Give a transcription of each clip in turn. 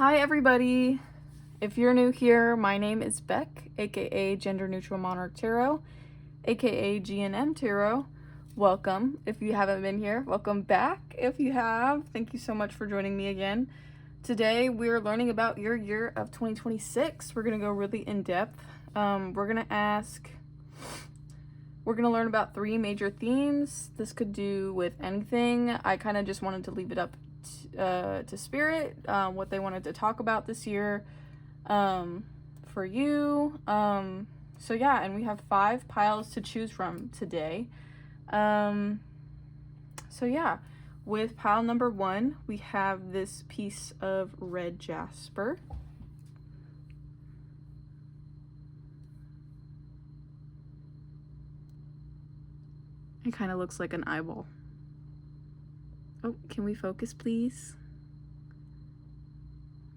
Hi everybody! If you're new here, my name is Beck, aka Gender Neutral Monarch Tarot, aka GNM Tarot. Welcome. If you haven't been here, welcome back. If you have, thank you so much for joining me again. Today we're learning about your year of 2026. We're going to go really in depth. We're going to learn about 3 major themes. This could do with anything. I kind of just wanted to leave it up to spirit, what they wanted to talk about this year for you. So yeah, and we have 5 piles to choose from today. So yeah, with pile number 1, we have this piece of red Jasper. It kind of looks like an eyeball. Oh, can we focus, please?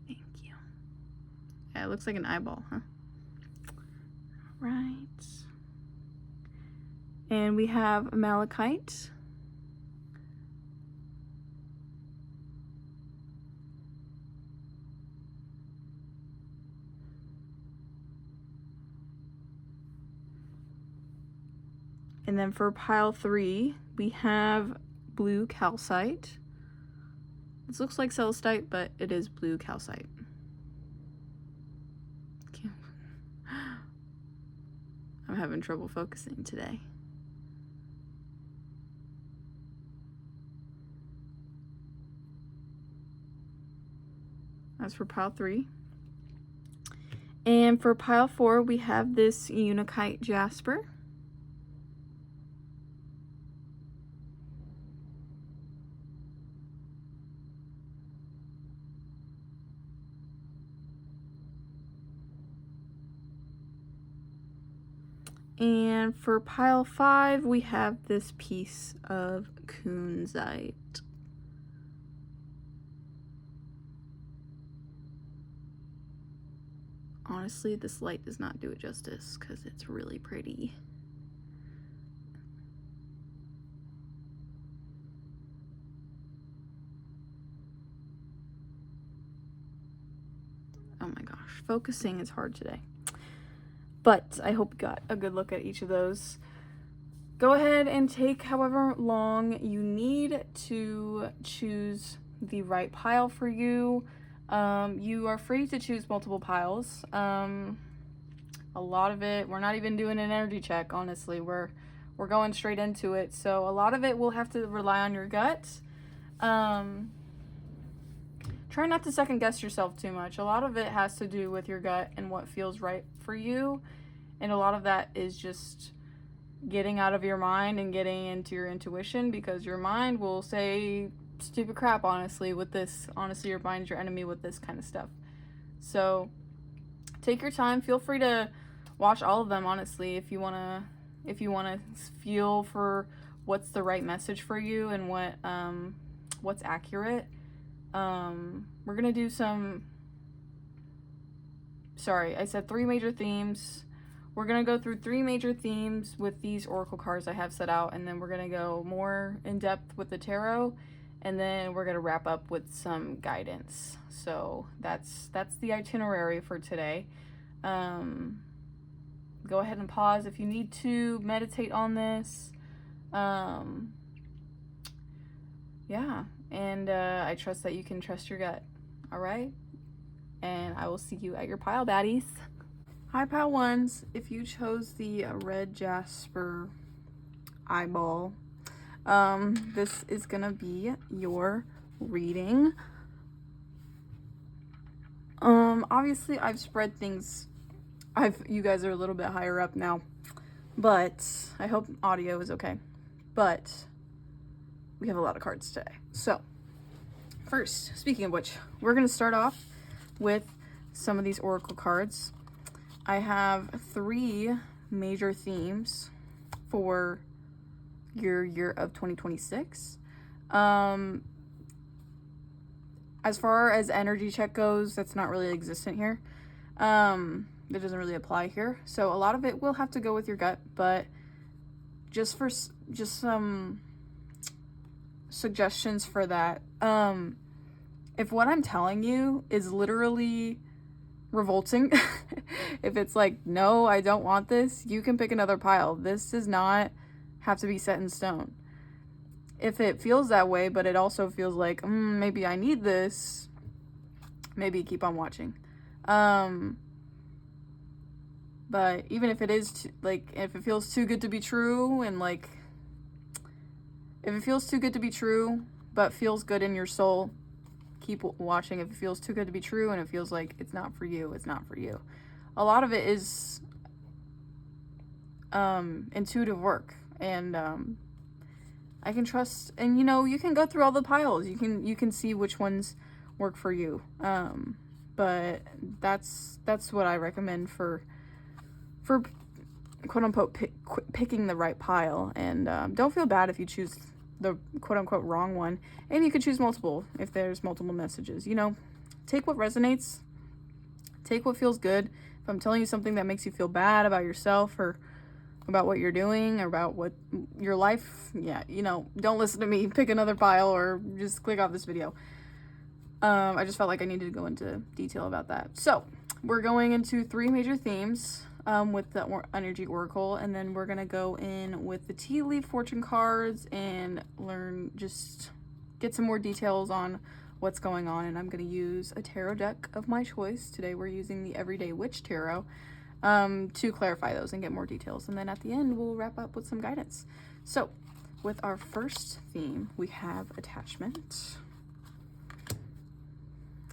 Thank you. Yeah, it looks like an eyeball, huh? Right. And we have Malachite. And then for pile 3, we have blue Calcite. This looks like Celestite, but it is blue Calcite. I'm having trouble focusing today. That's for pile 3. And for pile 4, we have this Unakite Jasper. And for pile 5, we have this piece of Kunzite. Honestly, this light does not do it justice because it's really pretty. Oh my gosh, focusing is hard today. But I hope you got a good look at each of those. Go ahead and take however long you need to choose the right pile for you. You are free to choose multiple piles. A lot of it, we're not even doing an energy check, honestly. We're going straight into it. So a lot of it will have to rely on your gut. Try not to second guess yourself too much. A lot of it has to do with your gut and what feels right for you. And a lot of that is just getting out of your mind and getting into your intuition, because your mind will say stupid crap, honestly, with this. Honestly, your mind's your enemy with this kind of stuff. So take your time. Feel free to watch all of them, honestly, if you want to feel for what's the right message for you and what's accurate. We're gonna do some, sorry, I said 3 major themes. We're gonna go through 3 major themes with these oracle cards I have set out, and then we're gonna go more in depth with the tarot, and then we're gonna wrap up with some guidance. So that's the itinerary for today. Go ahead and pause if you need to meditate on this. Yeah, and I trust that you can trust your gut. All right, and I will see you at your pile, baddies. Hi, pile 1s. If you chose the red Jasper eyeball, this is gonna be your reading. Obviously I've spread things. You guys are a little bit higher up now, but I hope audio is okay. But we have a lot of cards today. So first, speaking of which, we're gonna start off with some of these oracle cards. I have 3 major themes for your year of 2026. As far as energy check goes, that's not really existent here. That doesn't really apply here. So a lot of it will have to go with your gut, but just some suggestions for that. if what I'm telling you is literally revolting, if it's like, no, I don't want this, you can pick another pile. This does not have to be set in stone. If it feels that way, but it also feels like, maybe I need this, maybe keep on watching. But even if it is, if it feels too good to be true, and like, if it feels too good to be true, but feels good in your soul, keep watching. If it feels too good to be true and it feels like it's not for you, it's not for you. A lot of it is intuitive work, and I can trust, and you can go through all the piles. You can see which ones work for you. But that's what I recommend for quote unquote picking the right pile. And don't feel bad if you choose the quote unquote wrong one, and you could choose multiple if there's multiple messages. Take what resonates, take what feels good. If I'm telling you something that makes you feel bad about yourself or about what you're doing or about what your life, don't listen to me. Pick another pile or just click off this video. I just felt like I needed to go into detail about that. So we're going into 3 major themes with the Energy Oracle, and then we're gonna go in with the tea leaf fortune cards and just get some more details on what's going on. And I'm gonna use a tarot deck of my choice. Today we're using the Everyday Witch Tarot to clarify those and get more details. And then at the end, we'll wrap up with some guidance. So with our first theme, we have attachment.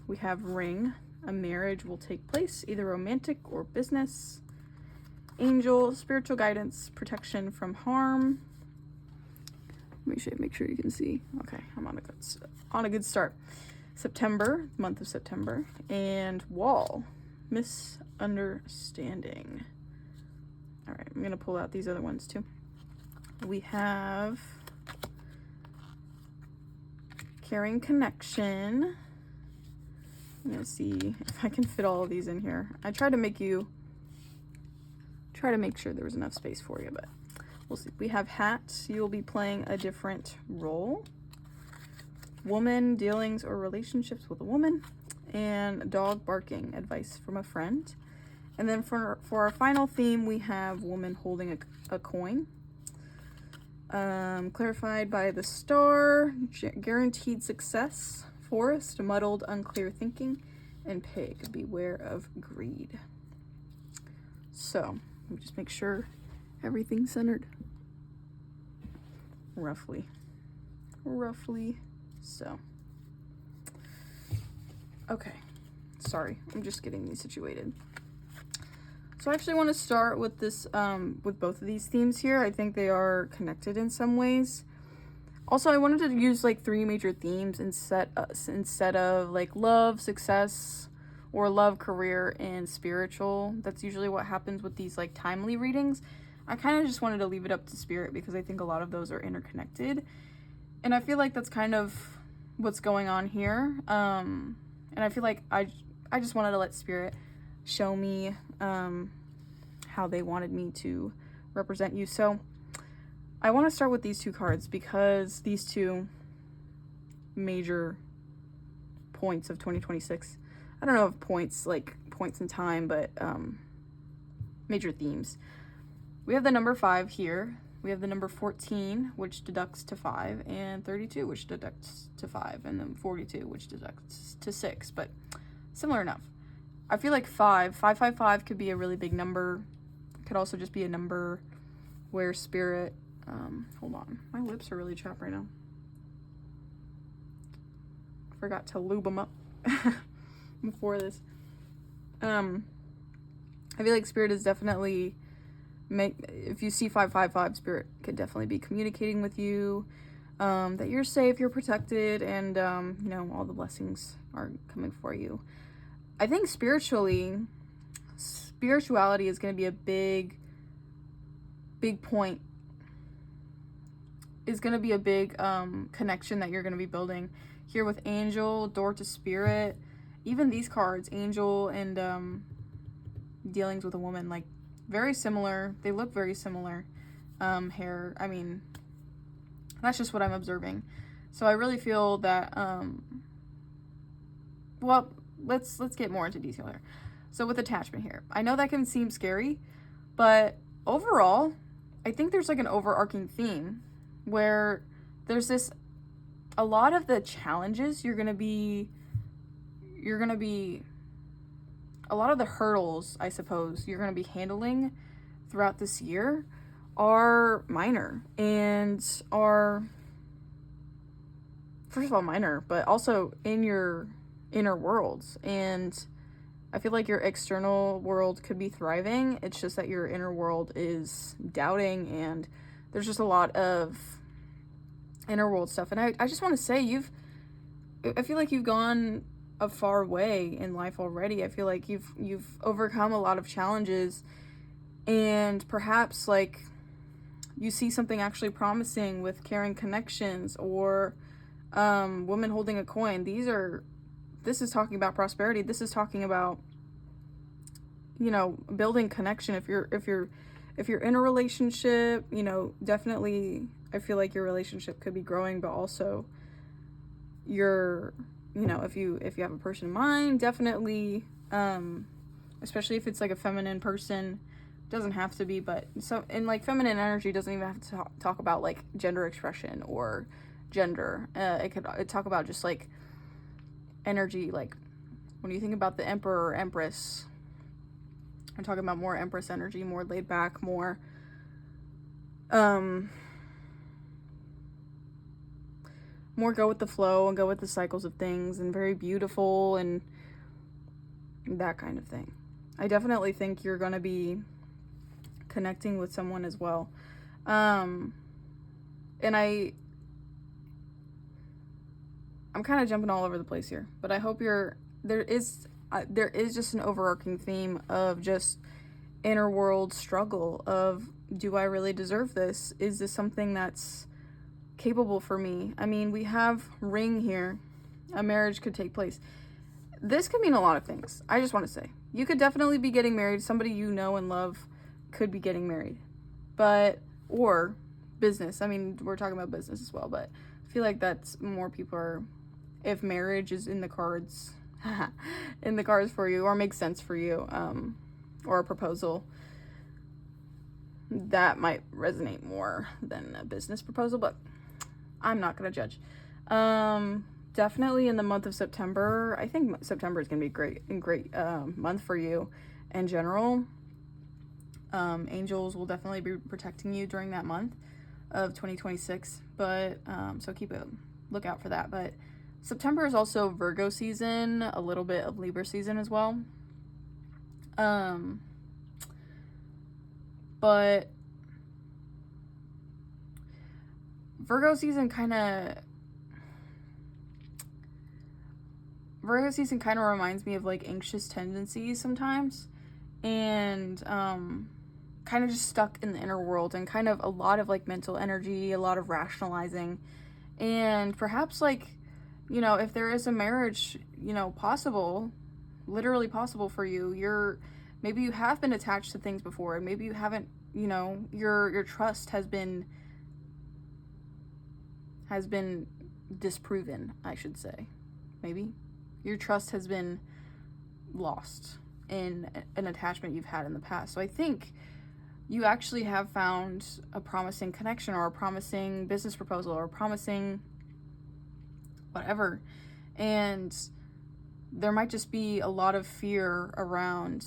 We have ring. A marriage will take place, either romantic or business. Angel, spiritual guidance, protection from harm. Make sure you can see. Okay, I'm on a good start. September, month of September, and wall, misunderstanding. All right, I'm gonna pull out these other ones too. We have caring connection. I'm gonna see if I can fit all of these in here. I tried to make sure there was enough space for you, but we'll see. We have hat. You'll be playing a different role. Woman, dealings or relationships with a woman. And dog barking, advice from a friend. And then for our final theme, we have woman holding a coin. Clarified by the star, guaranteed success. Forest, muddled, unclear thinking, and pig, beware of greed. So, let me just make sure everything's centered. Roughly so. Okay, sorry, I'm just getting these situated. So I actually want to start with this, with both of these themes here. I think they are connected in some ways. Also, I wanted to use 3 major themes instead of love, success, or love, career, and spiritual. That's usually what happens with these timely readings. I kind of just wanted to leave it up to spirit because I think a lot of those are interconnected. And I feel like that's kind of what's going on here. And I feel like I just wanted to let spirit show me how they wanted me to represent you. So I want to start with these 2 cards because these 2 major points of 2026, I don't know if points in time, but major themes. We have the number 5 here. We have the number 14, which deducts to 5, and 32, which deducts to 5, and then 42, which deducts to 6, but similar enough. I feel like 555 could be a really big number. It could also just be a number where spirit, hold on, my lips are really chapped right now. Forgot to lube them up before this. I feel like spirit is definitely, if you see 555, spirit could definitely be communicating with you, that you're safe, you're protected, and all the blessings are coming for you. I think spirituality is going to be a big point. Is going to be a big connection that you're going to be building here with angel, door to spirit. Even these cards, angel and dealings with a woman, very similar. They look very similar. Hair, I mean, that's just what I'm observing. So I really feel that well, let's get more into detail here. So with attachment here, I know that can seem scary, but overall, I think there's like an overarching theme where there's this, a lot of the challenges you're gonna be, a lot of the hurdles, I suppose, you're gonna be handling throughout this year are minor and are, first of all, minor, but also in your inner worlds. And I feel like your external world could be thriving. It's just that your inner world is doubting, and there's just a lot of inner world stuff. And I just want to say, I feel like you've gone a far way in life already. I feel like you've overcome a lot of challenges, and perhaps like you see something actually promising with caring connections, or women holding a coin. This is talking about prosperity. This is talking about, you know, building connection. If you're in a relationship, you know, definitely I feel like your relationship could be growing, but also you're, you know, if you have a person in mind, definitely, especially if it's like a feminine person, doesn't have to be, but so, and like feminine energy doesn't even have to talk about like gender expression or gender. It could talk about just like energy. Like when you think about the emperor or empress, I'm talking about more empress energy, more laid back, more more go with the flow and go with the cycles of things, and very beautiful and that kind of thing. I definitely think you're going to be connecting with someone as well. And I'm kind of jumping all over the place here, but I hope there is just an overarching theme of just inner world struggle of, do I really deserve this? Is this something that's capable for me? I mean, we have ring here. A marriage could take place. This could mean a lot of things. I just want to say, you could definitely be getting married. Somebody you know and love could be getting married, or business. I mean, we're talking about business as well, but I feel like that's more people are, if marriage is in the cards, in the cards for you, or makes sense for you, or a proposal, that might resonate more than a business proposal, but I'm not going to judge. Definitely in the month of September, I think September is going to be a great month for you in general. Angels will definitely be protecting you during that month of 2026, but so keep a lookout for that. But September is also Virgo season, a little bit of Libra season as well. But Virgo season kind of reminds me of like anxious tendencies sometimes, and kind of just stuck in the inner world, and kind of a lot of like mental energy, a lot of rationalizing, and perhaps like, you know, if there is a marriage, you know, possible, literally possible for you, maybe you have been attached to things before, and maybe you haven't, you know, your trust has been disproven, I should say. Maybe your trust has been lost in an attachment you've had in the past. So I think you actually have found a promising connection, or a promising business proposal, or a promising whatever, and there might just be a lot of fear around,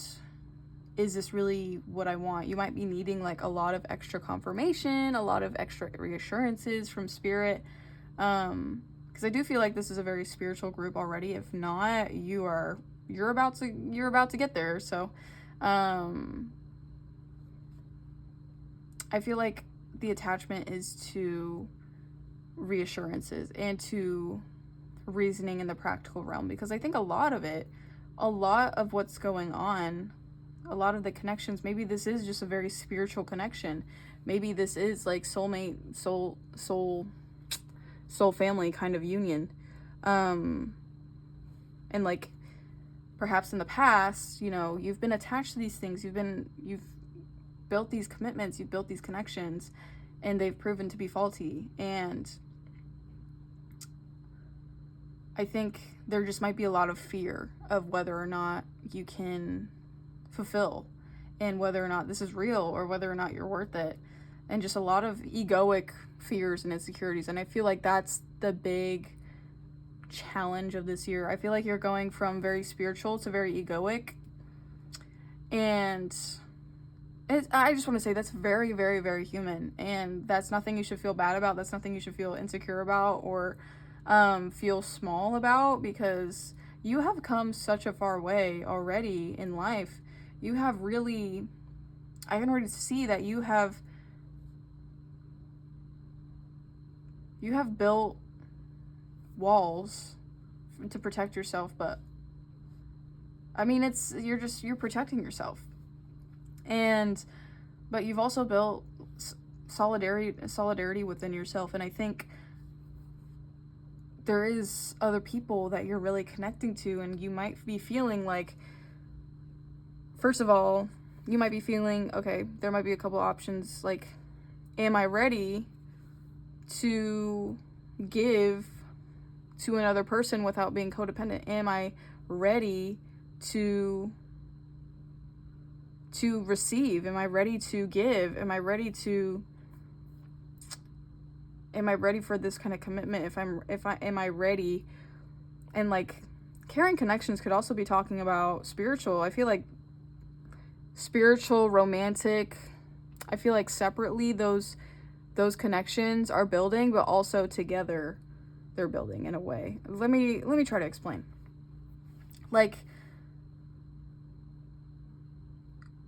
is this really what I want? You might be needing like a lot of extra confirmation, a lot of extra reassurances from spirit, because I do feel like this is a very spiritual group already. If not, you're about to get there. So I feel like the attachment is to reassurances and to reasoning in the practical realm, because I think a lot of what's going on, a lot of the connections, maybe this is just a very spiritual connection. Maybe this is like soulmate, soul family kind of union. And like perhaps in the past, you know, you've been attached to these things, you've built these commitments, you've built these connections, and they've proven to be faulty. And I think there just might be a lot of fear of whether or not you can fulfill, and whether or not this is real, or whether or not you're worth it, and just a lot of egoic fears and insecurities. And I feel like that's the big challenge of this year. I feel like you're going from very spiritual to very egoic, and I just want to say that's very, very, very human, and that's nothing you should feel bad about. That's nothing you should feel insecure about, or feel small about, because you have come such a far way already in life. You have really, I can already see that you have built walls to protect yourself, but I mean, you're protecting yourself. But you've also built solidarity within yourself, and I think there is other people that you're really connecting to, and you might be feeling like, first of all, you might be feeling, okay, there might be a couple options, like, am I ready to give to another person without being codependent? Am I ready to receive? Am I ready to give? Am I ready for this kind of commitment? Am I ready? And like, caring connections could also be talking about spiritual. I feel like spiritual, romantic, I feel like separately those connections are building, but also together they're building in a way. Let me try to explain. Like,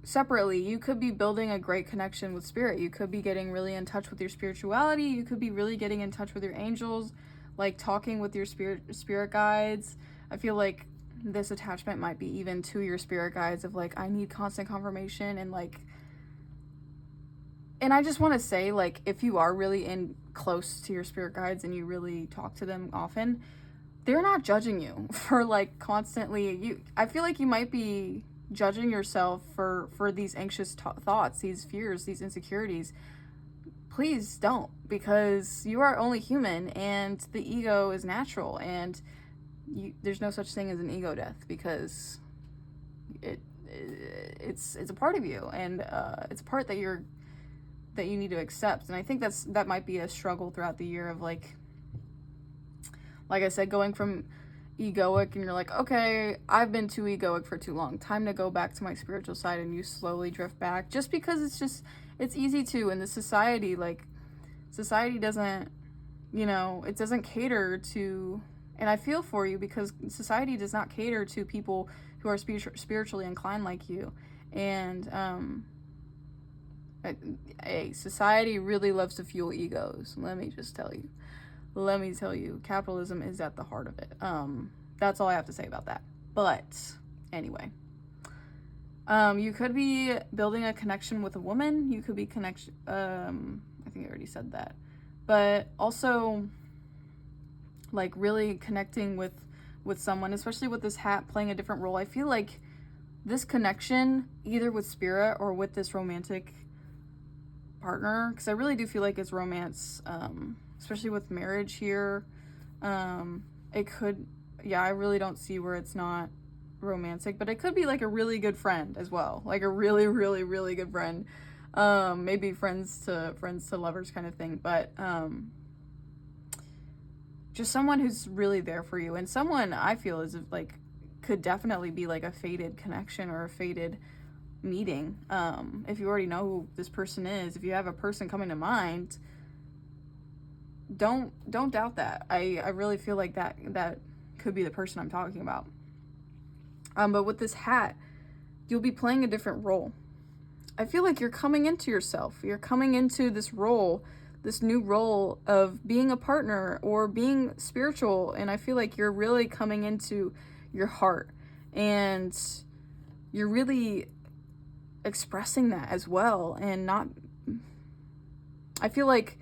separately, you could be building a great connection with spirit. You could be getting really in touch with your spirituality. You could be really getting in touch with your angels, like talking with your spirit guides. I feel like this attachment might be even to your spirit guides, of like, I need constant confirmation, and like, and I just want to say, like, if you are really close to your spirit guides and you really talk to them often, they're not judging you for like constantly, I feel like you might be judging yourself for these anxious thoughts, these fears, these insecurities. Please don't, because you are only human, and the ego is natural, and there's no such thing as an ego death, because it's a part of you, and it's a part that you need to accept. And I think that might be a struggle throughout the year of like I said, going from egoic, and you're like, okay, I've been too egoic for too long, time to go back to my spiritual side, and you slowly drift back, just because it's easy to, in the society, like, society doesn't, it doesn't cater to, and I feel for you, because society does not cater to people who are spiritually inclined like you. And society really loves to fuel egos. Let me tell you, capitalism is at the heart of it. That's all I have to say about that. But anyway, you could be building a connection with a woman. You could be I think I already said that. But also, like, really connecting with someone, especially with this hat playing a different role. I feel like this connection, either with spirit or with this romantic partner, because I really do feel like it's romance, especially with marriage here. It could, I really don't see where it's not romantic, but it could be like a really good friend as well, like a really, really, really good friend, maybe friends to lovers kind of thing, but just someone who's really there for you, and someone I feel is like could definitely be like a fated connection or a fated meeting. If you already know who this person is, if you have a person coming to mind, don't doubt that. I really feel like that could be the person I'm talking about. But with this hat, you'll be playing a different role. I feel like you're coming into yourself. You're coming into this role, this new role of being a partner or being spiritual, and I feel like you're really coming into your heart, and you're really expressing that as well. And not, I feel like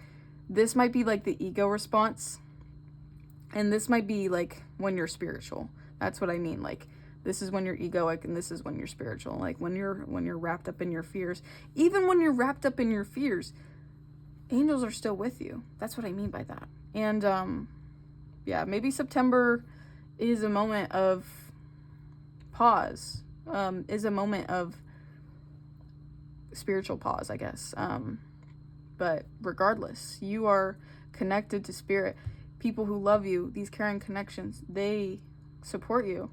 this might be like the ego response, and this might be like when you're spiritual. That's what I mean. Like, this is when you're egoic, and this is when you're spiritual. Like when you're wrapped up in your fears. Even when you're wrapped up in your fears, angels are still with you. That's what I mean by that. And maybe September is a moment of pause, is a moment of spiritual pause, I guess. But regardless, you are connected to spirit. People who love you, these caring connections, they support you.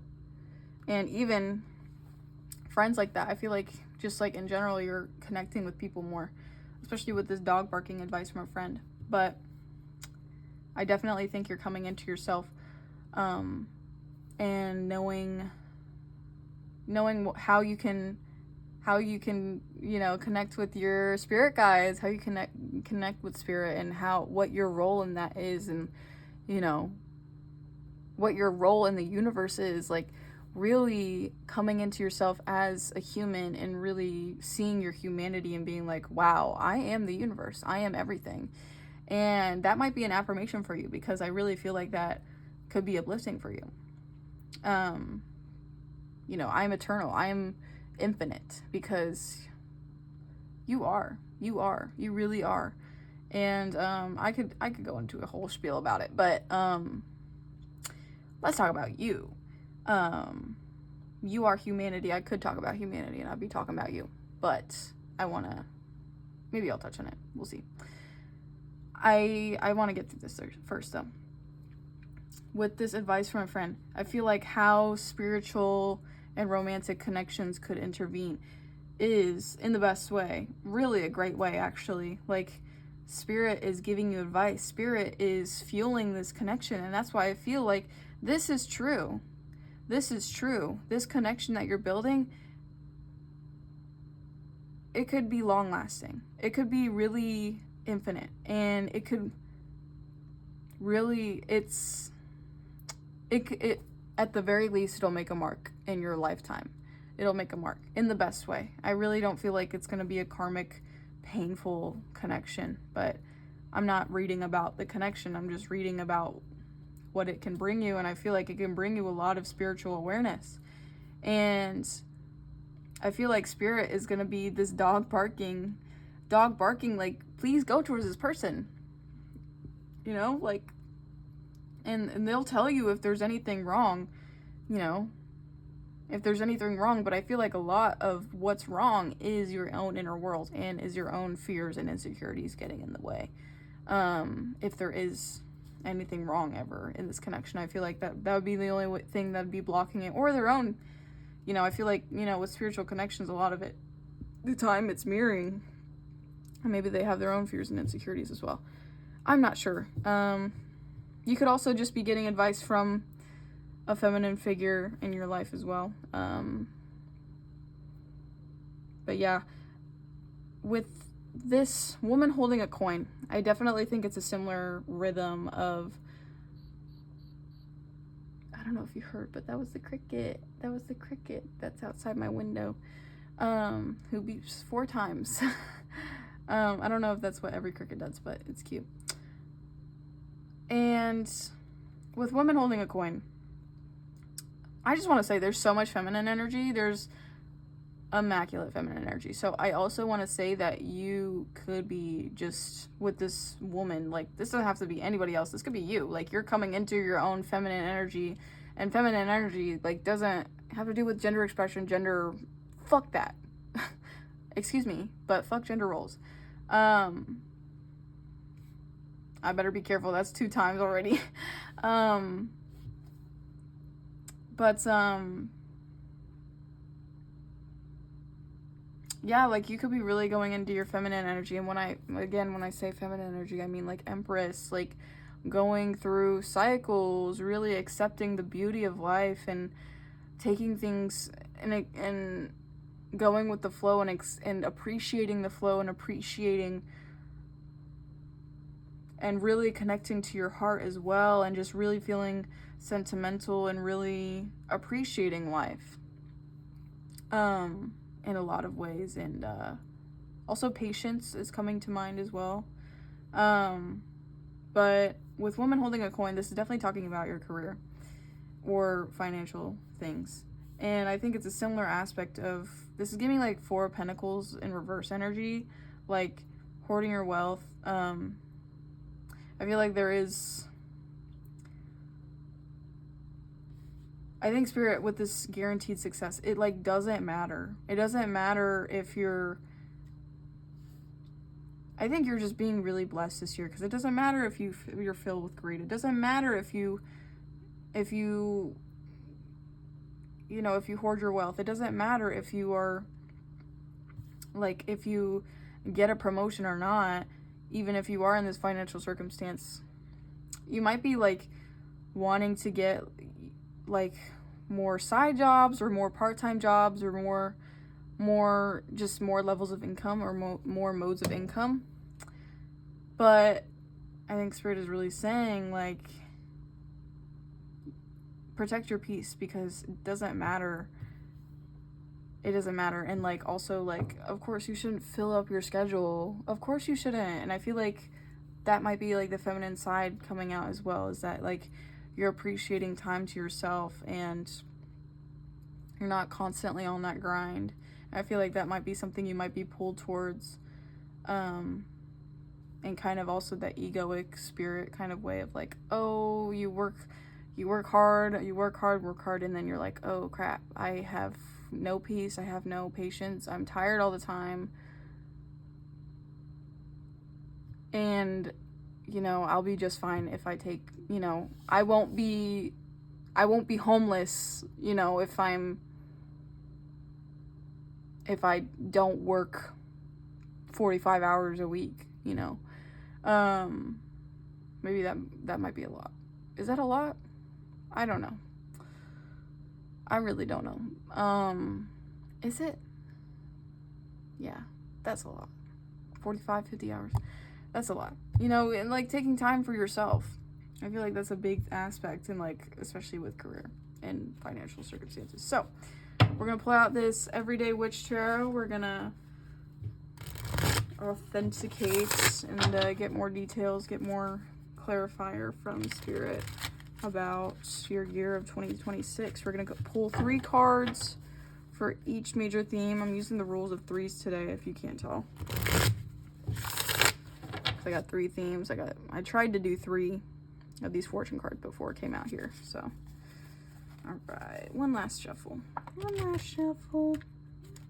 And even friends like that, I feel like just like in general, you're connecting with people more, especially with this dog barking advice from a friend. But I definitely think you're coming into yourself, and knowing how you can, connect with your spirit guides, how you connect with spirit, and what your role in that is, and what your role in the universe is, like really coming into yourself as a human and really seeing your humanity and being like, wow, I am the universe, I am everything. And that might be an affirmation for you, because I really feel like that could be uplifting for you. I'm eternal, I'm infinite, because you really are. And I could go into a whole spiel about it, but let's talk about you. You are humanity. I could talk about humanity and I'd be talking about you, but maybe I'll touch on it, we'll see. I want to get through this first though. With this advice from a friend, I feel like how spiritual and romantic connections could intervene is, in the best way, really a great way actually. Like, spirit is giving you advice, spirit is fueling this connection, and that's why I feel like this is true. This connection that you're building, it could be long lasting, it could be really infinite, and it could really, it at the very least, it'll make a mark in your lifetime. It'll make a mark in the best way. I really don't feel like it's going to be a karmic, painful connection, but I'm not reading about the connection. I'm just reading about what it can bring you, and I feel like it can bring you a lot of spiritual awareness. And I feel like spirit is going to be this dog barking, like, please go towards this person. Like, and they'll tell you if there's anything wrong, but I feel like a lot of what's wrong is your own inner world, and is your own fears and insecurities getting in the way. If there is anything wrong ever in this connection, I feel like that would be the only thing that would be blocking it, or their own, I feel like, with spiritual connections, a lot of it, the time it's mirroring, and maybe they have their own fears and insecurities as well. I'm not sure. You could also just be getting advice from a feminine figure in your life as well. But yeah, with this woman holding a coin, I definitely think it's a similar rhythm of, I don't know if you heard, but that was the cricket that's outside my window, who beeps 4 times. I don't know if that's what every cricket does, but it's cute. And with women holding a coin, I just want to say there's so much feminine energy. There's immaculate feminine energy. So I also want to say that you could be just with this woman, like, this doesn't have to be anybody else. This could be you. Like, you're coming into your own feminine energy, and feminine energy, like, doesn't have to do with gender expression, fuck that. Excuse me, but fuck gender roles. I better be careful. That's 2 times already. Yeah, like, you could be really going into your feminine energy. And when I say feminine energy, I mean, like, Empress, like, going through cycles, really accepting the beauty of life, and taking things and going with the flow, and appreciating the flow, and appreciating and really connecting to your heart as well, and just really feeling sentimental and really appreciating life in a lot of ways. And also patience is coming to mind as well. But with women holding a coin, this is definitely talking about your career or financial things. And I think it's a similar aspect of, this is giving like 4 of Pentacles in reverse energy, like hoarding your wealth. I feel like there is I think Spirit, with this guaranteed success, it like doesn't matter. It doesn't matter if you're, I think you're just being really blessed this year, because it doesn't matter if you're filled with greed. It doesn't matter if you you know, if you hoard your wealth. It doesn't matter if you are, like, if you get a promotion or not. Even if you are in this financial circumstance, you might be like wanting to get like more side jobs or more part-time jobs or more levels of income or more modes of income. But I think Spirit is really saying, like, protect your peace, because it doesn't matter. It doesn't matter. And like, also, like, of course you shouldn't fill up your schedule. Of course you shouldn't. And I feel like that might be like the feminine side coming out as well, is that like you're appreciating time to yourself and you're not constantly on that grind. I feel like that might be something you might be pulled towards, and kind of also that egoic Spirit kind of way of like, oh, you work hard, and then you're like, oh crap, I have no peace, I have no patience, I'm tired all the time, and, you know, I'll be just fine if I take, you know, I won't be homeless, you know, if I don't work 45 hours a week, you know. Maybe that might be a lot. Is that a lot? I don't know. I really don't know. Is it? Yeah, that's a lot. 45, 50 hours. That's a lot. You know, and like taking time for yourself. I feel like that's a big aspect, and like, especially with career and financial circumstances. So, we're going to pull out this Everyday Witch Tarot. We're going to authenticate and get more details, get more clarifier from Spirit about your year of 2026. We're going to pull 3 cards for each major theme. I'm using the rules of 3s today, if you can't tell. I got 3 themes. I tried to do 3 of these fortune cards before it came out here. So, all right, one last shuffle.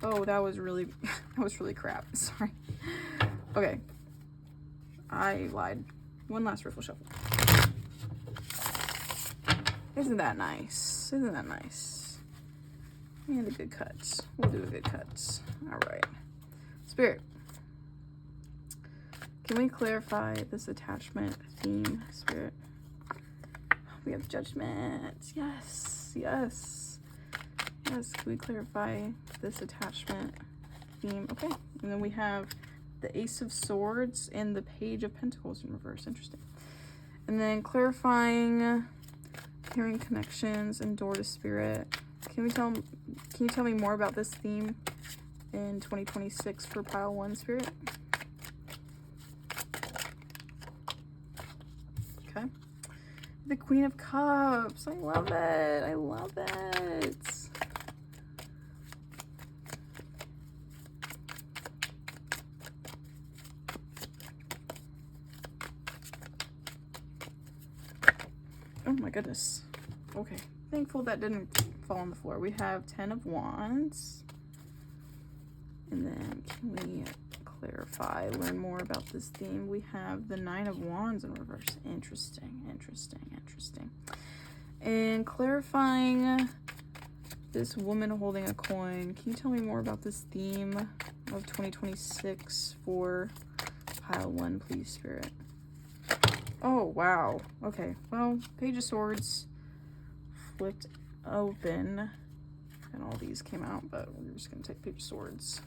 Oh, that was really crap. Sorry. Okay, I lied. One last riffle shuffle. Isn't that nice? And a good cut. We'll do a good cut. All right. Spirit, can we clarify this attachment theme, Spirit? We have Judgment. Yes. Can we clarify this attachment theme? Okay. And then we have the Ace of Swords and the Page of Pentacles in reverse. Interesting. And then clarifying, hearing connections, and door to Spirit. Can you tell me more about this theme in 2026 for pile 1, Spirit? Okay. The Queen of Cups. I love it. Oh my goodness. Okay. Thankful that didn't fall on the floor. We have 10 of Wands. And then can we clarify, learn more about this theme? We have the 9 of Wands in reverse. Interesting. And clarifying this woman holding a coin. Can you tell me more about this theme of 2026 for pile 1, please, Spirit? Oh, wow. Okay. Well, Page of Swords flipped open. And all these came out, but we're just going to take Page of Swords.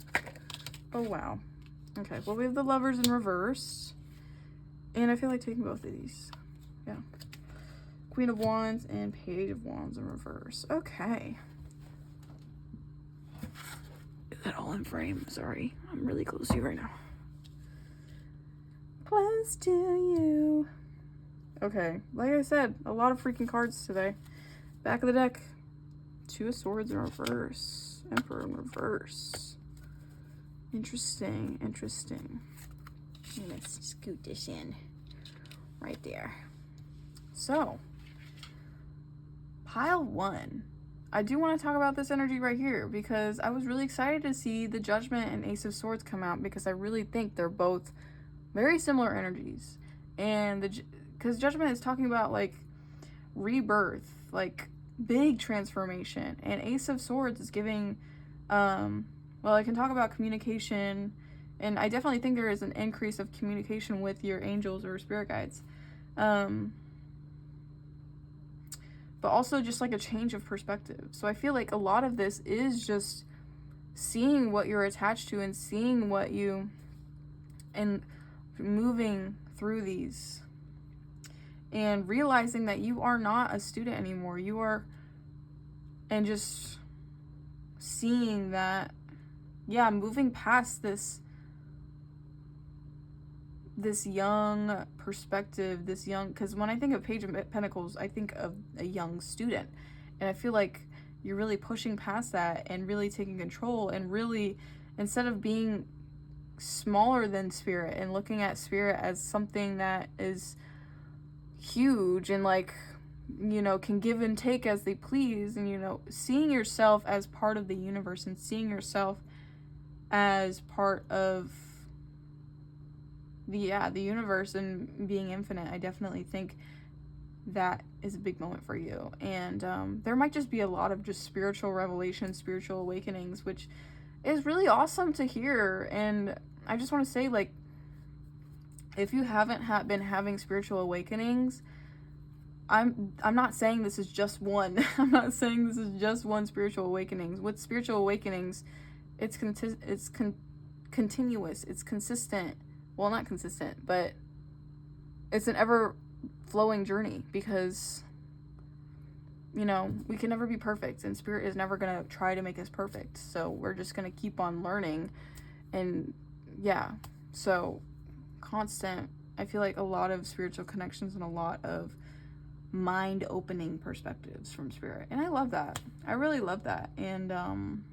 Oh, wow. Okay. Well, we have the Lovers in reverse. And I feel like taking both of these. Yeah. Queen of Wands and Page of Wands in reverse. Okay. Is that all in frame? Sorry. I'm really close to you right now. Close to you. Okay. Like I said, a lot of freaking cards today. Back of the deck. 2 of Swords in reverse. Emperor in reverse. Interesting. I'm gonna scoot this in. Right there. So, pile 1. I do want to talk about this energy right here because I was really excited to see the Judgment and Ace of Swords come out because I really think they're both very similar energies. And because Judgment is talking about like rebirth, like big transformation, and Ace of Swords is giving, well, I can talk about communication, and I definitely think there is an increase of communication with your angels or spirit guides. But also just like a change of perspective. So I feel like a lot of this is just seeing what you're attached to and seeing what you, and moving through these and realizing that you are not a student anymore. You are, and just seeing that, yeah, moving past this young perspective, this young, because when I think of Page of Pentacles, I think of a young student, and I feel like you're really pushing past that and really taking control, and really, instead of being smaller than spirit and looking at spirit as something that is huge and like, you know, can give and take as they please, and, you know, seeing yourself as part of the universe and seeing yourself as part of the universe and being infinite. I definitely think that is a big moment for you. And there might just be a lot of just spiritual revelations, spiritual awakenings, which is really awesome to hear. And I just want to say, like, if you haven't been having spiritual awakenings, I'm not saying this is just one. I'm not saying this is just one spiritual awakenings. With spiritual awakenings, it's continuous, it's consistent. Well, not consistent, but it's an ever-flowing journey because, you know, we can never be perfect, and spirit is never going to try to make us perfect. So we're just going to keep on learning. And yeah, so constant. I feel like a lot of spiritual connections and a lot of mind-opening perspectives from spirit. And I love that. I really love that. And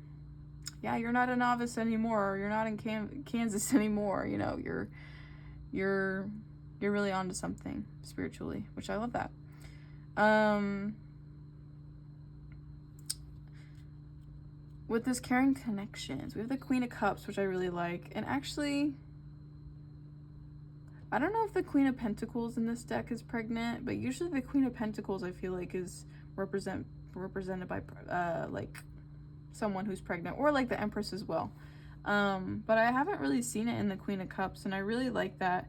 yeah, you're not a novice anymore. You're not in Kansas anymore. You know, you're really onto something spiritually, which I love that. With this caring connections, we have the Queen of Cups, which I really like. And actually, I don't know if the Queen of Pentacles in this deck is pregnant, but usually the Queen of Pentacles I feel like is represented by like someone who's pregnant, or like the Empress as well. But I haven't really seen it in the Queen of Cups, and I really like that.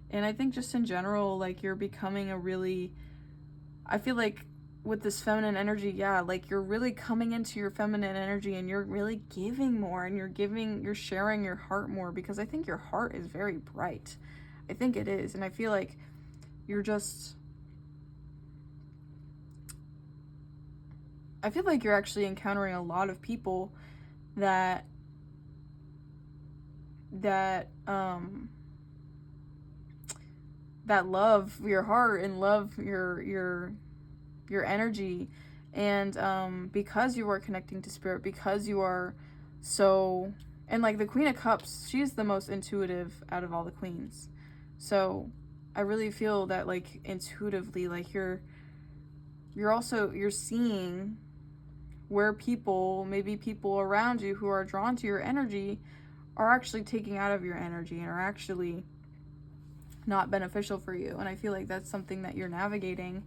And I think just in general, like, you're becoming I feel like with this feminine energy, yeah, like you're really coming into your feminine energy, and you're really giving more, and you're sharing your heart more, because I think your heart is very bright. I think it is. And I feel like you're actually encountering a lot of people that love your heart and love your energy. And because you are connecting to spirit, because you are so, and like the Queen of Cups, she's the most intuitive out of all the queens. So I really feel that, like, intuitively, like you're seeing where maybe people around you who are drawn to your energy are actually taking out of your energy and are actually not beneficial for you. And I feel like that's something that you're navigating.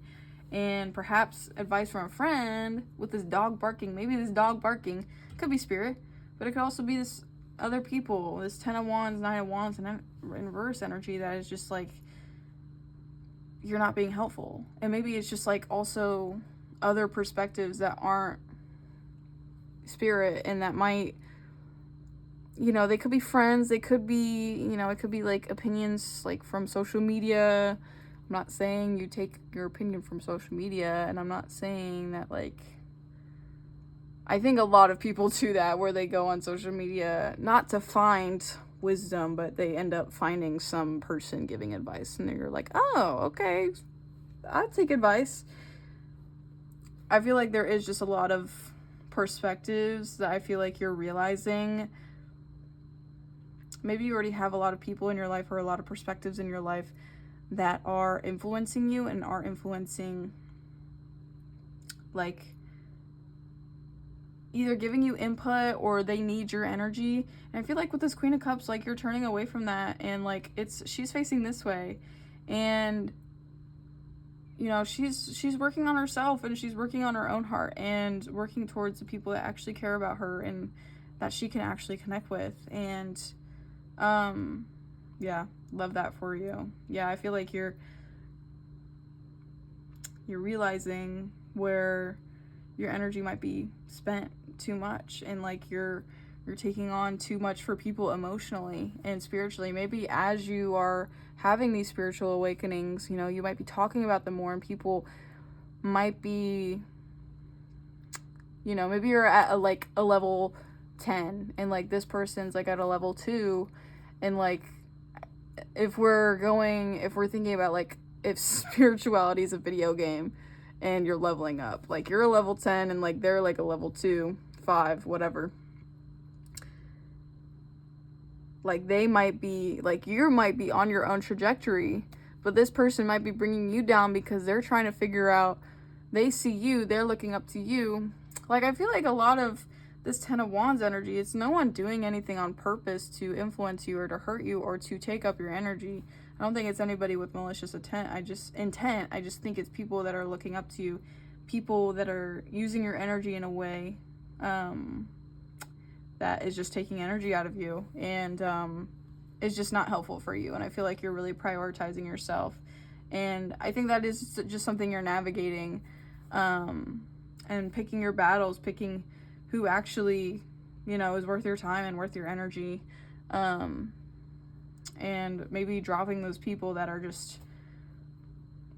And perhaps advice from a friend with this dog barking. Maybe this dog barking could be spirit, but it could also be this other people, this 10 of Wands, 9 of Wands, and reverse energy that is just like, you're not being helpful. And maybe it's just like also other perspectives that aren't spirit, and that might, you know, they could be friends, they could be, you know, it could be like opinions like from social media. I'm not saying you take your opinion from social media, and I'm not saying that, like, I think a lot of people do that, where they go on social media not to find wisdom, but they end up finding some person giving advice, and you're like, oh, okay, I'll take advice. I feel like there is just a lot of perspectives that I feel like you're realizing. Maybe you already have a lot of people in your life, or a lot of perspectives in your life that are influencing you and are influencing, like, either giving you input or they need your energy. And I feel like with this Queen of Cups, like, you're turning away from that, and like she's facing this way, and you know, she's working on herself, and she's working on her own heart, and working towards the people that actually care about her and that she can actually connect with. And yeah, love that for you. Yeah, I feel like you're realizing where your energy might be spent too much, and like you're taking on too much for people emotionally and spiritually. Maybe as you are having these spiritual awakenings, you know, you might be talking about them more, and people might be, you know, maybe you're at a level 10, and like this person's like at a level 2, and like if we're thinking about like if spirituality is a video game and you're leveling up, like you're a level 10 and like they're like a level 2, 5, whatever. Like they might be, like you might be on your own trajectory, but this person might be bringing you down because they're trying to figure out, they see you, they're looking up to you. Like I feel like a lot of this 10 of Wands energy, it's no one doing anything on purpose to influence you or to hurt you or to take up your energy. I don't think it's anybody with malicious intent. I just think it's people that are looking up to you, people that are using your energy in a way that is just taking energy out of you, and is just not helpful for you. And I feel like you're really prioritizing yourself, and I think that is just something you're navigating, and picking your battles, picking who actually, you know, is worth your time and worth your energy, and maybe dropping those people that are just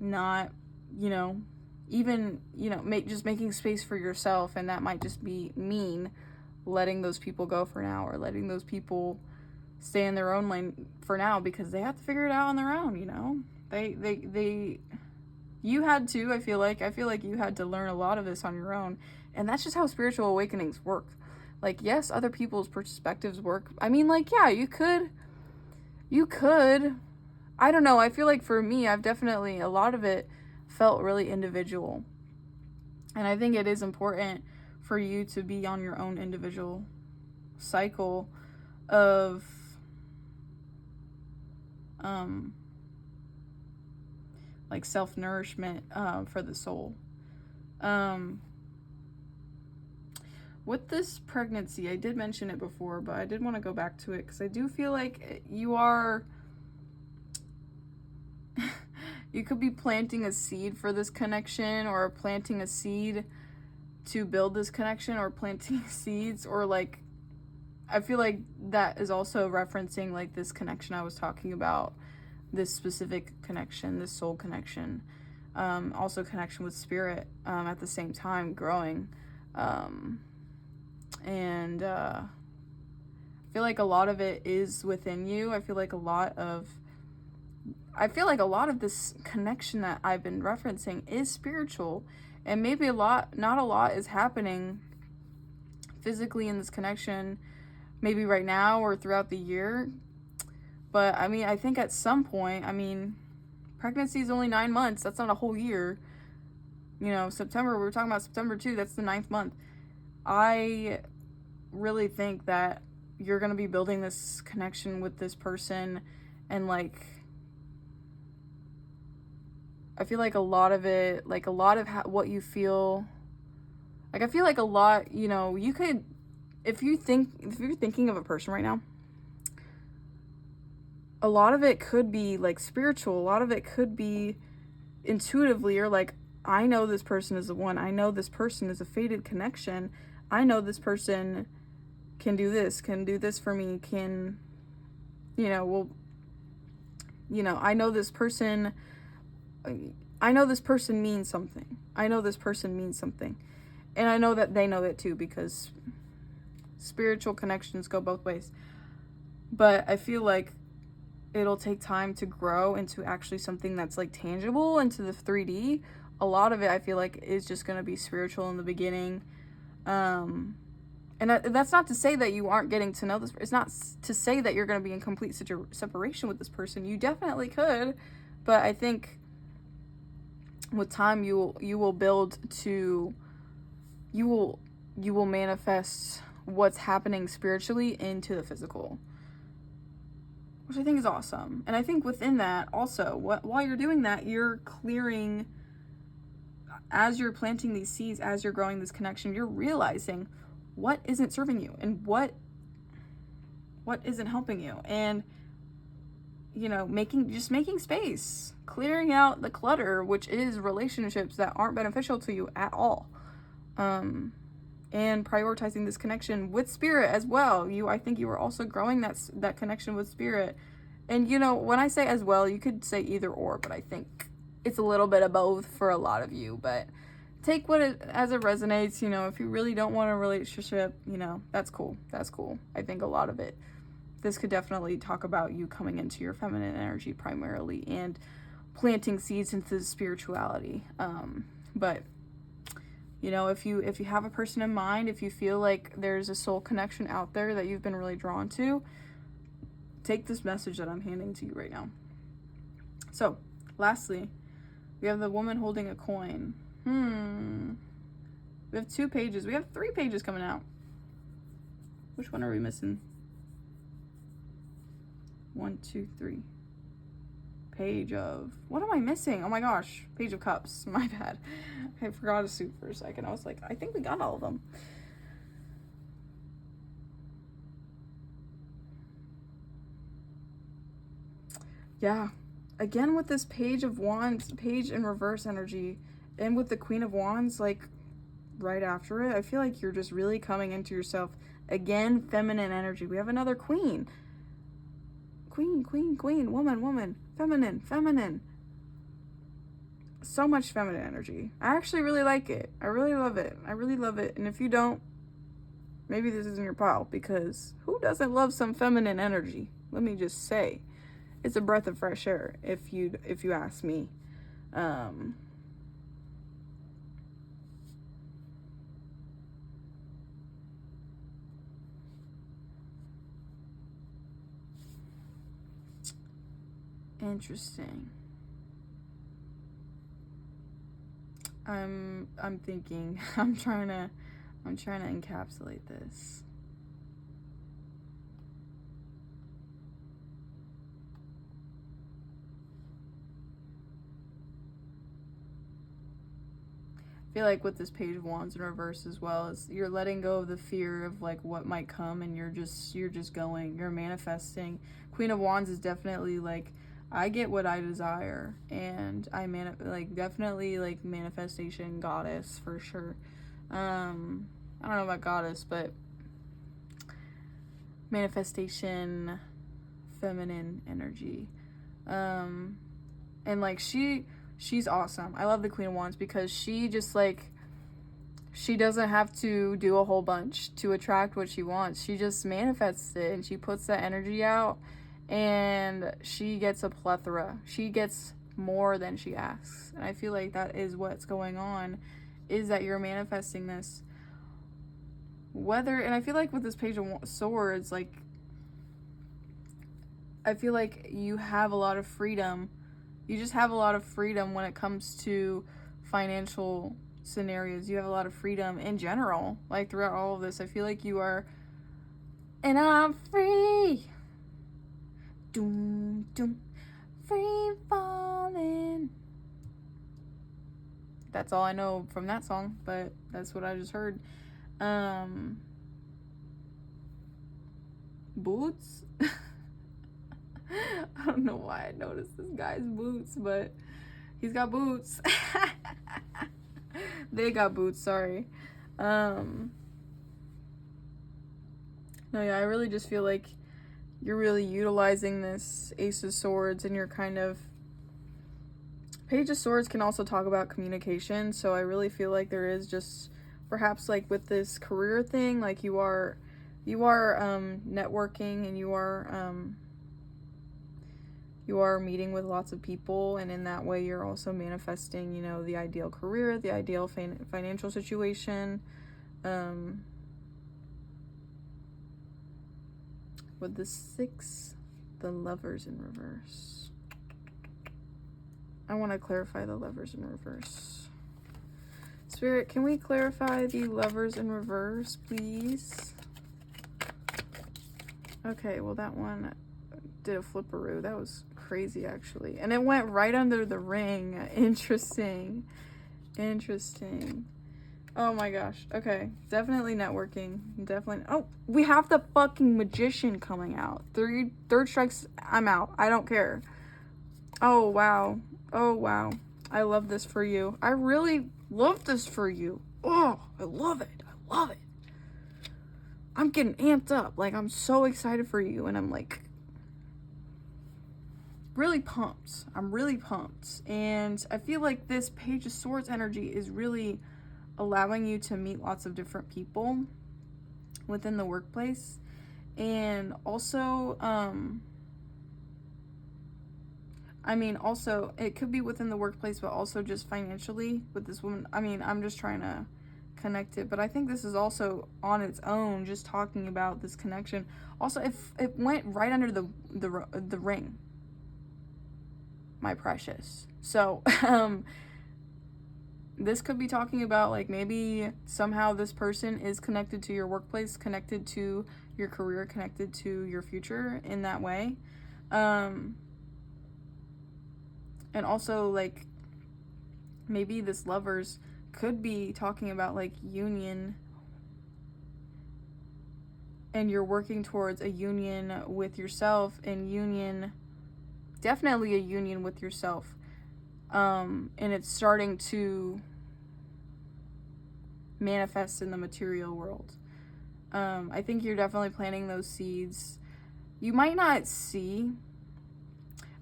not, you know, even, you know, just making space for yourself. And that might just be mean, letting those people go for now, or letting those people stay in their own lane for now because they have to figure it out on their own, you know. You had to, I feel like you had to learn a lot of this on your own, and that's just how spiritual awakenings work. Like, yes, other people's perspectives work. I mean, like, yeah, you could, I don't know, I feel like for me, I've definitely, a lot of it felt really individual, and I think it is important for you to be on your own individual cycle of like self-nourishment for the soul. With this pregnancy, I did mention it before, but I did want to go back to it because I do feel like you could be planting a seed for this connection, or planting a seed to build this connection, or planting seeds, or like, I feel like that is also referencing like this connection I was talking about, this specific connection, this soul connection, also connection with spirit, at the same time growing, and I feel like a lot of it is within you. I feel like a lot of this connection that I've been referencing is spiritual, and maybe not a lot is happening physically in this connection, maybe right now or throughout the year. But I mean, I think at some point, I mean, pregnancy is only 9 months. That's not a whole year. You know, September, we were talking about September too. That's the 9th month. I really think that you're going to be building this connection with this person, and like, I feel like a lot of it, like a lot of what you feel, like I feel like a lot, you know, you could, if you're thinking of a person right now, a lot of it could be like spiritual, a lot of it could be intuitively, or like, I know this person is the one, I know this person is a fated connection, I know this person can do this for me, can, you know, well, you know, I know this person means something. I know this person means something. And I know that they know it too, because spiritual connections go both ways. But I feel like it'll take time to grow into actually something that's like tangible, into the 3D. A lot of it, I feel like, is just going to be spiritual in the beginning. And that's not to say that you aren't getting to know this. It's not to say that you're going to be in complete separation with this person. You definitely could. But I think with time, you will build to, you will you will manifest what's happening spiritually into the physical, which I think is awesome. And I think within that also, while you're doing that, you're clearing, as you're planting these seeds, as you're growing this connection, you're realizing what isn't serving you and what isn't helping you. And, you know, making space, clearing out the clutter, which is relationships that aren't beneficial to you at all. And prioritizing this connection with spirit as well. I think you are also growing that connection with spirit. And, you know, when I say as well, you could say either or, but I think it's a little bit of both for a lot of you. But take as it resonates. You know, if you really don't want a relationship, you know, that's cool. That's cool. I think a lot of it, this could definitely talk about you coming into your feminine energy primarily and planting seeds into spirituality. But you know, if you have a person in mind, if you feel like there's a soul connection out there that you've been really drawn to, take this message that I'm handing to you right now. So, lastly, we have the woman holding a coin. We have 2 pages. We have 3 pages coming out. Which one are we missing? 1, 2, 3. Page of, what am I missing? Oh my gosh, Page of Cups. My bad. I forgot a suit for a second. I was like, I think we got all of them. Yeah. Again, with this Page of Wands, page in reverse energy, and with the Queen of Wands, like, right after it, I feel like you're just really coming into yourself. Again, feminine energy. We have another queen. Queen, woman, feminine. So much feminine energy. I actually really like it. I really love it. And if you don't, maybe this isn't your pile, because who doesn't love some feminine energy? Let me just say, it's a breath of fresh air, if you ask me. Interesting. I'm thinking, I'm trying to encapsulate this. I feel like with this Page of Wands in reverse as well, is you're letting go of the fear of like what might come, and you're just going, you're manifesting. Queen of Wands is definitely like, I get what I desire, and I definitely like manifestation goddess for sure. I don't know about goddess, but manifestation feminine energy. And like she's awesome. I love the Queen of Wands because she just like, she doesn't have to do a whole bunch to attract what she wants. She just manifests it, and she puts that energy out, and she gets a plethora. She gets more than she asks. And I feel like that is what's going on, is that you're manifesting this. And I feel like with this Page of Swords, like, I feel like you have a lot of freedom. You just have a lot of freedom when it comes to financial scenarios. You have a lot of freedom in general, like throughout all of this. I feel like you are, and I'm free. Doom, doom, free falling. That's all I know from that song, but that's what I just heard. Boots? I don't know why I noticed this guy's boots, but he's got boots. They got boots, sorry. No, yeah, I really just feel like you're really utilizing this Ace of Swords, and you're kind of, Page of Swords can also talk about communication, so I really feel like there is just, perhaps like with this career thing, like you are networking, and you are meeting with lots of people, and in that way you're also manifesting, you know, the ideal career, the ideal financial situation. With the 6, the Lovers in reverse. I want to clarify the Lovers in reverse. Spirit, can we clarify the Lovers in reverse, please? Okay, well, that one did a flipperoo. That was crazy, actually. And it went right under the ring. Interesting. Interesting. Oh my gosh. Okay. Definitely networking. Definitely. Oh, we have the fucking Magician coming out. Third strikes, I'm out. I don't care. Oh, wow. Oh, wow. I love this for you. I really love this for you. Oh, I love it. I love it. I'm getting amped up. Like, I'm so excited for you. And I'm like, really pumped. I'm really pumped. And I feel like this Page of Swords energy is really allowing you to meet lots of different people within the workplace. And also, I mean, also, it could be within the workplace, but also just financially with this woman. I mean, I'm just trying to connect it, but I think this is also on its own, just talking about this connection. Also, if it went right under the ring, my precious. So, this could be talking about, like, maybe somehow this person is connected to your workplace, connected to your career, connected to your future in that way. And also, like, maybe this Lovers could be talking about, like, union, and you're working towards a union with yourself, and union, definitely a union with yourself. And it's starting to manifest in the material world. I think you're definitely planting those seeds. You might not see,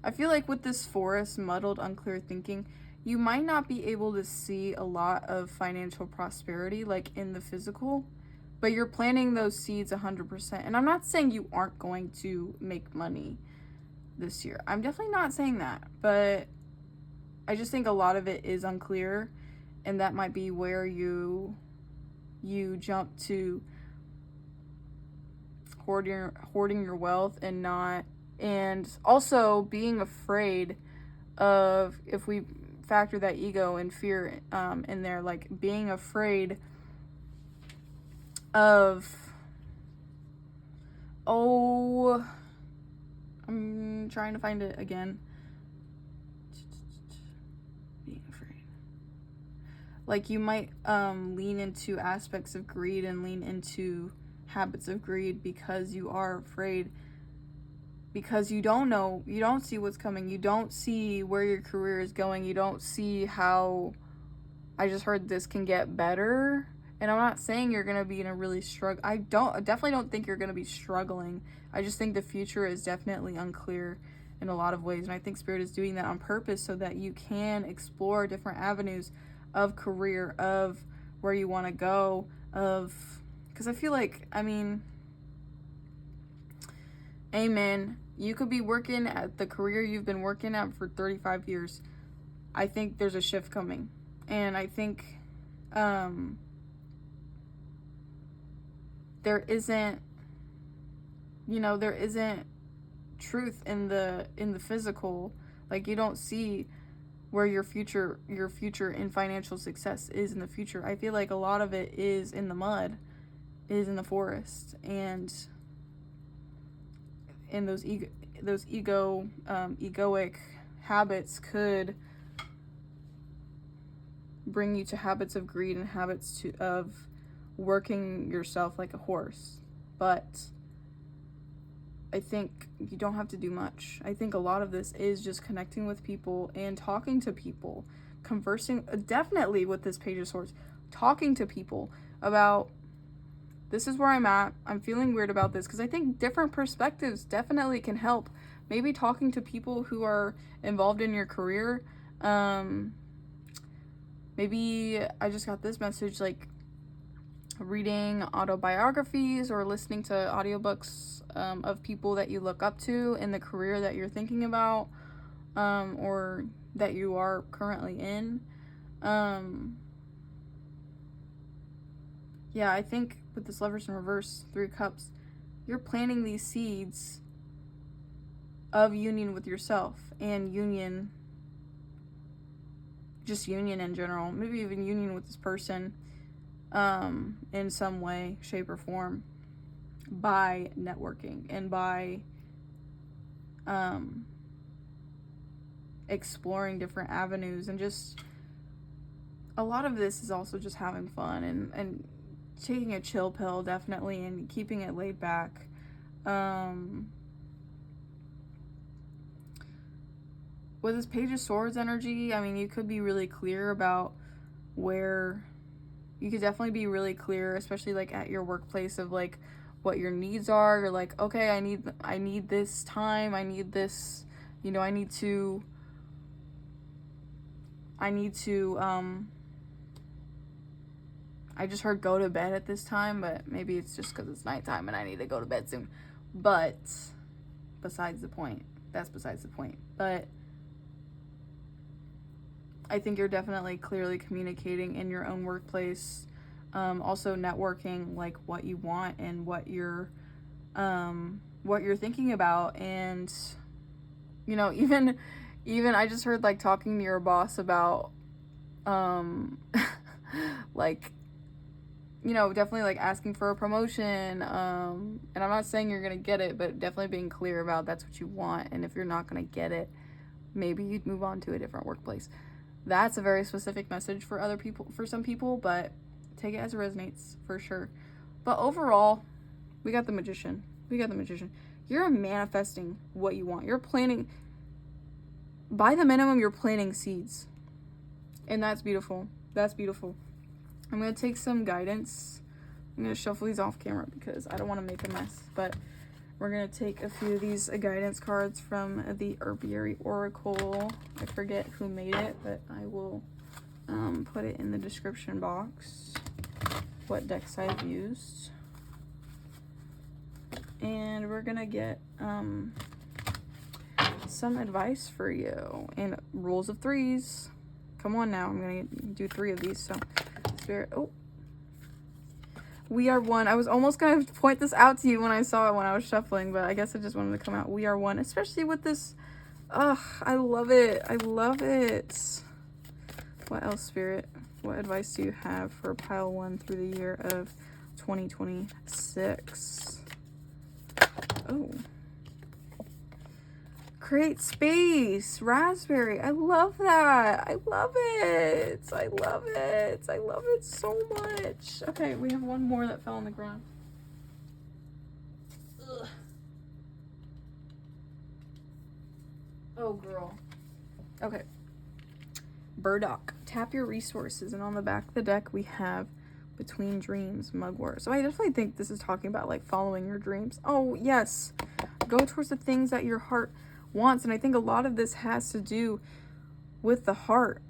I feel like with this Forest, muddled, unclear thinking, you might not be able to see a lot of financial prosperity, like in the physical, but you're planting those seeds 100%. And I'm not saying you aren't going to make money this year. I'm definitely not saying that, but I just think a lot of it is unclear, and that might be where you jump to hoarding your wealth and also being afraid of, if we factor that ego and fear in there, like being afraid of, I'm trying to find it again. Being afraid. Like, you might lean into aspects of greed and lean into habits of greed because you are afraid, because you don't know, you don't see what's coming, you don't see where your career is going, you don't see how, I just heard this can get better. And I'm not saying you're gonna be in a really struggle. I definitely don't think you're gonna be struggling. I just think the future is definitely unclear in a lot of ways, and I think Spirit is doing that on purpose so that you can explore different avenues of career, of where you want to go, because I feel like, I mean, amen, you could be working at the career you've been working at for 35 years. I think there's a shift coming, and I think there isn't truth in the physical. Like, you don't see where your future in financial success is in the future. I feel like a lot of it is in the mud, is in the forest, and those egoic habits could bring you to habits of greed and habits of working yourself like a horse. But I think you don't have to do much. I think a lot of this is just connecting with people and talking to people, conversing, definitely with this Page of Swords, talking to people about, this is where I'm at, I'm feeling weird about this, because I think different perspectives definitely can help. Maybe talking to people who are involved in your career. Maybe I just got this message, like reading autobiographies or listening to audiobooks of people that you look up to in the career that you're thinking about, or that you are currently in. Yeah, I think with this Lovers in reverse, 3 cups, you're planting these seeds of union with yourself and union just union in general, maybe even union with this person in some way, shape, or form, by networking and by exploring different avenues. And just a lot of this is also just having fun and taking a chill pill, definitely, and keeping it laid back. With this Page of Swords energy, I mean, you could be really clear about where, you could definitely be really clear, especially like at your workplace, of like what your needs are. You're like, okay, I need this time, I need this, you know, I need to I just heard go to bed at this time, but maybe it's just because it's nighttime and I need to go to bed soon. But besides the point, that's besides the point. But I think you're definitely clearly communicating in your own workplace. Also networking, like what you want and what you're thinking about. And, you know, even I just heard like talking to your boss about, like, you know, definitely like asking for a promotion. And I'm not saying you're going to get it, but definitely being clear about that's what you want. And if you're not going to get it, maybe you'd move on to a different workplace. That's a very specific message for other people, for some people, but take it as it resonates, for sure. But overall, we got the Magician. You're manifesting what you want. You're planting, by the minimum, you're planting seeds. And that's beautiful. That's beautiful. I'm going to take some guidance. I'm going to shuffle these off camera because I don't want to make a mess. But we're going to take a few of these guidance cards from the Herbiary Oracle. I forget who made it, but I will put it in the description box, what decks I've used. And we're going to get some advice for you. And rules of threes. Come on now. I'm going to do 3 of these. So, Spirit. Oh. We are one. I was almost going to point this out to you when I saw it when I was shuffling, but I guess I just wanted to come out. We are one, especially with this. Ugh, I love it. I love it. What else, Spirit? What advice do you have for pile 1 through the year of 2026? Oh. Create space. Raspberry. I love that. I love it. I love it. I love it so much. Okay, we have one more that fell on the ground. Ugh. Oh, girl. Okay. Burdock. Tap your resources. And on the back of the deck, we have Between Dreams, Mugwort. So I definitely think this is talking about, like, following your dreams. Oh, yes. Go towards the things that your heart wants. And I think a lot of this has to do with the heart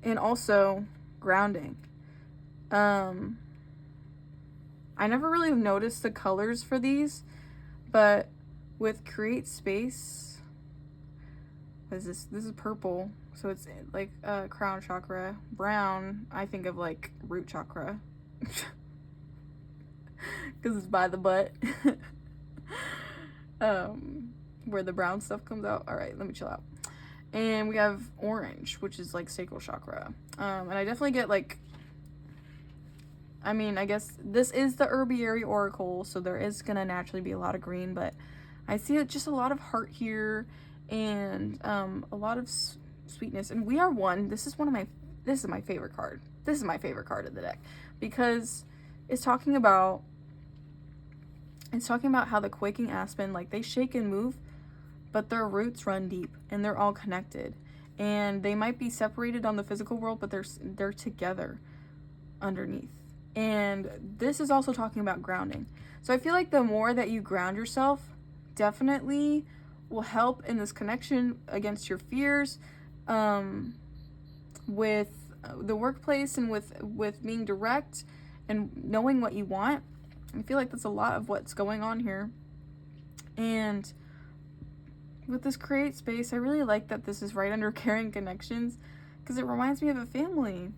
and also grounding. I never really noticed the colors for these, but with Create Space, what is this? This is purple, so it's like crown chakra. Brown, I think of like root chakra, because it's by the butt. Where the brown stuff comes out. All right, let me chill out. And we have orange, which is like sacral chakra. And I definitely get like, I mean, I guess this is the Herbiary Oracle, so there is gonna naturally be a lot of green, but I see just a lot of heart here and a lot of sweetness. And we are one. This is my favorite card. This is my favorite card of the deck because it's talking about how the quaking aspen, like, they shake and move, but their roots run deep and they're all connected. And they might be separated on the physical world, but they're together underneath. And this is also talking about grounding. So I feel like the more that you ground yourself definitely will help in this connection against your fears, with the workplace and with being direct and knowing what you want. I feel like that's a lot of what's going on here. And with this Create Space, I really like that this is right under Caring Connections because it reminds me of a family.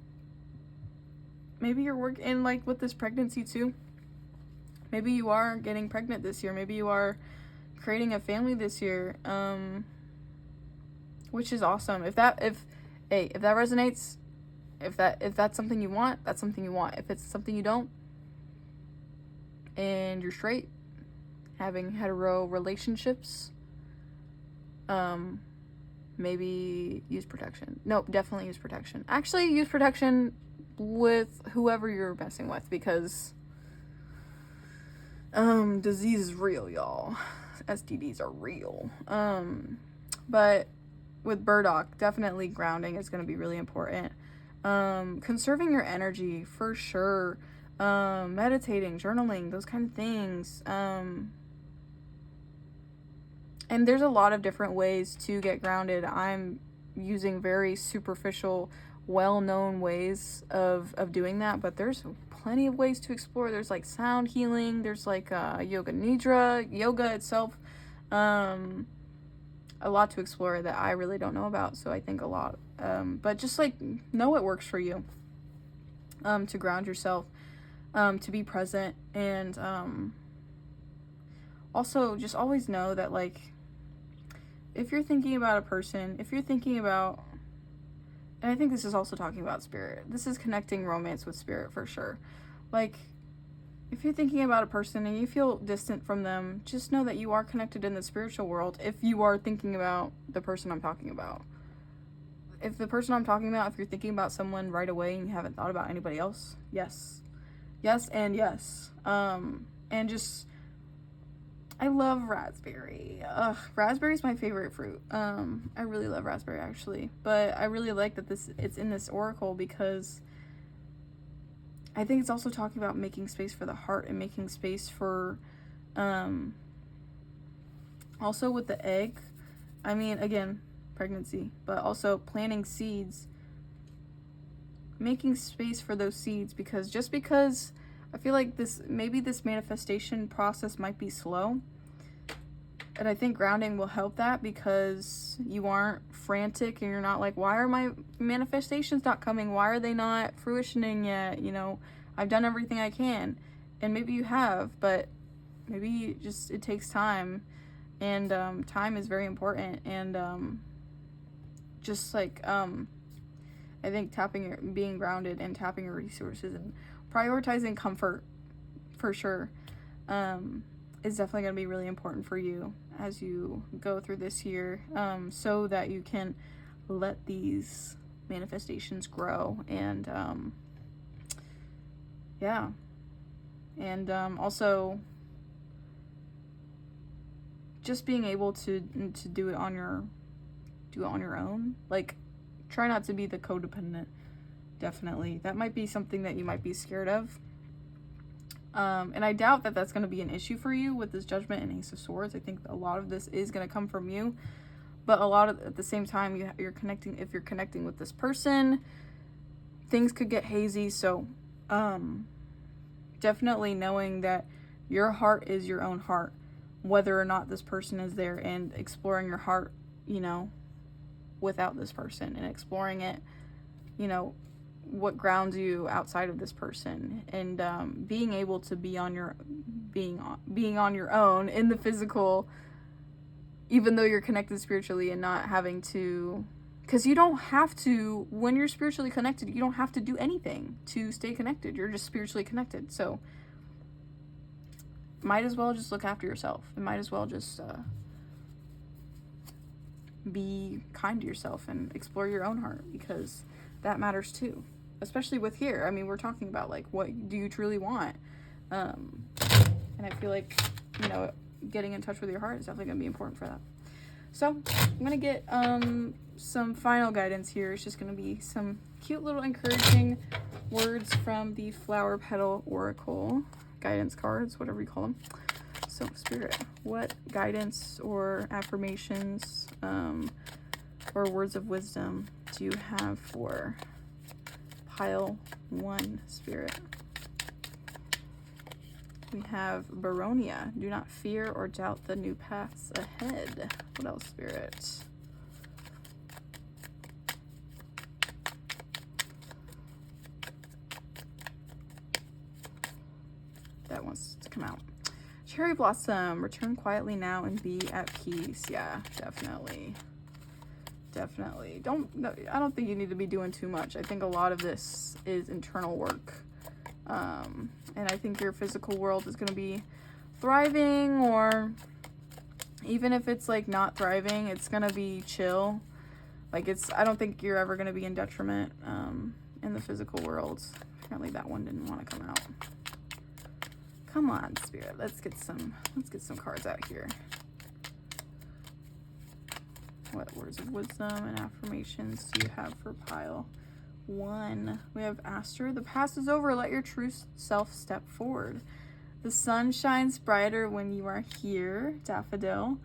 Maybe you're working, like, with this pregnancy too. Maybe you are getting pregnant this year. Maybe you are creating a family this year, which is awesome. If that resonates, If that's something you want, that's something you want. If it's something you don't, and you're straight, having hetero relationships, maybe use protection. Nope, definitely use protection. Actually, use protection with whoever you're messing with, because disease is real, y'all. STDs are real. But with burdock, definitely grounding is going to be really important. Conserving your energy for sure. Meditating, journaling, those kind of things. And there's a lot of different ways to get grounded. I'm using very superficial, well-known ways of doing that, but there's plenty of ways to explore. There's like sound healing, there's like yoga nidra, yoga itself. A lot to explore that I really don't know about, so I think a lot. But just like know what works for you, to ground yourself, to be present, and also just always know that, like, if you're thinking about a person, if you're thinking about, and I think this is also talking about spirit, this is connecting romance with spirit for sure. Like, if you're thinking about a person and you feel distant from them, just know that you are connected in the spiritual world if you are thinking about the person I'm talking about. If the person I'm talking about, if you're thinking about someone right away and you haven't thought about anybody else, yes. Yes and yes. And just, I love raspberry. Raspberry is my favorite fruit. I really love raspberry, actually. But I really like that it's in this oracle, because I think it's also talking about making space for the heart and making space for, also with the egg. I mean, again, pregnancy, but also planting seeds. Making space for those seeds, because just because I feel like this manifestation process might be slow, and I think grounding will help that, because you aren't frantic and you're not like, why are my manifestations not coming? Why are they not fruitioning yet? You know, I've done everything I can, and maybe you have, but maybe just it takes time, and time is very important, and just like I think being grounded and tapping your resources and prioritizing comfort for sure is definitely going to be really important for you as you go through this year, so that you can let these manifestations grow, and yeah, and also just being able to do it on your own. Like, try not to be the codependent. Definitely, that might be something that you might be scared of, and I doubt that that's going to be an issue for you with this Judgment and Ace of Swords. I think a lot of this is going to come from you, but a lot of, at the same time, you're connecting. If you're connecting with this person, things could get hazy. So definitely knowing that your heart is your own heart, whether or not this person is there, and exploring your heart, you know, without this person, and exploring it, you know, what grounds you outside of this person, and being able to be on your own in the physical, even though you're connected spiritually, and not having to, because you don't have to, when you're spiritually connected, you don't have to do anything to stay connected. You're just spiritually connected, so might as well just look after yourself, and might as well just be kind to yourself and explore your own heart, because that matters too, especially with here. I mean, we're talking about, like, what do you truly want, and I feel like, you know, getting in touch with your heart is definitely going to be important for that. So I'm going to get some final guidance here. It's just going to be some cute little encouraging words from the Flower Petal Oracle guidance cards, whatever you call them. So, Spirit, what guidance or affirmations or words of wisdom do you have for pile 1, Spirit? We have Baronia. Do not fear or doubt the new paths ahead. What else, Spirit? That wants to come out. Cherry Blossom. Return quietly now and be at peace. Yeah, definitely. Definitely. I don't think you need to be doing too much. I think a lot of this is internal work. And I think your physical world is going to be thriving, or even if it's like not thriving, it's going to be chill. Like I don't think you're ever going to be in detriment in the physical world. Apparently that one didn't want to come out. Come on, Spirit. Let's get some cards out here. What words of wisdom and affirmations do you have for pile 1? We have Aster. The past is over. Let your true self step forward. The sun shines brighter when you are here. Daffodil.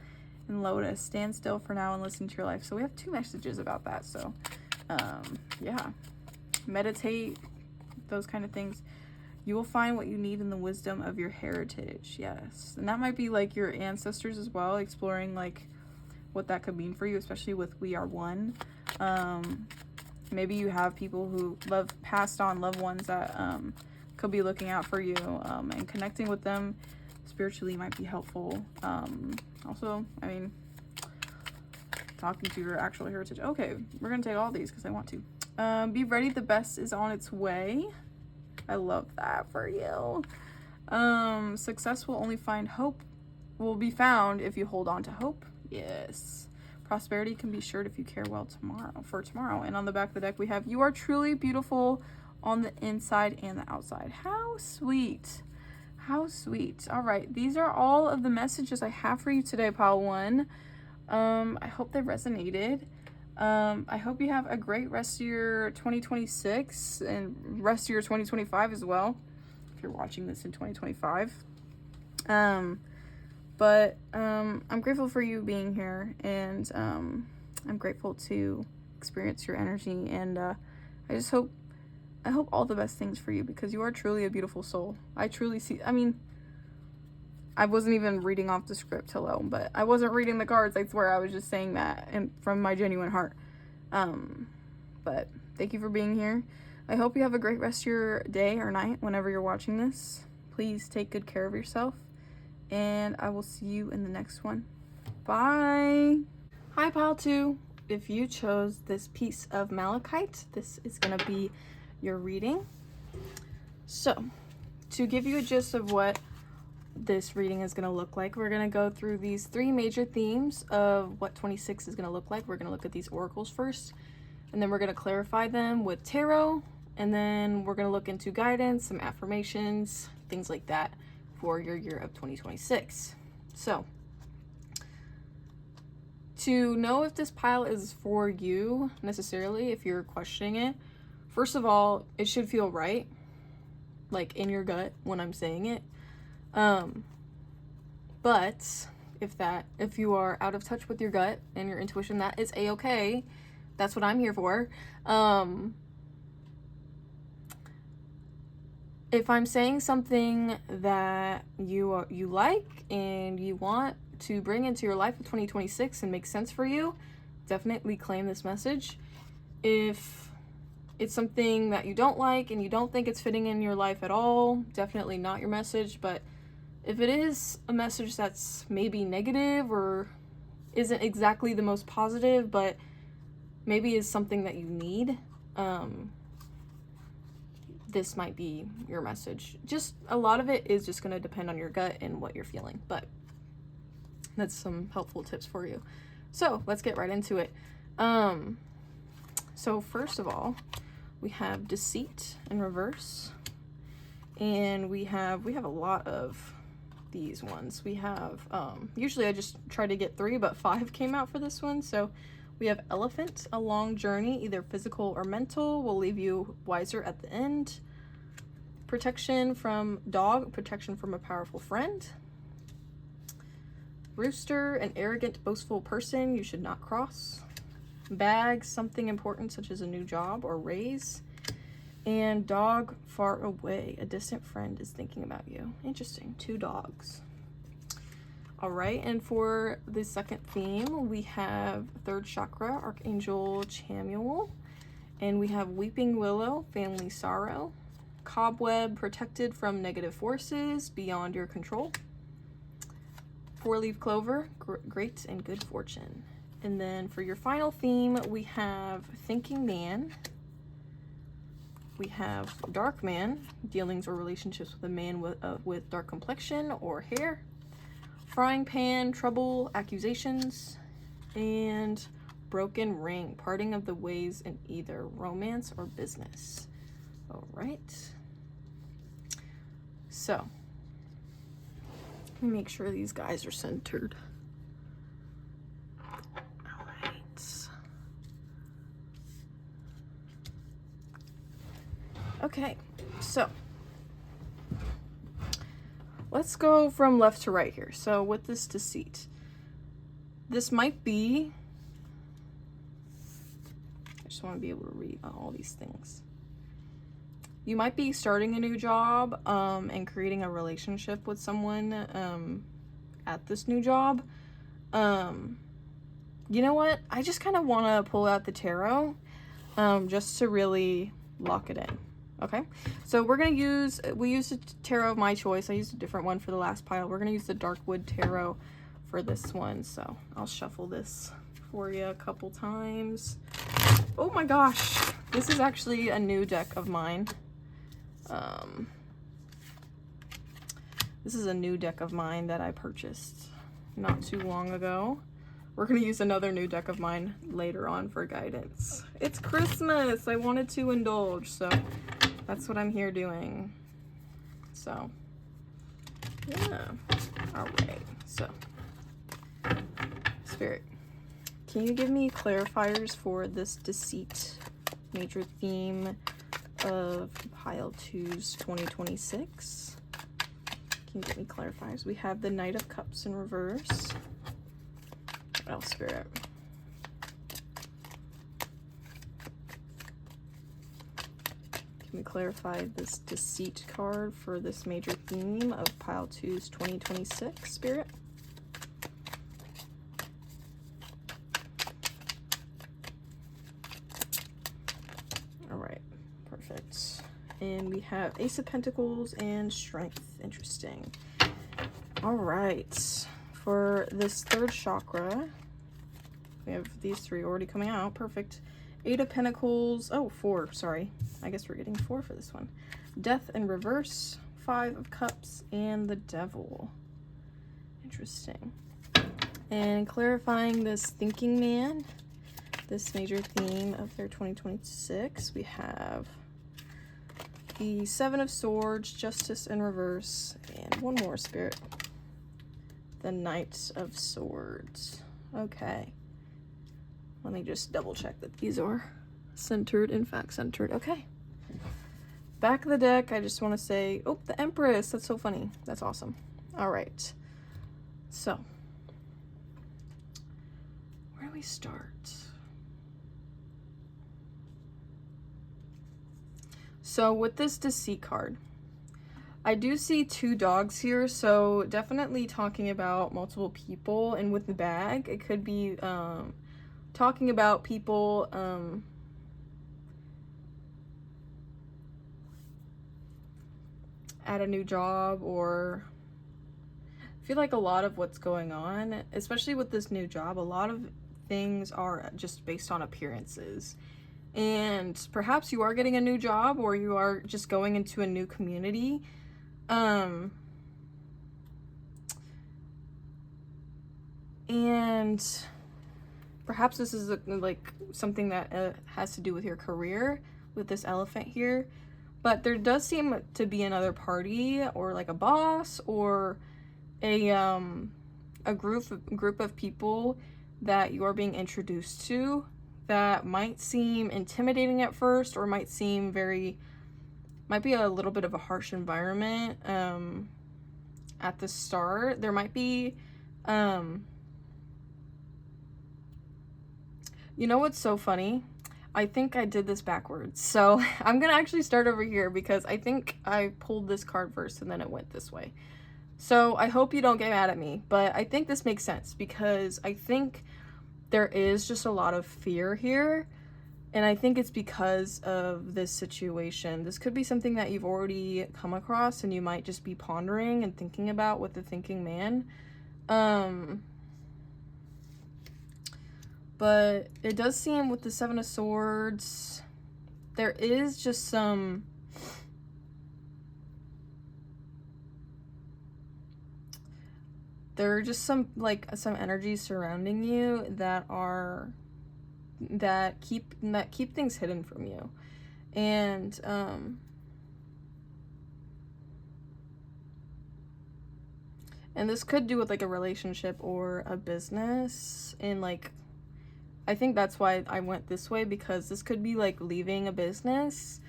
And Lotus. Stand still for now and listen to your life. So we have 2 messages about that. So, yeah. Meditate. Those kind of things. You will find what you need in the wisdom of your heritage. Yes. And that might be like your ancestors as well. Exploring like what that could mean for you, especially with We Are One. Maybe you have people who passed on loved ones that could be looking out for you, and connecting with them spiritually might be helpful. Also, I mean, talking to your actual heritage. Okay, we're gonna take all these because I want to. Be ready, the best is on its way. I love that for you. Success will only will be found if you hold on to hope. Yes. Prosperity can be assured if you care well for tomorrow. And on the back of the deck, we have, you are truly beautiful on the inside and the outside. How sweet. How sweet. All right. These are all of the messages I have for you today, pile 1. I hope they resonated. I hope you have a great rest of your 2026 and rest of your 2025 as well, if you're watching this in 2025. But I'm grateful for you being here, and I'm grateful to experience your energy, and I hope all the best things for you, because you are truly a beautiful soul. I truly see, I mean, I wasn't even reading off the script, hello, but I wasn't reading the cards, I swear, I was just saying that and from my genuine heart. But thank you for being here. I hope you have a great rest of your day or night whenever you're watching this. Please take good care of yourself, and I will see you in the next one. Bye. Hi, pile 2. If you chose this piece of malachite, this is going to be your reading. So, to give you a gist of what this reading is going to look like, we're going to go through these 3 major themes of what 26 is going to look like. We're going to look at these oracles first, and then we're going to clarify them with tarot, and then we're going to look into guidance, some affirmations, things like that for your year of 2026. So, to know if this pile is for you necessarily, if you're questioning it, first of all, it should feel right, like in your gut when I'm saying it. But if you are out of touch with your gut and your intuition, that is a-okay. That's what I'm here for. If I'm saying something that you like and you want to bring into your life in 2026 and make sense for you, definitely claim this message. If it's something that you don't like and you don't think it's fitting in your life at all, definitely not your message. But if it is a message that's maybe negative or isn't exactly the most positive, but maybe is something that you need, this might be your message. Just a lot of it is just going to depend on your gut and what you're feeling, but that's some helpful tips for you. So let's get right into it. So first of all, we have deceit in reverse, and we have a lot of these ones. We have usually I just try to get 3, but 5 came out for this one. So we have elephant, a long journey, either physical or mental, will leave you wiser at the end. Protection from dog, protection from a powerful friend. Rooster, an arrogant, boastful person you should not cross. Bag, something important such as a new job or raise. And dog, far away, a distant friend is thinking about you. Interesting, 2 dogs. All right, and for the second theme, we have 3rd chakra, Archangel Chamuel, and we have Weeping Willow, family sorrow. Cobweb, protected from negative forces beyond your control. 4-leaf clover, great and good fortune. And then for your final theme, we have Thinking Man. We have Dark Man, dealings or relationships with a man with dark complexion or hair. Frying Pan, trouble, accusations. And Broken Ring, parting of the ways in either romance or business. All right. So, let me make sure these guys are centered. All right. Okay, so let's go from left to right here. So with this deceit, this might be, I just want to be able to read all these things. You might be starting a new job and creating a relationship with someone at this new job. You know what? I just kind of want to pull out the tarot just to really lock it in. Okay, so we're going to use, we used a tarot of my choice. I used a different one for the last pile. We're going to use the Darkwood Tarot for this one. So I'll shuffle this for you a couple times. Oh my gosh, this is actually a new deck of mine. This is a new deck of mine that I purchased not too long ago. We're going to use another new deck of mine later on for guidance. It's Christmas. I wanted to indulge, so that's what I'm here doing. So, yeah. All right. So, Spirit, can you give me clarifiers for this deceit major theme of pile 2's 2026? Can you give me clarifiers? We have the Knight of Cups in reverse. What else, Spirit? Can we clarify this deceit card for this major theme of pile 2's 2026, Spirit? All right, perfect. And we have Ace of Pentacles and Strength. Interesting. All right. For this third chakra, we have these three already coming out. Perfect. 8 of Pentacles. Oh, 4. Sorry. I guess we're getting 4 for this one. Death in reverse. 5 of Cups and the Devil. Interesting. And clarifying this Thinking Man, this major theme of their 2026, we have the 7 of Swords, Justice in reverse, and one more, Spirit. The Knight of Swords. Okay. Let me just double check that these are centered, in fact centered. Okay. Back of the deck, I just want to say, oh, the Empress. That's so funny. That's awesome. All right. So, where do we start? So with this deceit card, I do see 2 dogs here, so definitely talking about multiple people. And with the bag, it could be talking about people at a new job, or I feel like a lot of what's going on, especially with this new job, a lot of things are just based on appearances. And perhaps you are getting a new job, or you are just going into a new community. And perhaps this is like something that has to do with your career with this elephant here. But there does seem to be another party, or like a boss, or a group of people that you are being introduced to that might seem intimidating at first, or might seem might be a little bit of a harsh environment at the start. There might be you know what's so funny? I think I did this backwards. So I'm gonna actually start over here, because I think I pulled this card first and then it went this way. So I hope you don't get mad at me, but I think this makes sense, because I think there is just a lot of fear here, and I think it's because of this situation. This could be something that you've already come across and you might just be pondering and thinking about with the Thinking Man. But it does seem with the Seven of Swords, there is just some... There are just some, like, some energies surrounding you that are... that keep things hidden from you. And, and this could do with, like, a relationship or a business. And, like, I think that's why I went this way, because this could be, like, leaving a business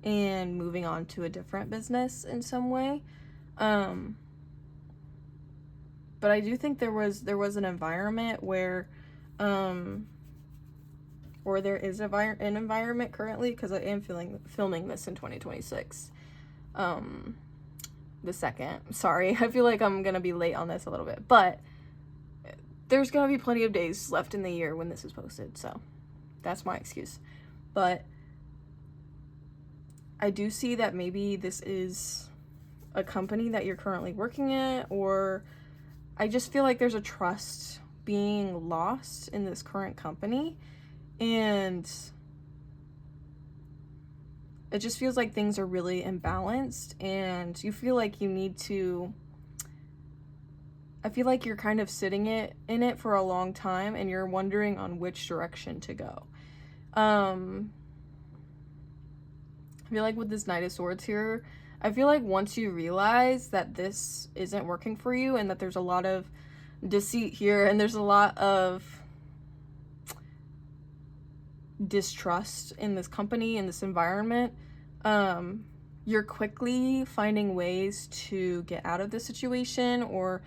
and moving on to a different business in some way. But I do think there was an environment where, or there is an environment currently, because I am filming this in 2026. The second. Sorry, I feel like I'm gonna be late on this a little bit, but there's gonna be plenty of days left in the year when this is posted, so that's my excuse. But I do see that maybe this is a company that you're currently working at, or I just feel like there's a trust being lost in this current company, and it just feels like things are really imbalanced, and you feel like you need to... I feel like you're kind of sitting in it for a long time, and you're wondering on which direction to go. I feel like with this Knight of Swords here, I feel like once you realize that this isn't working for you, and that there's a lot of deceit here, and there's a lot of distrust in this company, in this environment, you're quickly finding ways to get out of the situation, or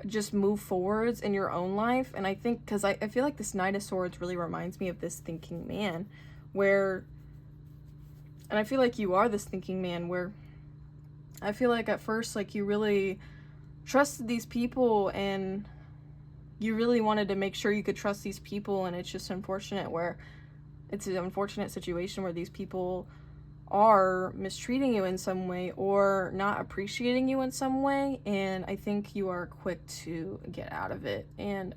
just move forwards in your own life. And I think, because I feel like this Knight of Swords really reminds me of this thinking man, where, and I feel like you are this thinking man, where I feel like at first, like, you really trusted these people, and you really wanted to make sure you could trust these people, and it's just unfortunate where it's an unfortunate situation where these people are mistreating you in some way, or not appreciating you in some way, and I think you are quick to get out of it. And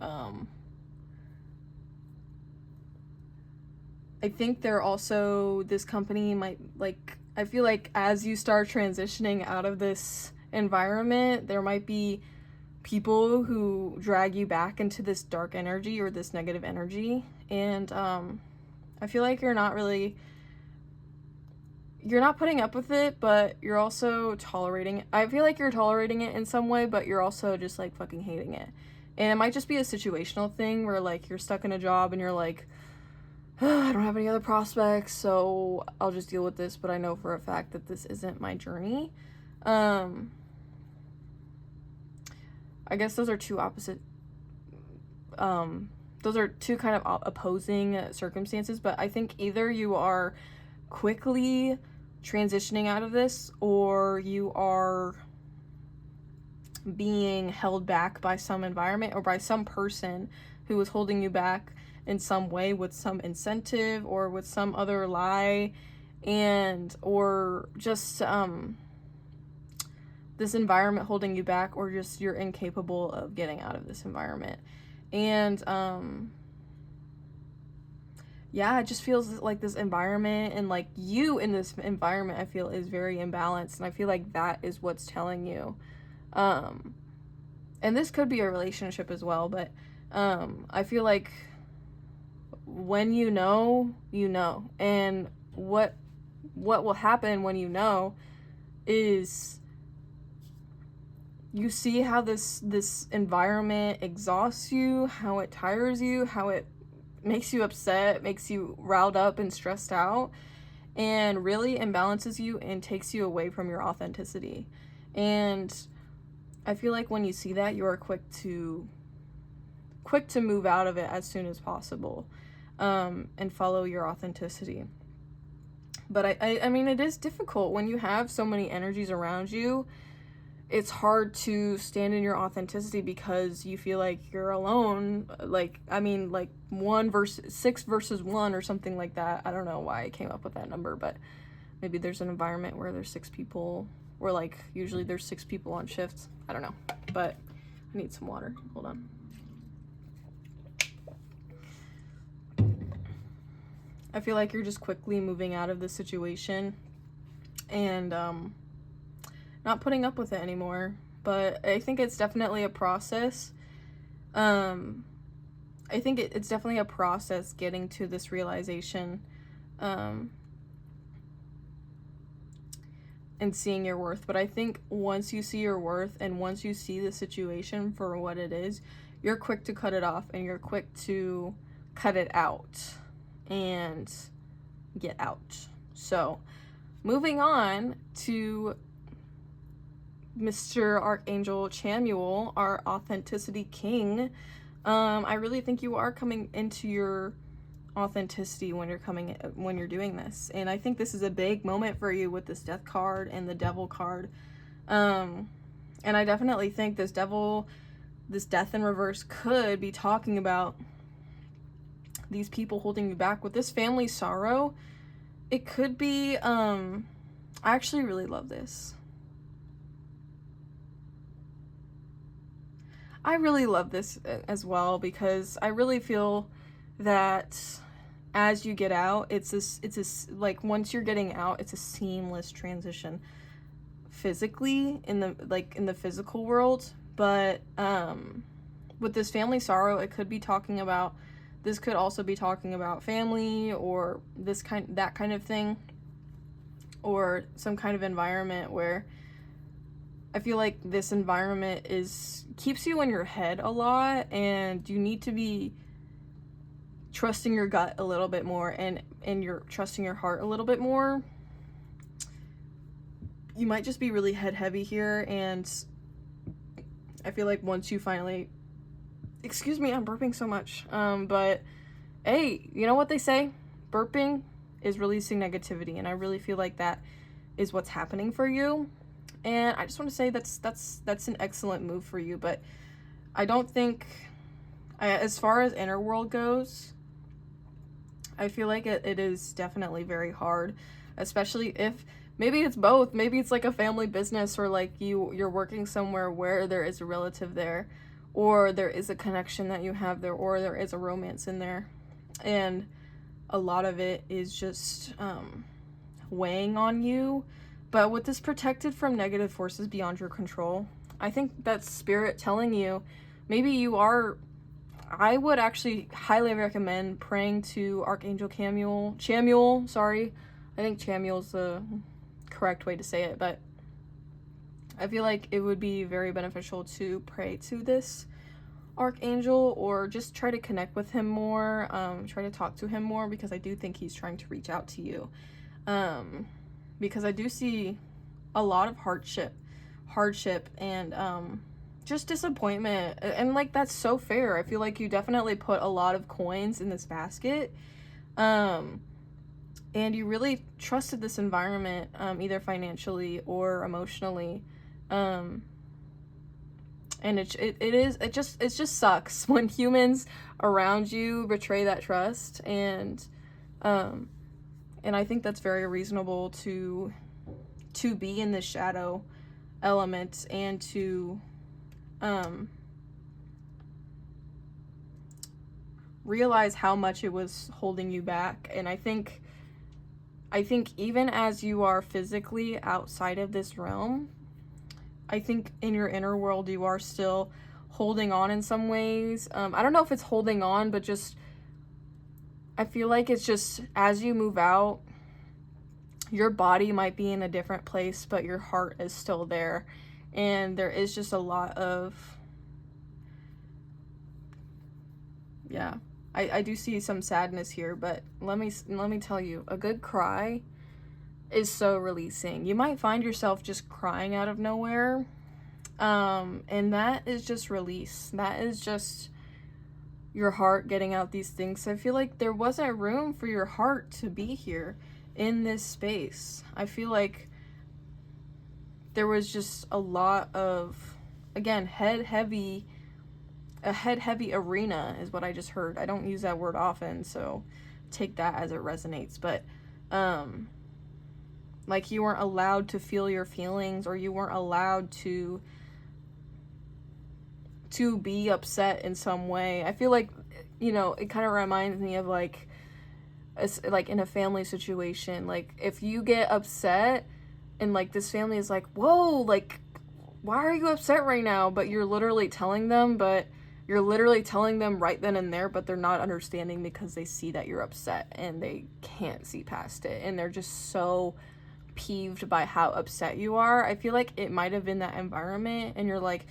I think they're also, this company might, like, I feel like as you start transitioning out of this environment, there might be people who drag you back into this dark energy or this negative energy. And I feel like you're not putting up with it, but you're also tolerating it. I feel like you're tolerating it in some way, but you're also just, like, fucking hating it. And it might just be a situational thing where, like, you're stuck in a job and you're like, I don't have any other prospects, so I'll just deal with this, but I know for a fact that this isn't my journey. I guess those are two opposite, those are two kind of opposing circumstances, but I think either you are quickly transitioning out of this, or you are being held back by some environment or by some person who is holding you back in some way, with some incentive or with some other lie, and or just this environment holding you back, or just you're incapable of getting out of this environment. And yeah, it just feels like this environment, and like you in this environment, I feel is very imbalanced, and I feel like that is what's telling you. And this could be a relationship as well, but I feel like when you know, and what will happen when you know is you see how this environment exhausts you, how it tires you, how it makes you upset, makes you riled up and stressed out, and really imbalances you and takes you away from your authenticity. And I feel like when you see that, you are quick to move out of it as soon as possible, and follow your authenticity. But I mean, it is difficult when you have so many energies around you. It's hard to stand in your authenticity because you feel like you're alone. Like, I mean, like 6 versus 1 or something like that. I don't know why I came up with that number, but maybe there's an environment where there's 6 people, or like usually there's 6 people on shifts. I don't know, but I need some water. Hold on. I feel like you're just quickly moving out of the situation and not putting up with it anymore. But I think it's definitely a process. I think it's definitely a process getting to this realization and seeing your worth. But I think once you see your worth and once you see the situation for what it is, you're quick to cut it off and you're quick to cut it out and get out. So moving on to Mr. Archangel Chamuel, our authenticity king. I really think you are coming into your authenticity when you're doing this, and I think this is a big moment for you with this Death card and the Devil card. And I definitely think this Death in reverse could be talking about these people holding you back with this family sorrow. It could be I actually really love this. I really love this as well, because I really feel that as you get out, it's like once you're getting out, it's a seamless transition physically in the physical world. But with this family sorrow, it could be talking about, this could also be talking about family or that kind of thing, or some kind of environment where I feel like this environment keeps you in your head a lot, and you need to be trusting your gut a little bit more, and you're trusting your heart a little bit more. You might just be really head heavy here, and I feel like once you finally, excuse me, I'm burping so much, but hey, you know what they say? Burping is releasing negativity, and I really feel like that is what's happening for you. And I just want to say that's an excellent move for you. But I don't think, as far as inner world goes, I feel like it is definitely very hard, especially if maybe it's both. Maybe it's like a family business, or like you're working somewhere where there is a relative there, or there is a connection that you have there, or there is a romance in there, and a lot of it is just weighing on you. But with this protected from negative forces beyond your control, I think that's spirit telling you, maybe you are, I would actually highly recommend praying to Archangel Chamuel, sorry. I think Chamuel's the correct way to say it, but I feel like it would be very beneficial to pray to this Archangel, or just try to connect with him more, try to talk to him more, because I do think he's trying to reach out to you. Because I do see a lot of hardship and just disappointment, and like that's so fair. I feel like you definitely put a lot of coins in this basket, and you really trusted this environment, either financially or emotionally, and it just sucks when humans around you betray that trust, and I think that's very reasonable to be in the shadow element, and to realize how much it was holding you back. And I think even as you are physically outside of this realm, I think in your inner world you are still holding on in some ways. I don't know if it's holding on, but just I feel like it's just, as you move out, your body might be in a different place, but your heart is still there. And there is just a lot of, yeah, I do see some sadness here, but let me tell you, a good cry is so releasing. You might find yourself just crying out of nowhere, and that is just release. That is just your heart getting out these things. I feel like there wasn't room for your heart to be here in this space. I feel like there was just a lot of, again, a head heavy arena is what I just heard. I don't use that word often, so take that as it resonates. But like you weren't allowed to feel your feelings, or you weren't allowed to be upset in some way. I feel like, you know, it kind of reminds me of like like in a family situation, like if you get upset and like this family is like, whoa, like why are you upset right now? But you're literally telling them right then and there, but they're not understanding because they see that you're upset and they can't see past it, and they're just so peeved by how upset you are. I feel like it might have been that environment, and you're like,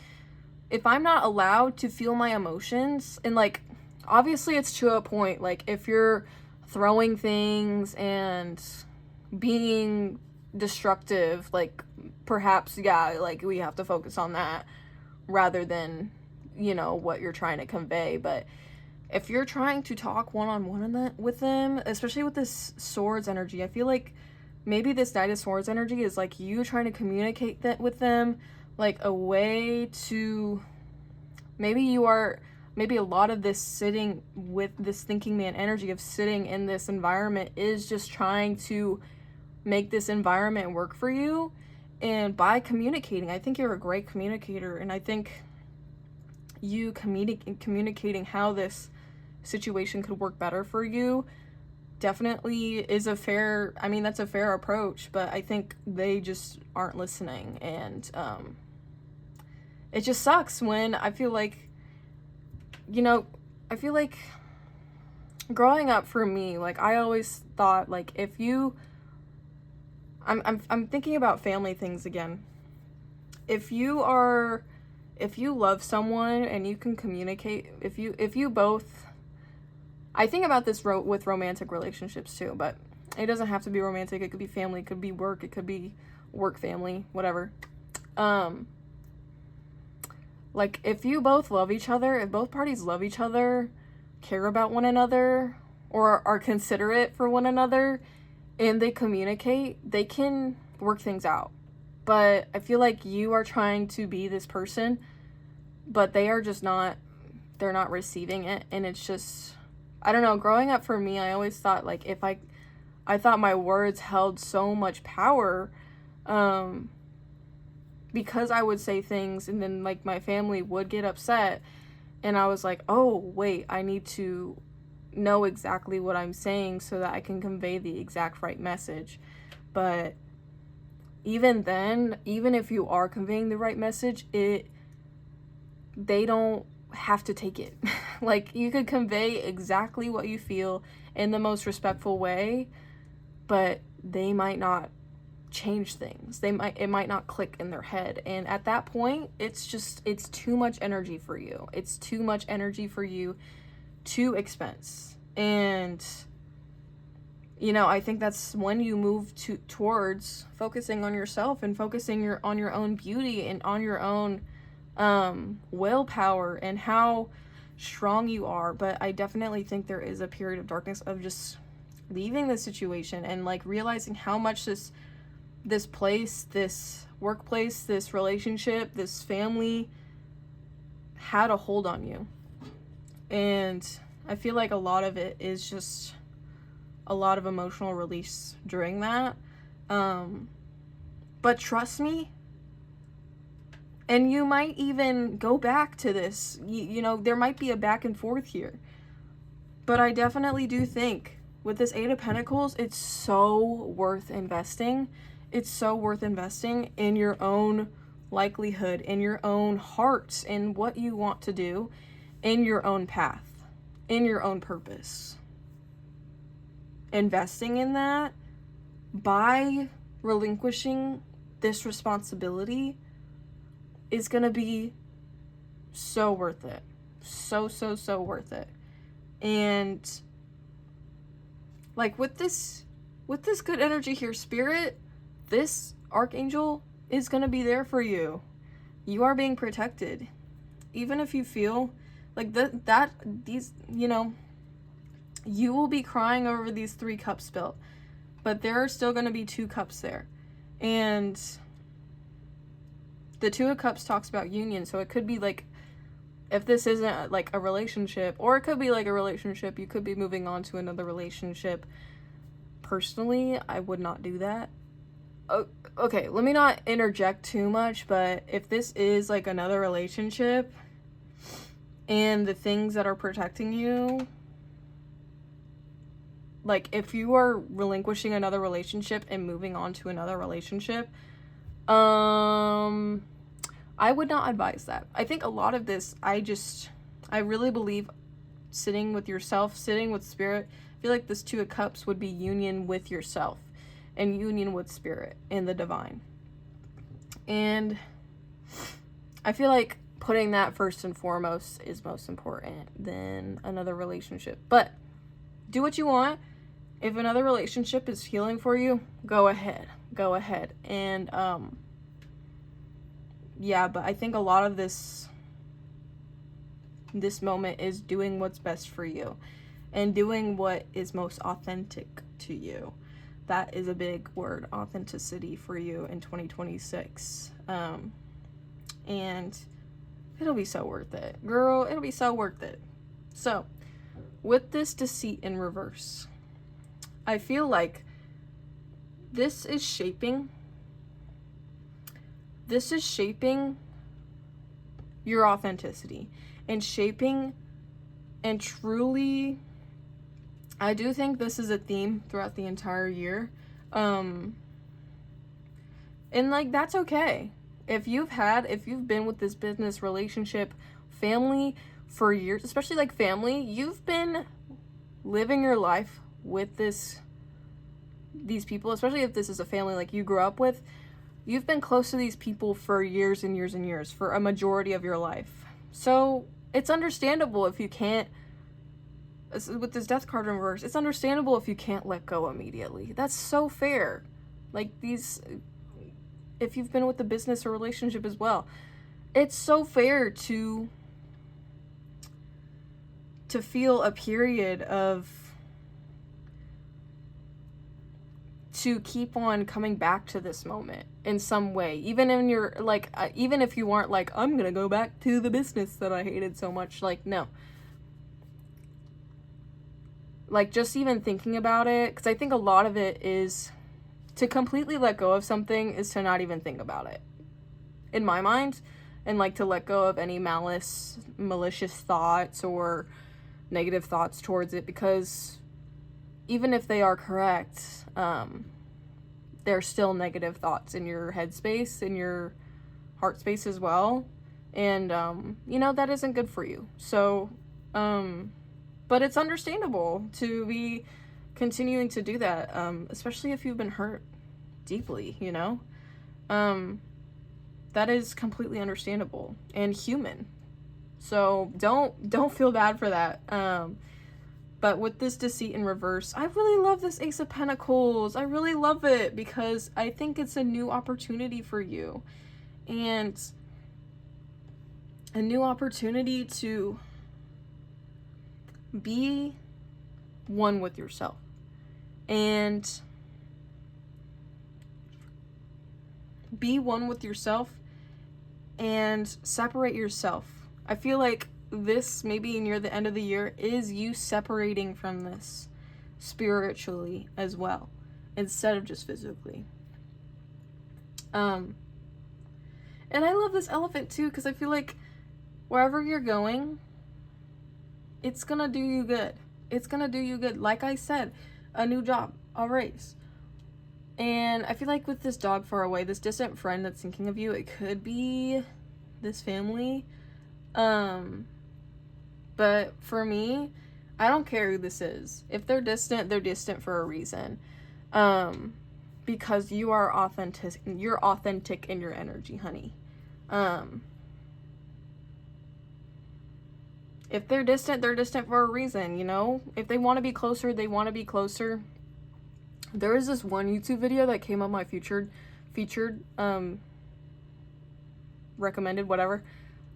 if I'm not allowed to feel my emotions, and like obviously it's to a point, like if you're throwing things and being destructive, like perhaps, yeah, like we have to focus on that rather than, you know, what you're trying to convey. But if you're trying to talk one-on-one with them, especially with this swords energy, I feel like maybe this Knight of Swords energy is like you trying to communicate that with them, like a way to, maybe a lot of this sitting with this thinking man energy of sitting in this environment is just trying to make this environment work for you. And by communicating, I think you're a great communicator, and I think you communicating how this situation could work better for you definitely is that's a fair approach, but I think they just aren't listening. And it just sucks when I feel like, you know, growing up for me, like I always thought, like if you, I'm thinking about family things again. If you love someone and you can communicate, if you both, I think about this with romantic relationships too, but it doesn't have to be romantic. It could be family, it could be work, it could be work, family, whatever. Like if you both love each other, if both parties love each other, care about one another, or are considerate for one another, and they communicate, they can work things out. But I feel like you are trying to be this person, but they're not receiving it. And it's just, I don't know, growing up for me, I always thought like if I thought my words held so much power, because I would say things and then like my family would get upset, and I was like, oh wait, I need to know exactly what I'm saying so that I can convey the exact right message. But even then, even if you are conveying the right message, they don't have to take it. Like you could convey exactly what you feel in the most respectful way, but they might not change things. It might not click in their head. And at that point, it's too much energy for you. It's too much energy for you to expense. And you know, I think that's when you move towards focusing on yourself and focusing on your own beauty and on your own willpower and how strong you are. But I definitely think there is a period of darkness of just leaving the situation and like realizing how much this place, this workplace, this relationship, this family had a hold on you. And I feel like a lot of it is just a lot of emotional release during that. But trust me, and you might even go back to this, you know, there might be a back and forth here. But I definitely do think with this Eight of Pentacles, it's so worth investing. It's so worth investing in your own likelihood, in your own heart, in what you want to do, in your own path, in your own purpose. Investing in that by relinquishing this responsibility is going to be so worth it. So worth it. And like with this good energy here, Spirit, this Archangel is going to be there for you. You are being protected. Even if you feel like these, you know, you will be crying over these 3 cups spilled, but there are still going to be 2 cups there. And the 2 of Cups talks about union, so it could be like, if this isn't like a relationship, or it could be like a relationship, you could be moving on to another relationship. Personally, I would not do that. Okay, let me not interject too much, but if this is like another relationship and the things that are protecting you like, if you are relinquishing another relationship and moving on to another relationship, I would not advise that. I think a lot of this, I really believe sitting with yourself, sitting with spirit, I feel like this Two of Cups would be union with yourself and union with spirit and the divine. And I feel like putting that first and foremost is most important than another relationship. But do what you want. If another relationship is healing for you, go ahead. Go ahead. And yeah, but I think a lot of this moment is doing what's best for you and doing what is most authentic to you. That is a big word, authenticity, for you in 2026. And it'll be so worth it. Girl, it'll be so worth it. So, with this Deceit in reverse, I feel like this is shaping your authenticity and shaping and truly, I do think this is a theme throughout the entire year. And like, that's okay. If you've been with this business, relationship, family for years, especially like family, you've been living your life with these people, especially if this is a family like you grew up with, you've been close to these people for years and years and years, for a majority of your life. So it's understandable if you can't, with this Death card in reverse, it's understandable if you can't let go immediately. That's so fair. Like, if you've been with the business or relationship as well, it's so fair to feel a period to keep on coming back to this moment in some way, even in your, like, even if you aren't like, I'm gonna go back to the business that I hated so much, like, no. Like, just even thinking about it, because I think a lot of it is, to completely let go of something is to not even think about it, in my mind, and like to let go of any malicious thoughts or negative thoughts towards it, because even if they are correct, they're still negative thoughts in your headspace, in your heart space as well, and that isn't good for you. So but it's understandable to be continuing to do that, especially if you've been hurt deeply, that is completely understandable and human. So don't feel bad for that. But with this Deceit in reverse, I really love this Ace of Pentacles. I really love it because I think it's a new opportunity for you, and a new opportunity to be one with yourself and separate yourself. I feel like this, maybe near the end of the year, is you separating from this spiritually as well, instead of just physically. And I love this elephant too, because I feel like wherever you're going, it's gonna do you good. It's gonna do you good. Like I said, a new job, a raise. And I feel like with this dog far away, this distant friend that's thinking of you, it could be this family. But for me, I don't care who this is. If they're distant for a reason. Because you are authentic. You're authentic in your energy, honey. If they're distant for a reason, If they want to be closer, they want to be closer. There was this one YouTube video that came up my featured, recommended, whatever.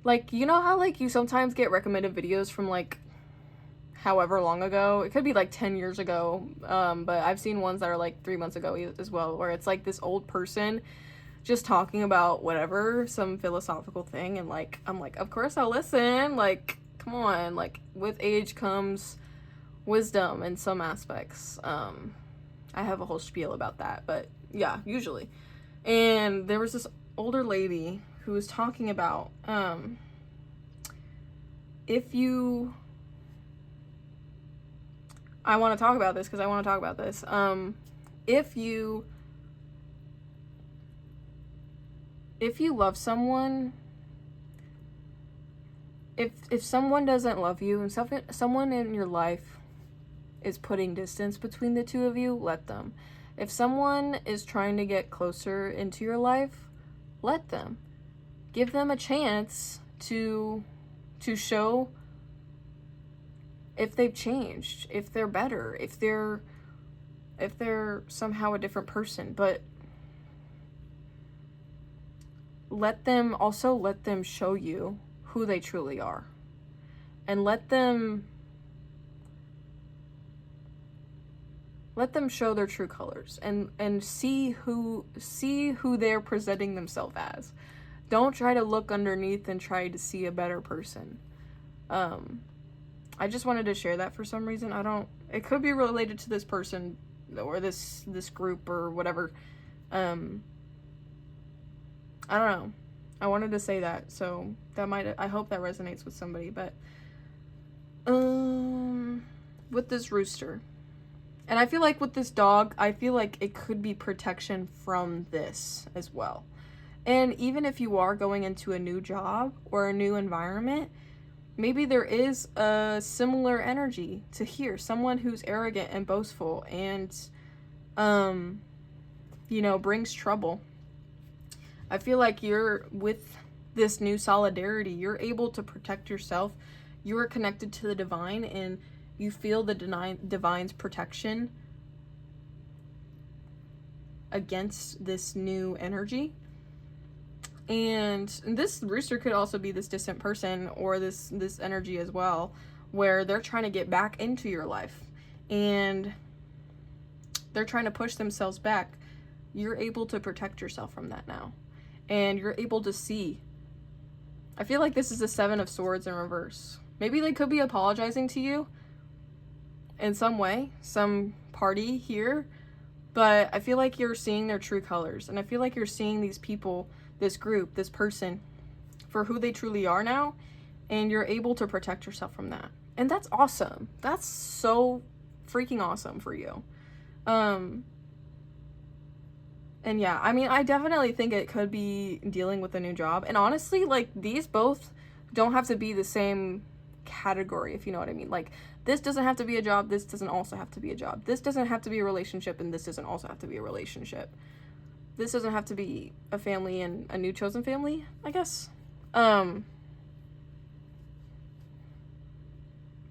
Like, you know how, like, you sometimes get recommended videos from, like, however long ago? It could be, like, 10 years ago, but I've seen ones that are, like, 3 months ago as well, where it's, like, this old person just talking about whatever, some philosophical thing, and, like, I'm like, of course I'll listen, like, come on, like, with age comes wisdom in some aspects. I have a whole spiel about that, but yeah, usually. And there was this older lady who was talking about, if you I want to talk about this because I want to talk about this. If you love someone, if someone doesn't love you and someone in your life is putting distance between the two of you, let them. If someone is trying to get closer into your life, let them. Give them a chance to show if they've changed, if they're better, if they're somehow a different person. But let them show you who they truly are. And let them show their true colors and see who they're presenting themselves as. Don't try to look underneath and try to see a better person. I just wanted to share that for some reason. It could be related to this person or this group or whatever. I don't know. I wanted to say that, so I hope that resonates with somebody. But with this rooster, and I feel like with this dog, I feel like it could be protection from this as well. And even if you are going into a new job or a new environment, maybe there is a similar energy to here. Someone who's arrogant and boastful and, brings trouble. I feel like with this new solidarity, you're able to protect yourself. You are connected to the divine and you feel the divine's protection against this new energy. And this rooster could also be this distant person or this energy as well, where they're trying to get back into your life and they're trying to push themselves back. You're able to protect yourself from that now. And you're able to see. I feel like this is the Seven of Swords in reverse. Maybe they could be apologizing to you in some way, some party here, but I feel like you're seeing their true colors. And I feel like you're seeing these people, this group, this person, for who they truly are now, and you're able to protect yourself from that. And that's awesome. That's so freaking awesome for you. And yeah, I mean, I definitely think it could be dealing with a new job. And honestly, like, these both don't have to be the same category, if you know what I mean. Like, this doesn't have to be a job, this doesn't also have to be a job. This doesn't have to be a relationship, and this doesn't also have to be a relationship. This doesn't have to be a family and a new chosen family, I guess.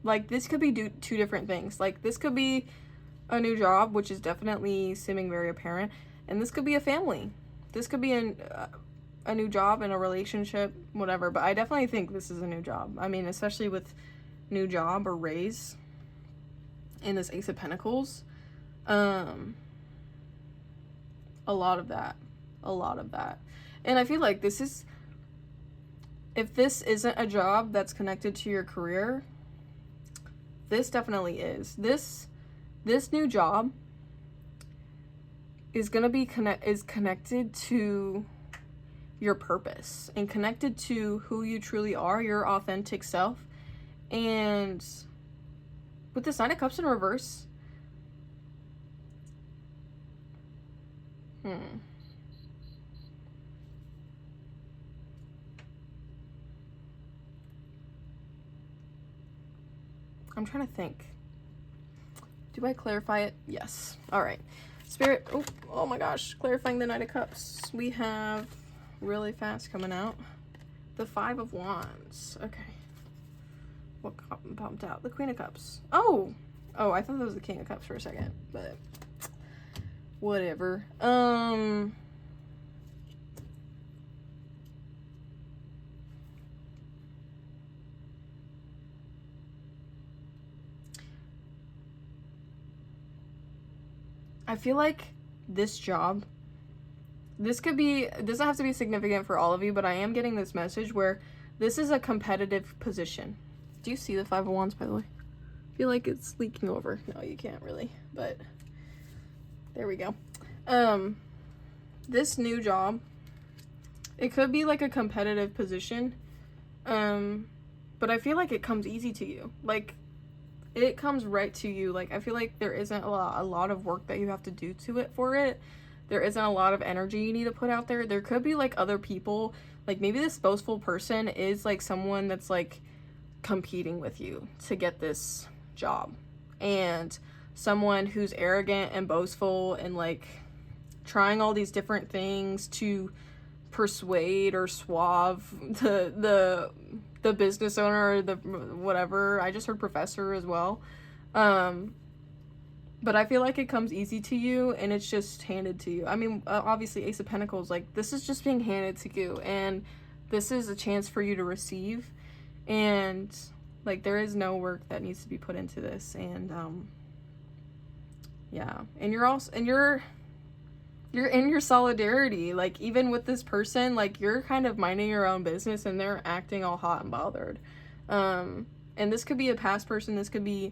Like, this could be two different things. Like, this could be a new job, which is definitely seeming very apparent. And this could be a family. This could be a new job and a relationship, whatever. But I definitely think this is a new job. I mean, especially with new job or raise in this Ace of Pentacles. A lot of that. And I feel like if this isn't a job that's connected to your career, this definitely is. This new job is gonna be connected to your purpose and connected to who you truly are, your authentic self. And with the Nine of Cups in reverse, I'm trying to think. Do I clarify it? Yes. All right. Spirit, oh my gosh, clarifying the Knight of Cups. We have really fast coming out. The Five of Wands. Okay. What bumped out? The Queen of Cups. Oh, I thought that was the King of Cups for a second, but whatever. I feel like this job, it doesn't have to be significant for all of you, but I am getting this message where this is a competitive position. Do you see the Five of Wands, by the way? I feel like it's leaking over. No, you can't really, but there we go. This new job, it could be like a competitive position, but I feel like it comes easy to you. Like, it comes right to you. Like, I feel like there isn't a lot of work that you have to do to it for it. There isn't a lot of energy you need to put out there. There could be like other people, like maybe this boastful person is like someone that's like competing with you to get this job, and someone who's arrogant and boastful and like trying all these different things to persuade or suave the business owner or the whatever. I just heard professor as well. But I feel like it comes easy to you and it's just handed to you. I mean, obviously Ace of Pentacles, like this is just being handed to you, and this is a chance for you to receive, and like there is no work that needs to be put into this. And yeah, and you're also, and you're in your solidarity, like even with this person, like you're kind of minding your own business and they're acting all hot and bothered. And this could be a past person, this could be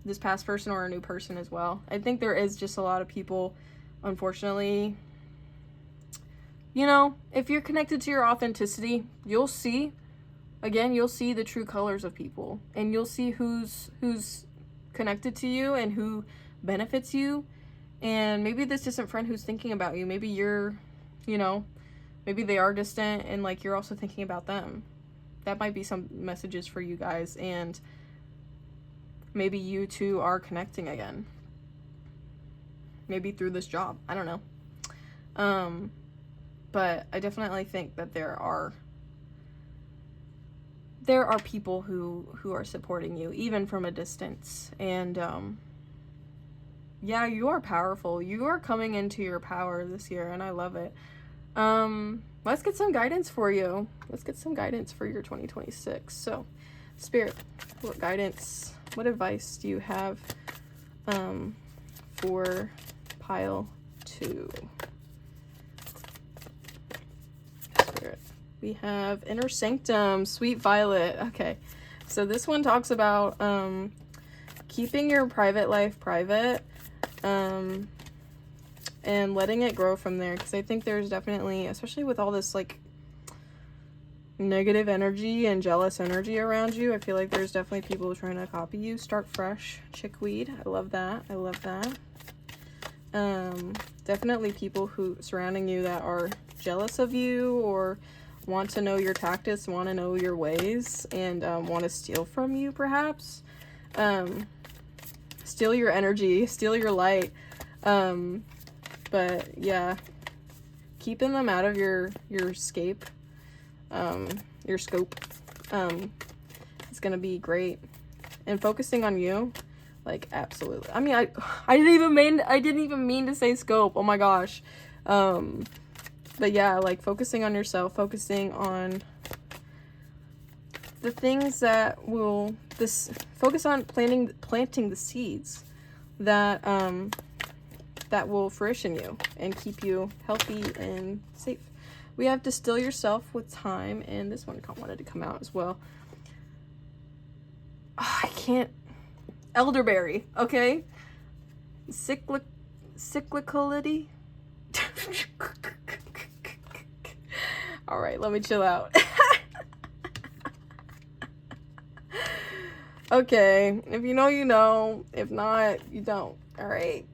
this past person or a new person as well. I think there is just a lot of people, unfortunately, you know, if you're connected to your authenticity, you'll see the true colors of people, and you'll see who's connected to you and who benefits you. And maybe this distant friend who's thinking about you, maybe you're, you know, maybe they are distant and like you're also thinking about them. That might be some messages for you guys, and maybe you two are connecting again. Maybe through this job. I don't know. But I definitely think that there are people who are supporting you, even from a distance. And yeah, you are powerful. You are coming into your power this year, and I love it. Let's get some guidance for you. Let's get some guidance for your 2026. So, Spirit, what guidance, what advice do you have for pile 2? Spirit. We have Inner Sanctum, Sweet Violet. Okay, so this one talks about keeping your private life private, and letting it grow from there, because I think there's definitely, especially with all this like negative energy and jealous energy around you, I feel like there's definitely people trying to copy you. Start fresh, chickweed. I love that. I love that. Definitely people who surrounding you that are jealous of you or want to know your tactics, want to know your ways, and want to steal from you, perhaps. Steal your energy, steal your light. But yeah, keeping them out of your scope. It's gonna be great. And focusing on you, like, absolutely. I mean, I didn't even mean to say scope. Oh my gosh. But yeah, like focusing on yourself, focusing on the things that will focus on planting the seeds that that will fruition you and keep you healthy and safe. We have Distill Yourself with Time, and this one wanted to come out as well. Oh, I can't. Elderberry, okay? Cyclicality. All right, let me chill out. Okay, if you know, you know. If not, you don't. All right.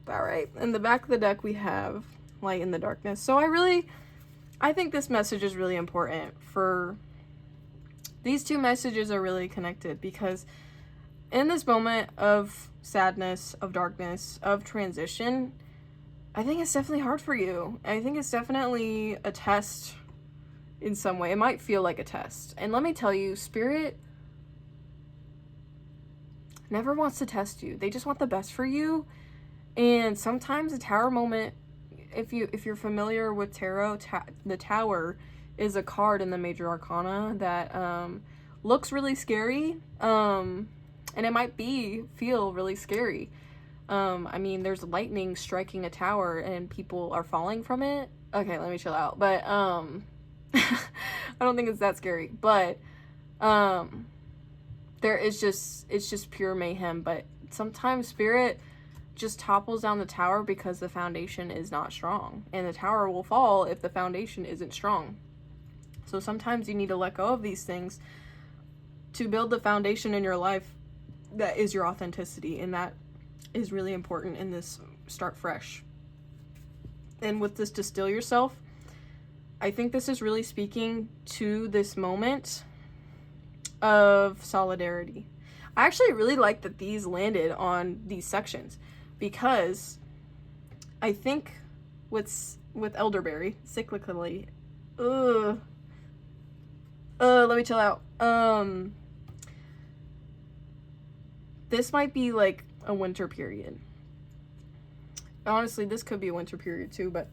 In the back of the deck, we have Light in the Darkness. So I think this message is really important. For these two messages are really connected, because in this moment of sadness, of darkness, of transition, I think it's definitely hard for you. I think it's definitely a test in some way. It might feel like a test. And let me tell you, Spirit never wants to test you. They just want the best for you. And sometimes a tower moment, if you're familiar with tarot, the Tower is a card in the major arcana that looks really scary, and it might feel really scary. I mean, there's lightning striking a tower and people are falling from it. Okay, let me chill out. But I don't think it's that scary. But it's just pure mayhem. But sometimes Spirit just topples down the tower because the foundation is not strong, and the tower will fall if the foundation isn't strong. So sometimes you need to let go of these things to build the foundation in your life that is your authenticity, and that is really important in this start fresh. And with this distill yourself, I think this is really speaking to this moment of solidarity. I actually really like that these landed on these sections, because I think with elderberry cyclically, let me chill out. This might be like a winter period. Honestly, this could be a winter period too, but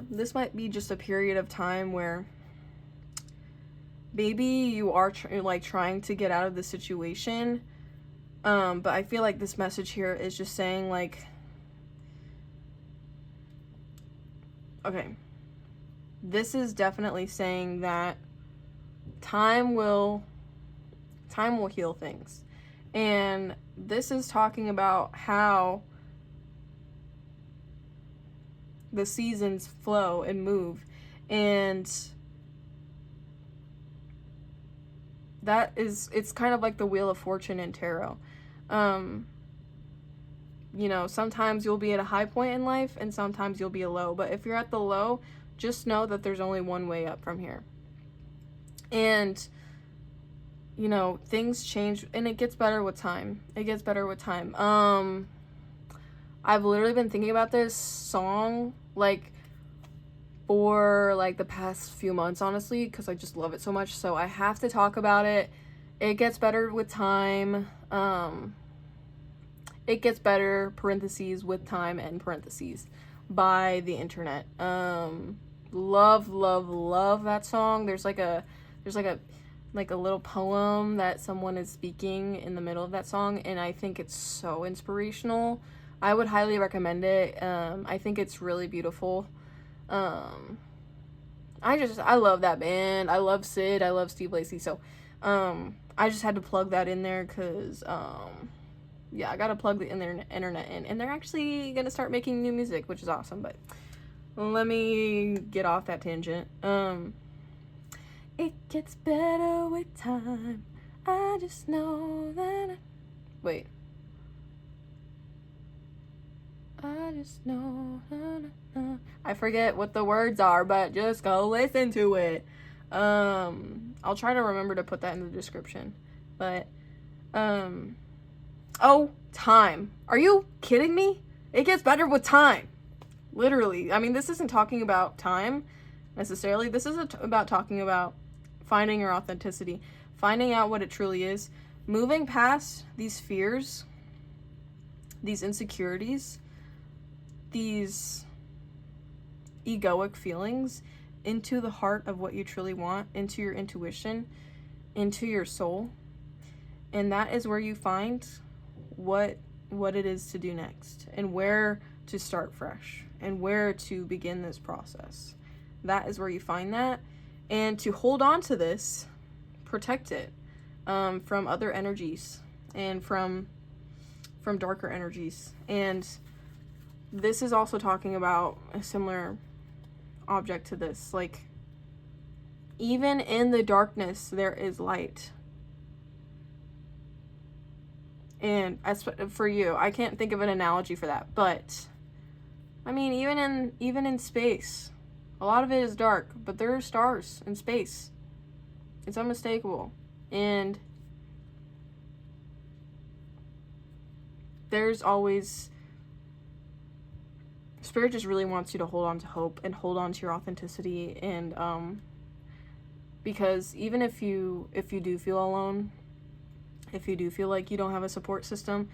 this might be just a period of time where maybe you are trying to get out of the situation, but I feel like this message here is just saying, like, okay, this is definitely saying that time will heal things. And this is talking about how the seasons flow and move, and it's kind of like the Wheel of Fortune in tarot. You know, sometimes you'll be at a high point in life and sometimes you'll be a low, but if you're at the low, just know that there's only one way up from here. And you know, things change, and it gets better with time. I've literally been thinking about this song like for like the past few months, honestly, because I just love it so much, so I have to talk about it. It gets better with time. It gets better, parentheses, with time, and parentheses, by the internet. Love that song. There's like a little poem that someone is speaking in the middle of that song, and I think it's so inspirational. I would highly recommend it. I think it's really beautiful. I love that band. I love Sid. I love Steve Lacy. So, I just had to plug that in there because, yeah, I gotta plug the internet in. And they're actually gonna start making new music, which is awesome. But let me get off that tangent. It gets better with time. I just know that. Wait. I just know. I forget what the words are, but just go listen to it. I'll try to remember to put that in the description. But, oh, time. Are you kidding me? It gets better with time. Literally. I mean, this isn't talking about time necessarily. This is about talking about finding your authenticity, finding out what it truly is, moving past these fears, these insecurities, these egoic feelings, into the heart of what you truly want, into your intuition, into your soul. And that is where you find what it is to do next, and where to start fresh, and where to begin this process. That is where you find that. And to hold on to this, protect it from other energies and from darker energies. And this is also talking about a similar object to this. Like, even in the darkness, there is light. And as for you, I can't think of an analogy for that, but I mean, even in space, a lot of it is dark, but there are stars in space. It's unmistakable. And there's always, Spirit just really wants you to hold on to hope and hold on to your authenticity. And because even if you do feel alone, if you do feel like you don't have a support system,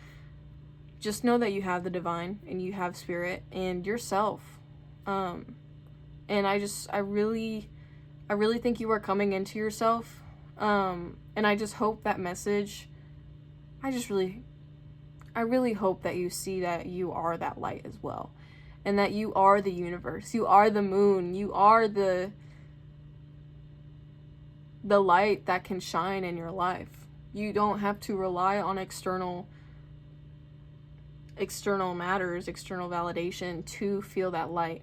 just know that you have the divine, and you have Spirit and yourself. And I really think you are coming into yourself. And I just hope that message, I really hope that you see that you are that light as well. And that you are the universe. You are the moon. You are the light that can shine in your life. You don't have to rely on external matters, external validation to feel that light.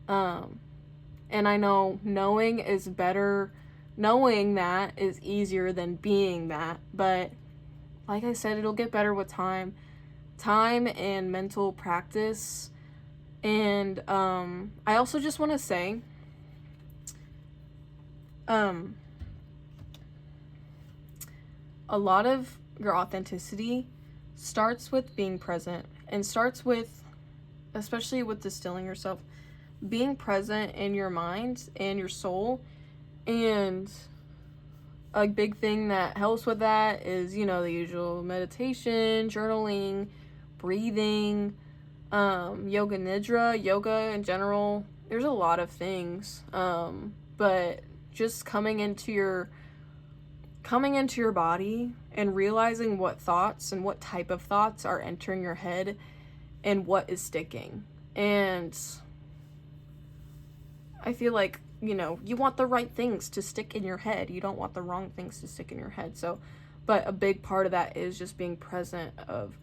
And I know knowing is better. Knowing that is easier than being that. But like I said, it'll get better with time and mental practice. And I also just want to say, a lot of your authenticity starts with being present, and starts with, especially with distilling yourself, being present in your mind and your soul. And a big thing that helps with that is, you know, the usual meditation, journaling, breathing, yoga nidra, yoga in general. There's a lot of things, but just coming into your body and realizing what thoughts and what type of thoughts are entering your head and what is sticking. And I feel like, you know, you want the right things to stick in your head. You don't want the wrong things to stick in your head. So, but a big part of that is just being present of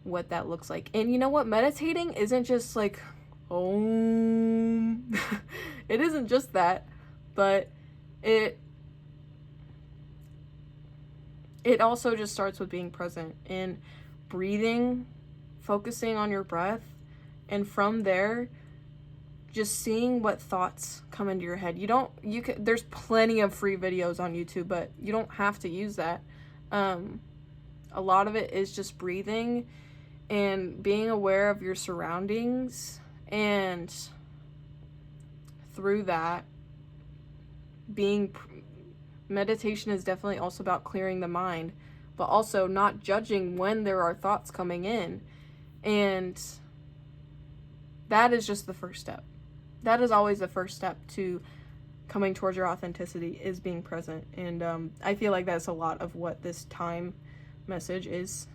what that looks like. And you know what? Meditating isn't just like, it isn't just that, but it also just starts with being present and breathing, focusing on your breath, and from there, just seeing what thoughts come into your head. There's plenty of free videos on YouTube, but you don't have to use that. A lot of it is just breathing and being aware of your surroundings, and through that, meditation is definitely also about clearing the mind, but also not judging when there are thoughts coming in. And that is just the first step. That is always the first step to coming towards your authenticity, is being present. And I feel like that's a lot of what this time message is.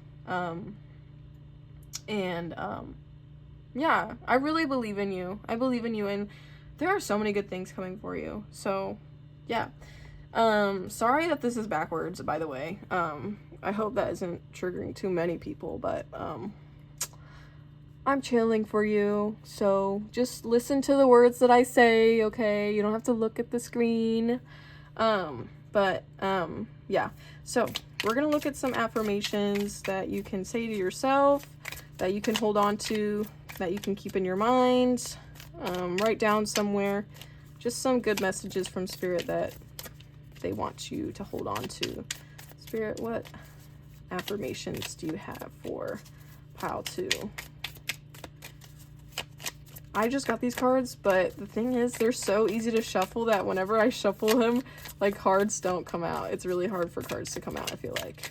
Yeah, I really believe in you. I believe in you, and there are so many good things coming for you. So, yeah. Sorry that this is backwards, by the way. I hope that isn't triggering too many people, but, I'm channeling for you, so just listen to the words that I say, okay? You don't have to look at the screen. Yeah. So, we're gonna look at some affirmations that you can say to yourself, that you can hold on to, that you can keep in your mind, write down somewhere. Just some good messages from Spirit that they want you to hold on to. Spirit, what affirmations do you have for pile 2? I just got these cards, but the thing is, they're so easy to shuffle that whenever I shuffle them, like, cards don't come out. It's really hard for cards to come out, I feel like.